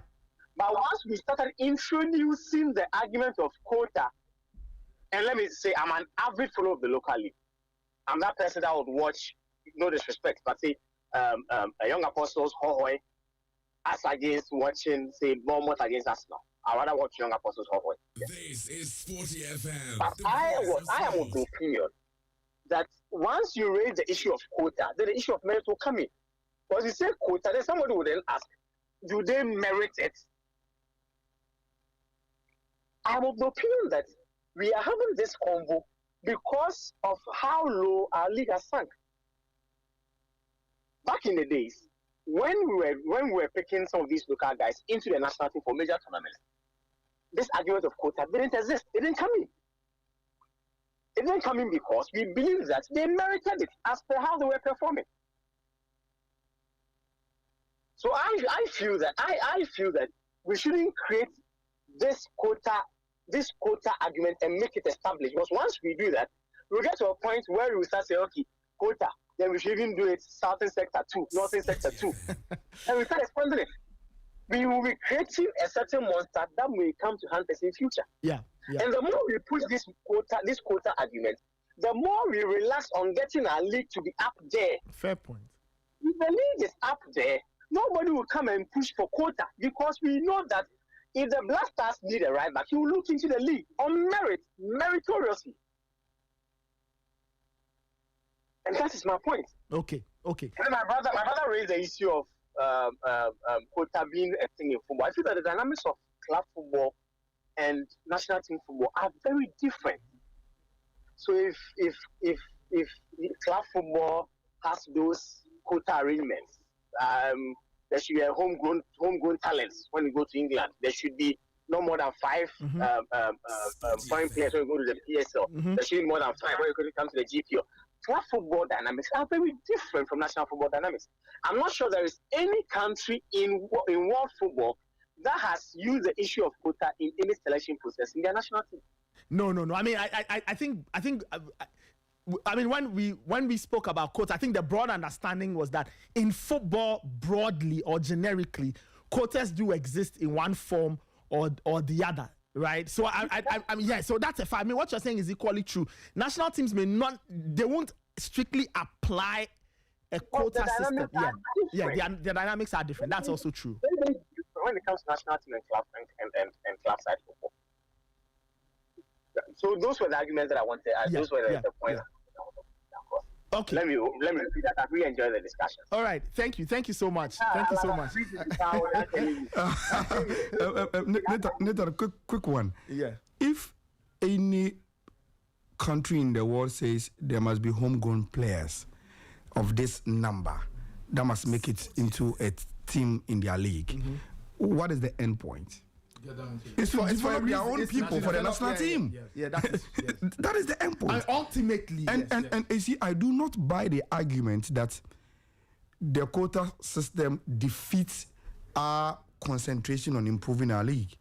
S10: But once we started introducing the argument of quota, and let me say, I'm an avid follower of the local league. I'm that person that would watch, no disrespect, but say, a Young Apostles, Hohoy, as against watching, say, Bournemouth against Arsenal. I'd rather watch Young Apostles, Hohoy.
S8: This is Sporty FM.
S10: But I am of the opinion that once you raise the issue of quota, then the issue of merit will come in. Because you say quota, then somebody would then ask, do they merit it? I'm of the opinion that we are having this convo because of how low our league has sunk. Back in the days, when we were picking some of these local guys into the national team for major tournaments, this argument of quota didn't exist. It didn't come in. It didn't come in because we believe that they merited it as per how they were performing. So I feel that we shouldn't create this quota argument and make it established. Because once we do that, we'll get to a point where we will start saying, okay, quota, then we should even do it Southern Sector 2, Northern Sector 2. And we start expanding it. We will be creating a certain monster that may come to hunt us in future.
S3: Yeah.
S10: And the more we push this quota argument, the more we relax on getting our league to be up there.
S3: Fair point.
S10: If the league is up there, nobody will come and push for quota because we know that if the Black Stars need a right back, he will look into the league on meritoriously. And that is my point.
S3: Okay.
S10: And my brother raised the issue of quota being a thing in football. I feel that the dynamics of club football and national team football are very different. So if club football has those quota arrangements, there should be a homegrown talents when you go to England. There should be no more than 5 foreign players when you go to the PSL. There should be more than 5 when you come to the GPO. Club football dynamics are very different from national football dynamics. I'm not sure there is any country in world football that has used the issue of quota in any selection process in their national team.
S3: No. I mean, I think. I mean, when we spoke about quotas, I think the broad understanding was that in football, broadly or generically, quotas do exist in one form or the other, right? So so that's a fact. I mean, what you're saying is equally true. National teams they won't strictly apply a quota system. The dynamics are different. That's also true.
S10: When it comes to national team and club side football. So those were the arguments that I wanted. Those were the points.
S3: Okay.
S10: Let me repeat that. I really enjoyed the discussion.
S3: All right. Thank you so much.
S7: Nathan, quick one.
S3: Yeah.
S7: If any country in the world says there must be homegrown players of this number that must make it into a team in their league, what is the end point? It's for their own people, for the national team.
S3: Yeah, that is
S7: that is the end point.
S3: And ultimately,
S7: and you see, I do not buy the argument that the quota system defeats our concentration on improving our league.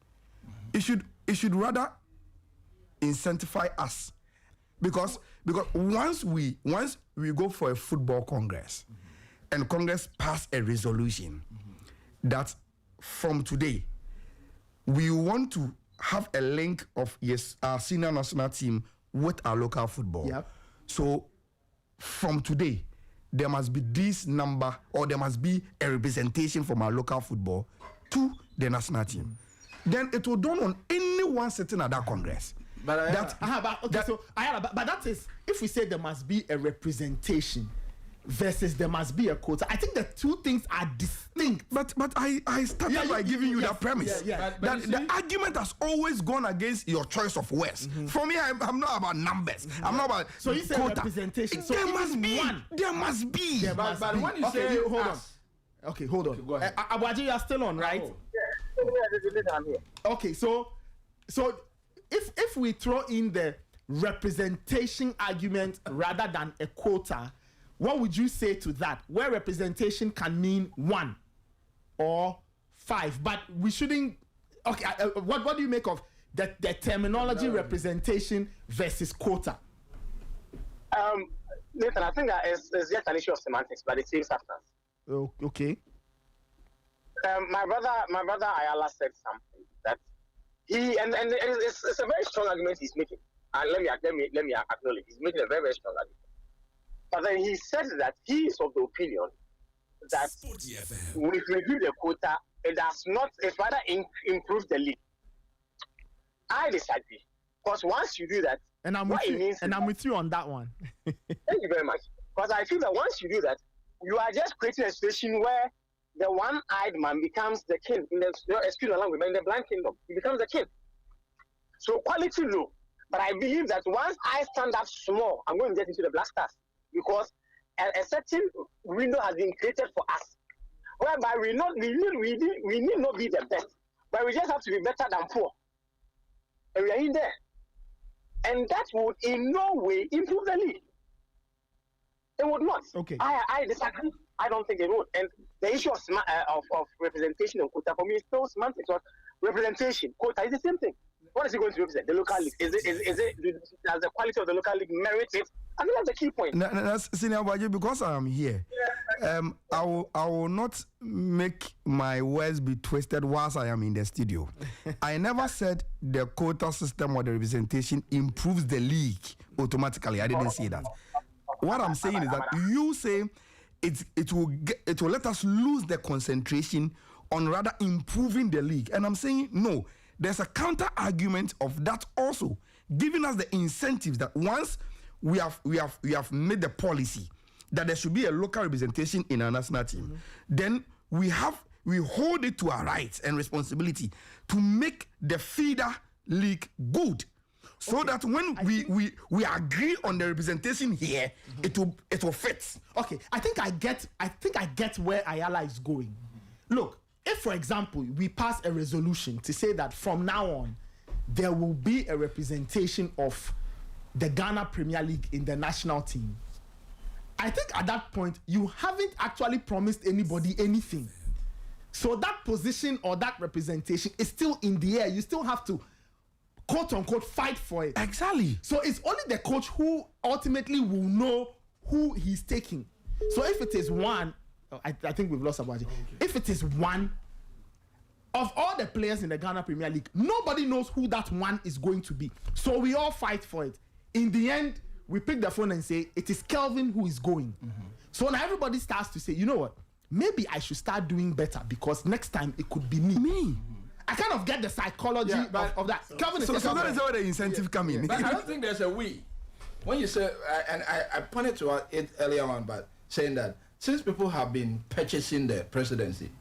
S7: It should rather incentivize us, because once we go for a football congress, and Congress pass a resolution that from today we want to have a link of our senior national team with our local football.
S3: Yep.
S7: So from today, there must be this number, or there must be a representation from our local football to the national team. Then it will dawn on anyone sitting at that Congress.
S3: But that is, if we say there must be a representation versus there must be a quota, I think the two things are distinct.
S7: But I started by giving you that premise.
S3: But
S7: the argument has always gone against your choice of words. For me, I'm not about numbers. I'm not about
S3: so you say
S7: quota.
S3: Representation. So
S7: there must be
S3: one.
S7: There must be.
S5: But when you say
S3: hold on. Okay, hold on.
S5: Go ahead.
S3: Abuaji, you are still on, right?
S10: I'm here.
S3: Okay, so if we throw in the representation argument rather than a quota, what would you say to that? Where representation can mean 1 or 5, but we shouldn't Okay, what do you make of the terminology representation versus quota?
S10: Nathan, I think that is just an issue of semantics, but it's same substance.
S3: Okay.
S10: My brother Ayala said something that it's a very strong argument he's making. And let me acknowledge, he's making a very, very strong argument. But then he said that he is of the opinion that when we review the quota, it does not, it's rather improve the league. I disagree. Because once you do that,
S3: and I'm with you on that one.
S10: Thank you very much. Because I feel that once you do that, you are just creating a situation where the one-eyed man becomes the king in the language, but in the blind kingdom, he becomes the king. So quality low. But I believe that once I stand up small, I'm going to get into the Black Stars because a certain window has been created for us, whereby we need not be the best, but we just have to be better than poor. And we are in there. And that would in no way improve the league. It would not.
S3: Okay.
S10: I disagree. I don't think it would. And the issue of representation and quota for me is still semantics. Representation, quota is the same thing. What is it going to represent? The local league. Does the quality of the local league merit it? I think that's the key point.
S7: That's Senior Baji, because I am here. I will not make my words be twisted whilst I am in the studio. I never said the quota system or the representation improves the league automatically. I didn't say that. What I'm saying is that you say it will let us lose the concentration on rather improving the league, and I'm saying no. There's a counter argument of that also, giving us the incentives that once we have made the policy that there should be a local representation in our national team, then we hold it to our rights and responsibility to make the feeder league good. So that when we agree on the representation here, it will fit.
S3: Okay, I think I get where Ayala is going. Look, if for example we pass a resolution to say that from now on there will be a representation of the Ghana Premier League in the national team, I think at that point you haven't actually promised anybody anything. So that position or that representation is still in the air. You still have to quote unquote fight for it.
S7: Exactly.
S3: So it's only the coach who ultimately will know who he's taking. So if it is one, I think we've lost Abaji. If it is one of all the players in the Ghana Premier League, nobody knows who that one is going to be. So we all fight for it. In the end, we pick the phone and say, it is Kelvin who is going. So now everybody starts to say, you know what? Maybe I should start doing better because next time it could be me. I kind of get the psychology of that. Kelvin
S7: so that is where the incentive come in.
S5: But I don't think there's a we. When you say, and I pointed to it earlier on, but saying that since people have been purchasing the presidency,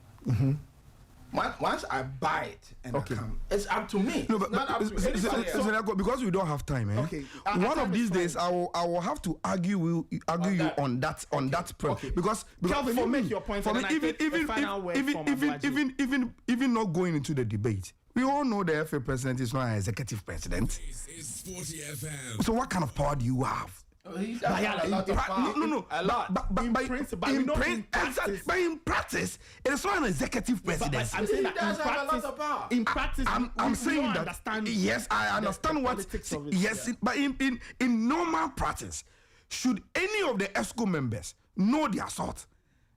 S5: once I buy it and I come, it's up to me.
S7: No, but
S5: not up to anybody else.
S7: Because we don't have time, one of these days I will have to argue you on that point. Because
S3: Kelvin,
S7: for me,
S3: make your point.
S7: For me, even not going into the debate, we all know the FA president is not an executive president.
S8: It's Sporty FM.
S7: So what kind of power do you have?
S5: But
S7: in practice, it is not an executive president.
S3: I'm saying that in practice,
S7: I'm saying that. Yes, I understand what. Yes, but in normal practice, should any of the ESCO members know their sort?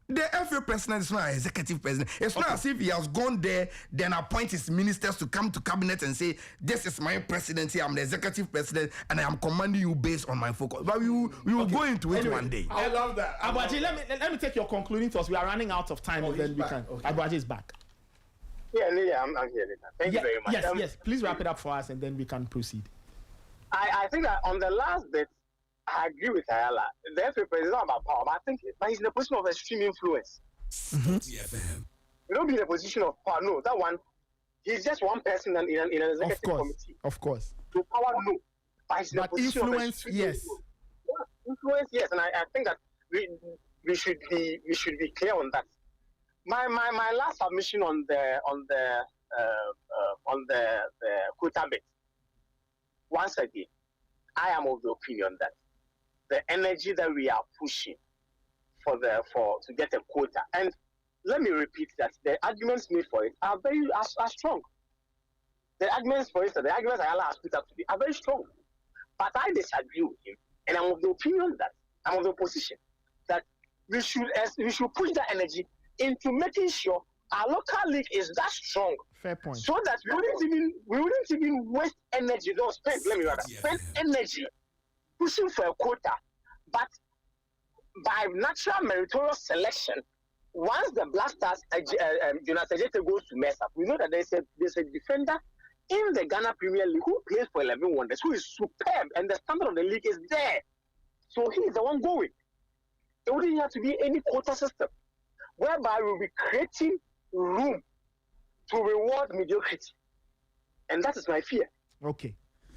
S7: The FA president is not an executive president. It's not as if he has gone there, then appoint his ministers to come to cabinet and say, this is my presidency, I'm the executive president, and I am commanding you based on my focus. But we will go into it one day.
S5: I love that.
S3: Abaji, let me take your concluding thoughts. We are running out of time, and then we can. Abaji is back.
S10: Yeah, I'm here. Thank you very much.
S3: Yes. Please wrap it up for us, and then we can proceed.
S10: I think that on the last bit, I agree with Ayala. The FA president is not about power, but I think he's in a position of extreme influence. You don't be in a position of power. No, that one, he's just one person in an executive committee.
S3: Of course.
S10: So power, no. But he's in a position
S3: influence,
S10: of
S3: yes.
S10: Influence, yes. And I think that we should be clear on that. My last submission on the quota bit. Once again, I am of the opinion that the energy that we are pushing to get a quota, and let me repeat that the arguments made for it are strong. the arguments, for instance, the arguments Ayala has put up today are very strong. But I disagree with him, and I'm of the opinion that I'm of the position that we should push that energy into making sure our local league is that strong.
S3: Fair point. So
S10: that we wouldn't even waste energy. Don't spend. Let me rather spend energy pushing for a quota, but by natural meritorious selection. Once the Black Stars, Jonas Ejete goes to mess up, we know that there's a defender in the Ghana Premier League who plays for 11 Wonders, who is superb, and the standard of the league is there. So he's the one going. There wouldn't have to be any quota system, whereby we'll be creating room to reward mediocrity. And that is my fear.
S3: Okay.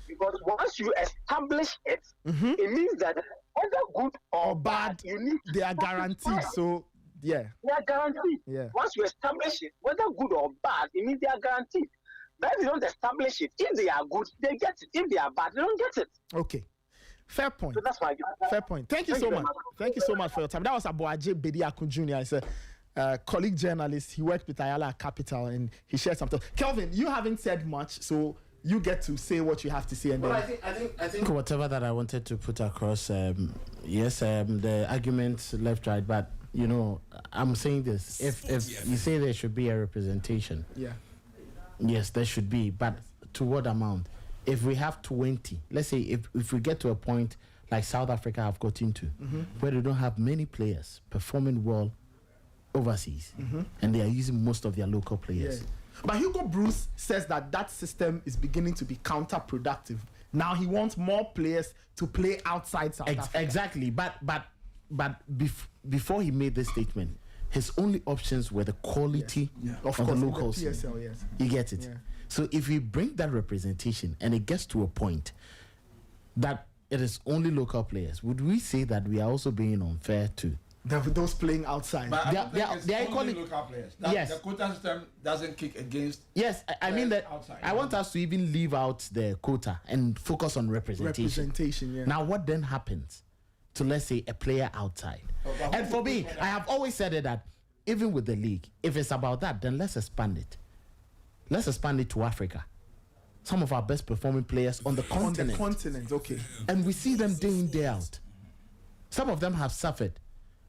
S10: Because once you establish it, it means that whether good or bad,
S3: they are guaranteed. So, yeah.
S10: They are guaranteed.
S3: Yeah.
S10: Once you establish it, whether good or bad, it means they are guaranteed. But if you don't establish it, if they are good, they get it. If they are bad, they don't get it.
S3: Okay. Fair point.
S10: So that's why.
S3: Fair point. Thank you so much. Thank you so much for your time. That was Aboaje Bediakun Jr. He's a colleague journalist. He worked with Ayala Capital and he shared some thoughts. Kelvin, you haven't said much, so you get to say what you have to say. And
S9: well,
S3: then
S9: I think whatever that I wanted to put across, yes, the arguments left, right, but you know, I'm saying this. If you say there should be a representation, yes, there should be, but to what amount? If we have 20, let's say if we get to a point like South Africa have got into, where they don't have many players performing well overseas, and they are using most of their local players.
S3: Yeah. But Hugo Bruce says that system is beginning to be counterproductive. Now he wants more players to play outside South Africa.
S9: Exactly, but before he made this statement, his only options were the quality of the locals.
S3: The PSL, yes.
S9: You get it? Yeah. So if we bring that representation and it gets to a point that it is only local players, would we say that we are also being unfair to
S3: those playing outside?
S5: But they are only local players.
S9: Yes.
S5: The quota system doesn't kick against.
S9: Yes, I mean that
S5: outside.
S9: I want us to even leave out the quota and focus on representation.
S3: Yeah.
S9: Now, what then happens to, let's say, a player outside? And for me, I have always said it that even with the league, if it's about that, then let's expand it. Let's expand it to Africa. Some of our best performing players on the continent.
S3: On the continent, okay.
S9: And we see them day in, day out. Some of them have suffered.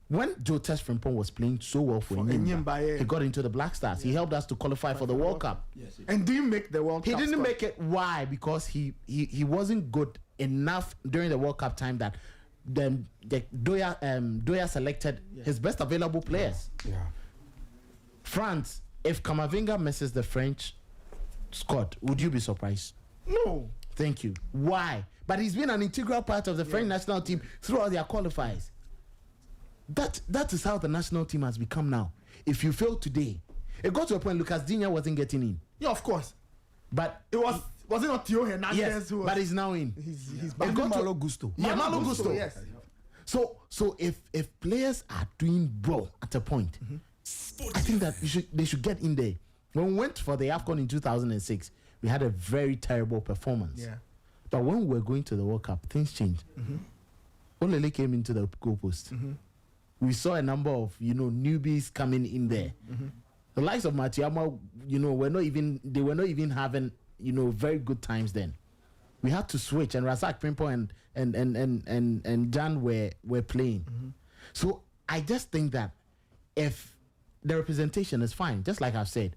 S9: When Joe Frimpong was playing so well for Enyimba, he got into the Black Stars. He helped us to qualify for the World Cup.
S3: Yes, and didn't make the World Cup.
S9: He didn't make it. Why? Because he wasn't good enough during the World Cup time that the Doya selected his best available players.
S3: Yeah.
S9: France, if Camavinga misses the French squad, would you be surprised?
S3: No.
S9: Thank you. Why? But he's been an integral part of the French national team throughout their qualifiers. That is how the national team has become now. If you fail today, it got to a point Lucas Digne wasn't getting in.
S3: Yeah, of course.
S9: But
S3: it was it not Theo Hernandez?
S9: Yes,
S3: who was,
S9: but he's now in.
S3: He's back. Malo Gusto.
S9: Yeah, Malo Gusto.
S3: Yes.
S9: So if players are doing well at a point, I think that they should get in there. When we went for the AFCON in 2006, we had a very terrible performance.
S3: Yeah.
S9: But when we were going to the World Cup, things changed. Olele came into the goalpost. We saw a number of newbies coming in there. The likes of Matiyama, were not even having very good times then. We had to switch, and Razak Frimpong and Jan were playing. So I just think that if the representation is fine, just like I've said,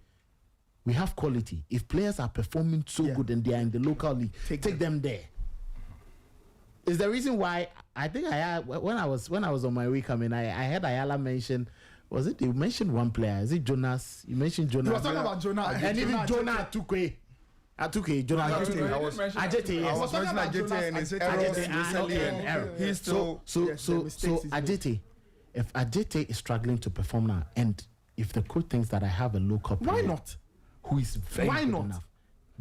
S9: we have quality. If players are performing so good and they are in the local league, take them there. Is the reason why I think when I was on my way coming, I heard Ayala mention, was it you mentioned one player? Is it Jonas? You mentioned Jonas.
S3: You were talking about Jonas.
S9: And even Jonah Atuke. Jonas Atuke.
S7: I was mentioning Ajete and his errors recently.
S9: He's still so Ajete. If Ajete is struggling to perform now, and if the coach thinks that I have a local player,
S3: why not?
S9: Who is very good enough,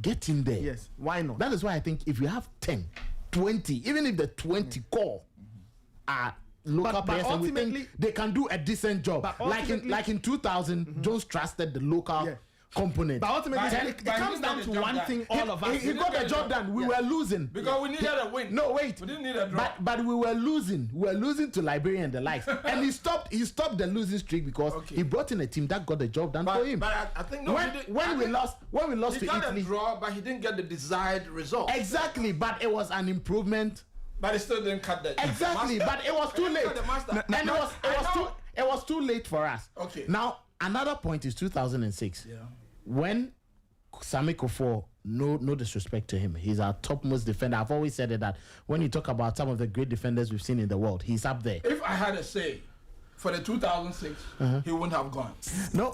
S9: get in there.
S3: Yes, why not?
S9: That is why I think if you have 10, 20, even if the 20 core are local players and we think they can do a decent job, like in 2000, Jones trusted the local component.
S3: But ultimately, it comes down to one thing. All of us.
S9: He got the job done. We were losing
S5: because we needed a win.
S9: No, wait.
S5: We didn't need a draw.
S9: But we were losing. We were losing to Liberia and the likes, and he stopped the losing streak because he brought in a team that got the job done for him.
S5: But I think
S9: when we lost
S5: he got a draw, but he didn't get the desired result.
S9: Exactly, but it was an improvement.
S5: But it still didn't cut the
S9: exactly. But it was too late, and it was too late for us.
S5: Okay.
S9: Now another point is 2006. Yeah. When Sami Kofo, no disrespect to him, he's our topmost defender. I've always said that when you talk about some of the great defenders we've seen in the world, he's up there.
S5: If I had a say for the 2006, he wouldn't have gone.
S9: No.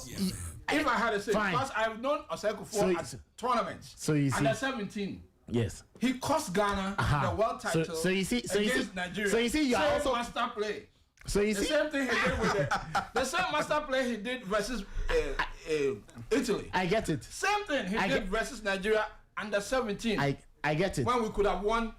S5: If I had a say, because I've known Asante Kotoko at tournaments.
S9: So you see,
S5: under 17.
S9: Yes.
S5: He cost Ghana the world title against Nigeria.
S9: So you see, you're also
S5: master play.
S9: So you
S5: the same thing he did with the same master play he did versus Italy.
S9: I get it.
S5: Same thing he did versus Nigeria under 17.
S9: I get it.
S5: When we could have won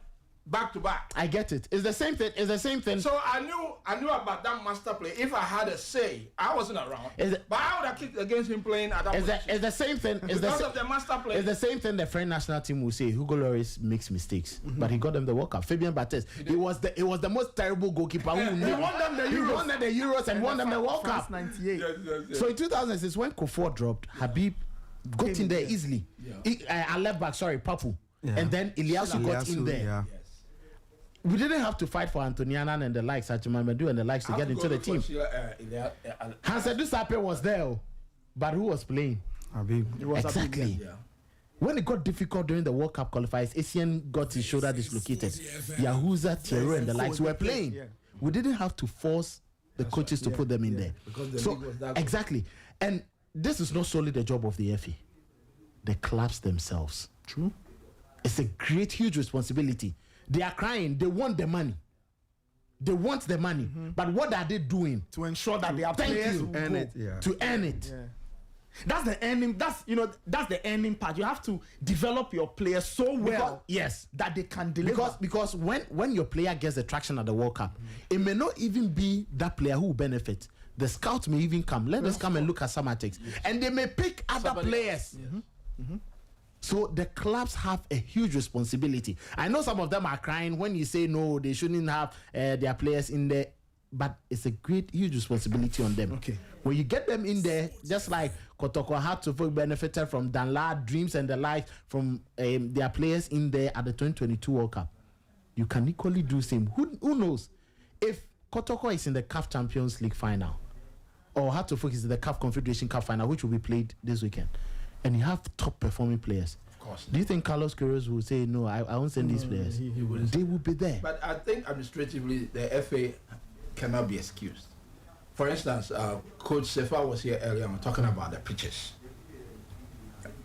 S5: back to back.
S9: I get it. It's the same thing. It's the same thing.
S5: So I knew about that master play. If I had a say, I wasn't around. But I would have kicked against him playing at that position.
S9: It's the same thing.
S5: Because of the master play.
S9: It's the same thing the French national team will say. Hugo Lloris makes mistakes, but he got them the World Cup. Fabien Barthez, he was the most terrible goalkeeper who
S3: he won them the Euros.
S9: He won them the Euros and won them the World
S3: France
S9: Cup.
S3: 98.
S5: Yes.
S9: So in 2006, when Kofo dropped, Habib got in there easily. I left back, Papu. And then Iliasu got in there.
S7: Yeah.
S9: We didn't have to fight for Antoniana and the likes, Achimamadu and the likes to get into the team. Hansedu Sape was there, but who was playing?
S7: Habib.
S9: Exactly. Yeah. When it got difficult during the World Cup qualifiers, Essien got his shoulder dislocated. Yahuza, Thierry, and the likes were playing. Yeah. We didn't have to force the coaches to put them in there.
S5: Because the league was that good.
S9: Exactly. And this is not solely the job of the FA. The clubs themselves.
S3: True.
S9: It's a great, huge responsibility. They are crying. They want the money. They want the money. But what are they doing
S3: to ensure that they are players
S9: to
S3: earn it?
S9: To earn it.
S3: Yeah. That's the earning. That's the earning part. You have to develop your players so well, that they can deliver.
S9: Because when your player gets the traction at the World Cup, it may not even be that player who will benefit. The scouts may even come. Let us come and look at Samatex, and they may pick other players. So the clubs have a huge responsibility. I know some of them are crying when you say no, they shouldn't have their players in there, but it's a great, huge responsibility on them.
S3: Okay.
S9: When you get them in there, just like Kotoko had to benefited from Danlad, Dreams and the like, from their players in there at the 2022 World Cup, you can equally do same. Who knows? If Kotoko is in the CAF Champions League final, or had to focus in the CAF Confederation Cup final, which will be played this weekend, and you have top performing players.
S5: Of course.
S9: Do you think Carlos Queiroz will say no? I won't send these players. They will be there.
S5: But I think administratively the FA cannot be excused. For instance, Coach Sefa was here earlier on talking about the pitches.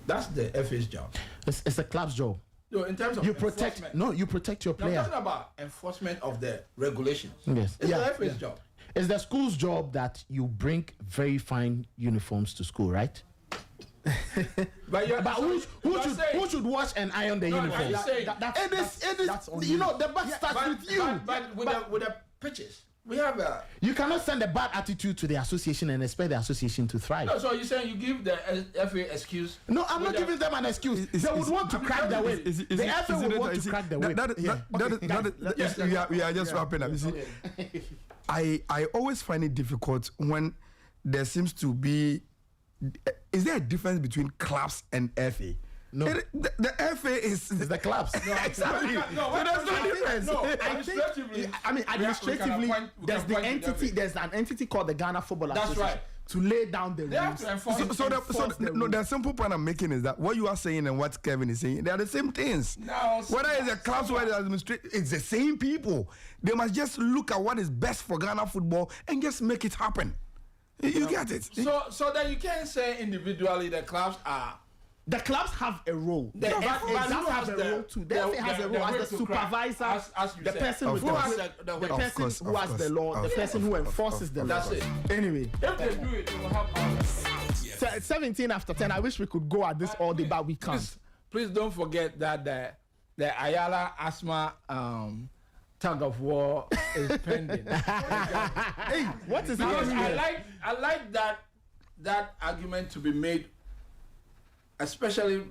S5: That's the FA's job.
S9: It's the club's job.
S5: No, in terms of
S9: you protect your player.
S5: I'm talking about enforcement of the regulations.
S9: Yes.
S5: It's the FA's job.
S9: It's the school's job that you bring very fine uniforms to school, right?
S5: but
S9: who should wash and iron the uniform?
S3: That's
S9: the bat starts with you.
S5: But with the pitches, we have
S9: you cannot send a bad attitude to the association and expect the association to thrive.
S5: No, so you're saying you give the FA excuse?
S9: No, I'm not giving them an excuse. They would want to crack the whip. The FA would want to crack the whip.
S7: We are just wrapping up. You see, I always find it difficult when there seems to be. Is there a difference between clubs and FA?
S9: No.
S7: The FA is
S9: the clubs.
S7: No, exactly. There's no difference.
S3: Administratively, there's an entity called the Ghana Football Association.
S5: That's right.
S3: To lay down the rules.
S7: The simple point I'm making is that what you are saying and what Kevin is saying, they are the same things.
S5: No,
S7: whether it's the clubs or the administration, it's the same people. They must just look at what is best for Ghana football and just make it happen. You get it.
S5: So then you can't say individually the clubs are.
S3: The clubs have a role. The FA has a role too. The FA has a role as the supervisor, the person with the person who has the law, the person who enforces the law.
S5: That's it.
S3: Anyway,
S5: if they do it, it will help others.
S3: 17 after 10. I wish we could go at this all day, but we can't.
S5: Please don't forget that the Ayala Asma tug of war is pending.
S3: Hey, what is happening?
S5: I like that argument to be made especially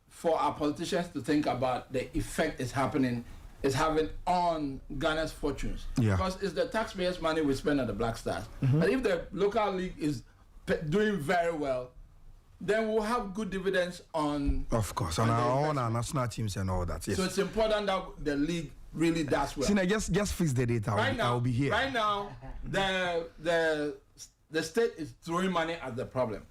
S5: for our politicians to think about the effect it's having on Ghana's fortunes.
S7: Yeah.
S5: Because it's the taxpayers' money we spend on the Black Stars. But if the local league is doing very well, then we'll have good dividends on...
S7: Of course, on our national teams and all that. Yes.
S5: So it's important that the league really does well.
S7: See, just fix the data. I'll be here.
S5: Right now, the state is throwing money at the problem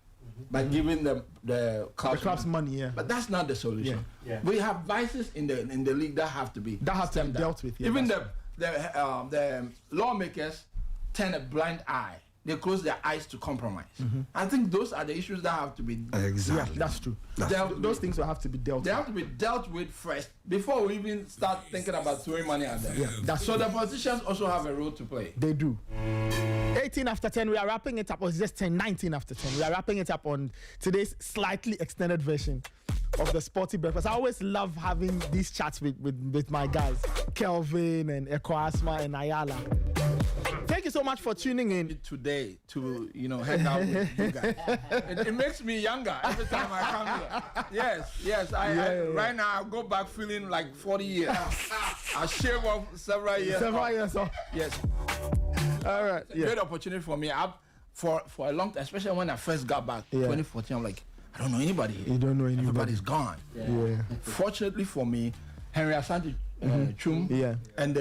S5: by giving the clubs
S3: money. Yeah.
S5: But that's not the solution.
S3: Yeah.
S5: We have vices in the league that have to be
S3: dealt with. Yeah,
S5: even the lawmakers turn a blind eye. They close their eyes to compromise. I think those are the issues that have to be
S7: exactly.
S3: Yeah, that's true. Those things will have to be dealt with.
S5: They have to be dealt with first before we even start thinking about throwing money at them.
S3: Yeah,
S5: so the politicians also have a role to play.
S3: They do. 18 after 10, we are wrapping it up. Or it's just 19 after 10. We are wrapping it up on today's slightly extended version of the Sporty Breakfast. I always love having these chats with my guys, Kelvin and Ekoasma and Ayala. Thank you so much for tuning in
S5: today to hang out with you guys. It makes me younger every time I come here. Yes. Right now I go back feeling like 40 years. I shave off several years. Yes.
S3: All right.
S5: Great opportunity for me. For a long time, especially when I first got back, 2014. I'm like, I don't know anybody here.
S3: You don't know anybody.
S5: Everybody's gone.
S3: Yeah.
S5: Fortunately for me, Henry Asante Chum and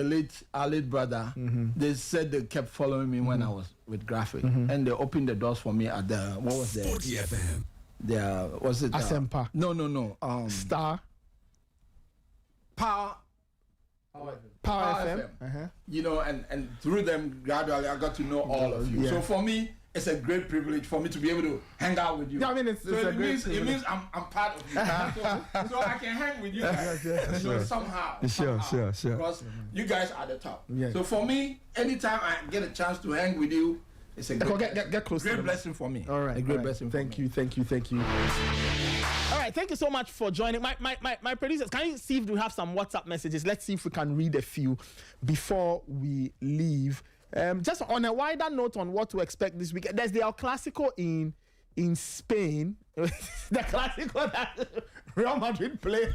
S5: our late brother, they said they kept following me when I was with Graphic, and they opened the doors for me at the
S8: Sporty FM.
S5: Was it
S3: Asempa?
S5: No.
S3: Star.
S5: Power FM. And through them gradually I got to know all of you. So for me, it's a great privilege for me to be able to hang out with you.
S3: Yeah, I mean, it
S5: means I'm part of you. so I can hang with you guys. Somehow.
S7: Sure.
S5: Because you guys are the top.
S3: Yeah.
S5: So for me, anytime I get a chance to hang with you, it's a great,
S3: get close
S5: great blessing for me.
S3: All right.
S5: A great blessing for me.
S3: Thank you. All right, thank you so much for joining. My producers, can you see if we have some WhatsApp messages? Let's see if we can read a few before we leave. Just on a wider note on what to expect this week, there's the El Clasico in Spain. The Clasico that Real Madrid play.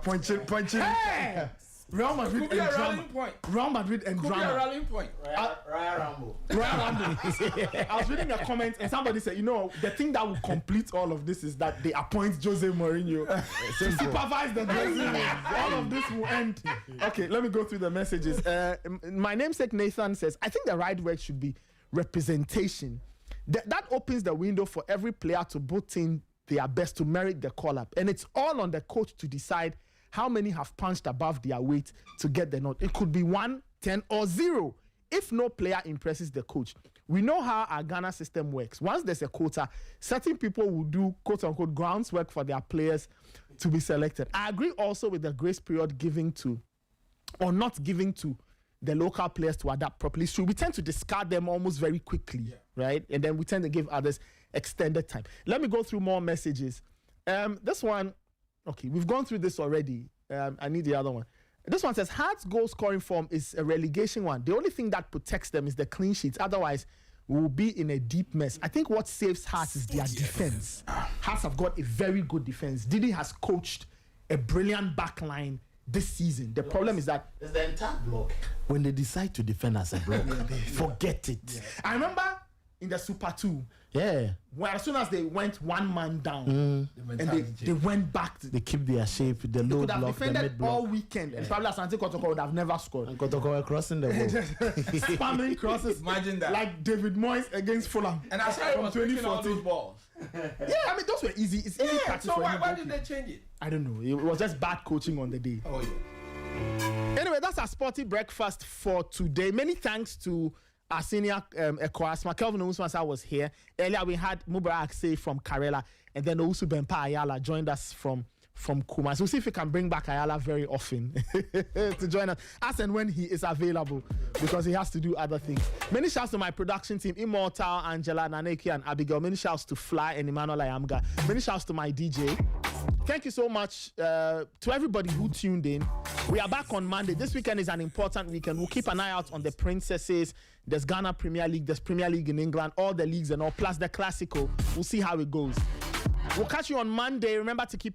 S7: Punching.
S3: Hey! Real Madrid
S5: could be a rallying point.
S3: Real Madrid and
S5: could
S3: drama.
S5: Be a rallying point.
S9: Royal Rumble.
S3: I was reading a comment and somebody said, the thing that will complete all of this is that they appoint Jose Mourinho to supervise the dressing room. All of this will end. Okay, let me go through the messages. My namesake Nathan says, I think the right word should be representation. That opens the window for every player to put in their best to merit the call-up. And it's all on the coach to decide how many have punched above their weight to get the nod. It could be 1, 10, or 0. If no player impresses the coach, we know how our Ghana system works. Once there's a quota, certain people will do quote-unquote groundswork for their players to be selected. I agree also with the grace period giving to, or not giving to, the local players to adapt properly. So we tend to discard them almost very quickly, right? And then we tend to give others extended time. Let me go through more messages. This one, okay, we've gone through this already. I need the other one. This one says, Hearts' goal scoring form is a relegation one. The only thing that protects them is the clean sheets. Otherwise, we will be in a deep mess. I think what saves Hearts is their defense. Hearts have got a very good defense. Didi has coached a brilliant back line this season. The problem is that
S9: it's the entire block. When they decide to defend as a block, forget it.
S3: Yeah. I remember in the Super 2, when as soon as they went one man down, and they went back to
S9: they keep their shape, the low block, the mid block. They could have defended
S3: all weekend, and probably Asante Kotoko would have never scored.
S9: And Kotoko were crossing the ball.
S3: Spamming crosses.
S5: Imagine that.
S3: Like David Moyes against Fulham.
S5: And I saw from 2014 balls.
S3: I mean, those were easy. It's easy practice.
S5: So why did they change it?
S3: I don't know. It was just bad coaching on the day.
S5: Oh, yeah.
S3: Anyway, that's our Sporty Breakfast for today. Many thanks to our senior Ekoasma. Kelvin Owusu was here. Earlier, we had Mubarak Say from Carella, and then Owusu Bempa Ayala joined us from Kuma. So we'll see if we can bring back Ayala very often to join us, as and when he is available, because he has to do other things. Many shouts to my production team, Immortal, Angela, Naneki, and Abigail. Many shouts to Fly and Emmanuel Ayamga. Many shouts to my DJ. Thank you so much to everybody who tuned in. We are back on Monday. This weekend is an important weekend. We'll keep an eye out on the Princesses. There's Ghana Premier League. There's Premier League in England. All the leagues and all, plus the Clasico. We'll see how it goes.
S9: We'll catch you on Monday. Remember to keep your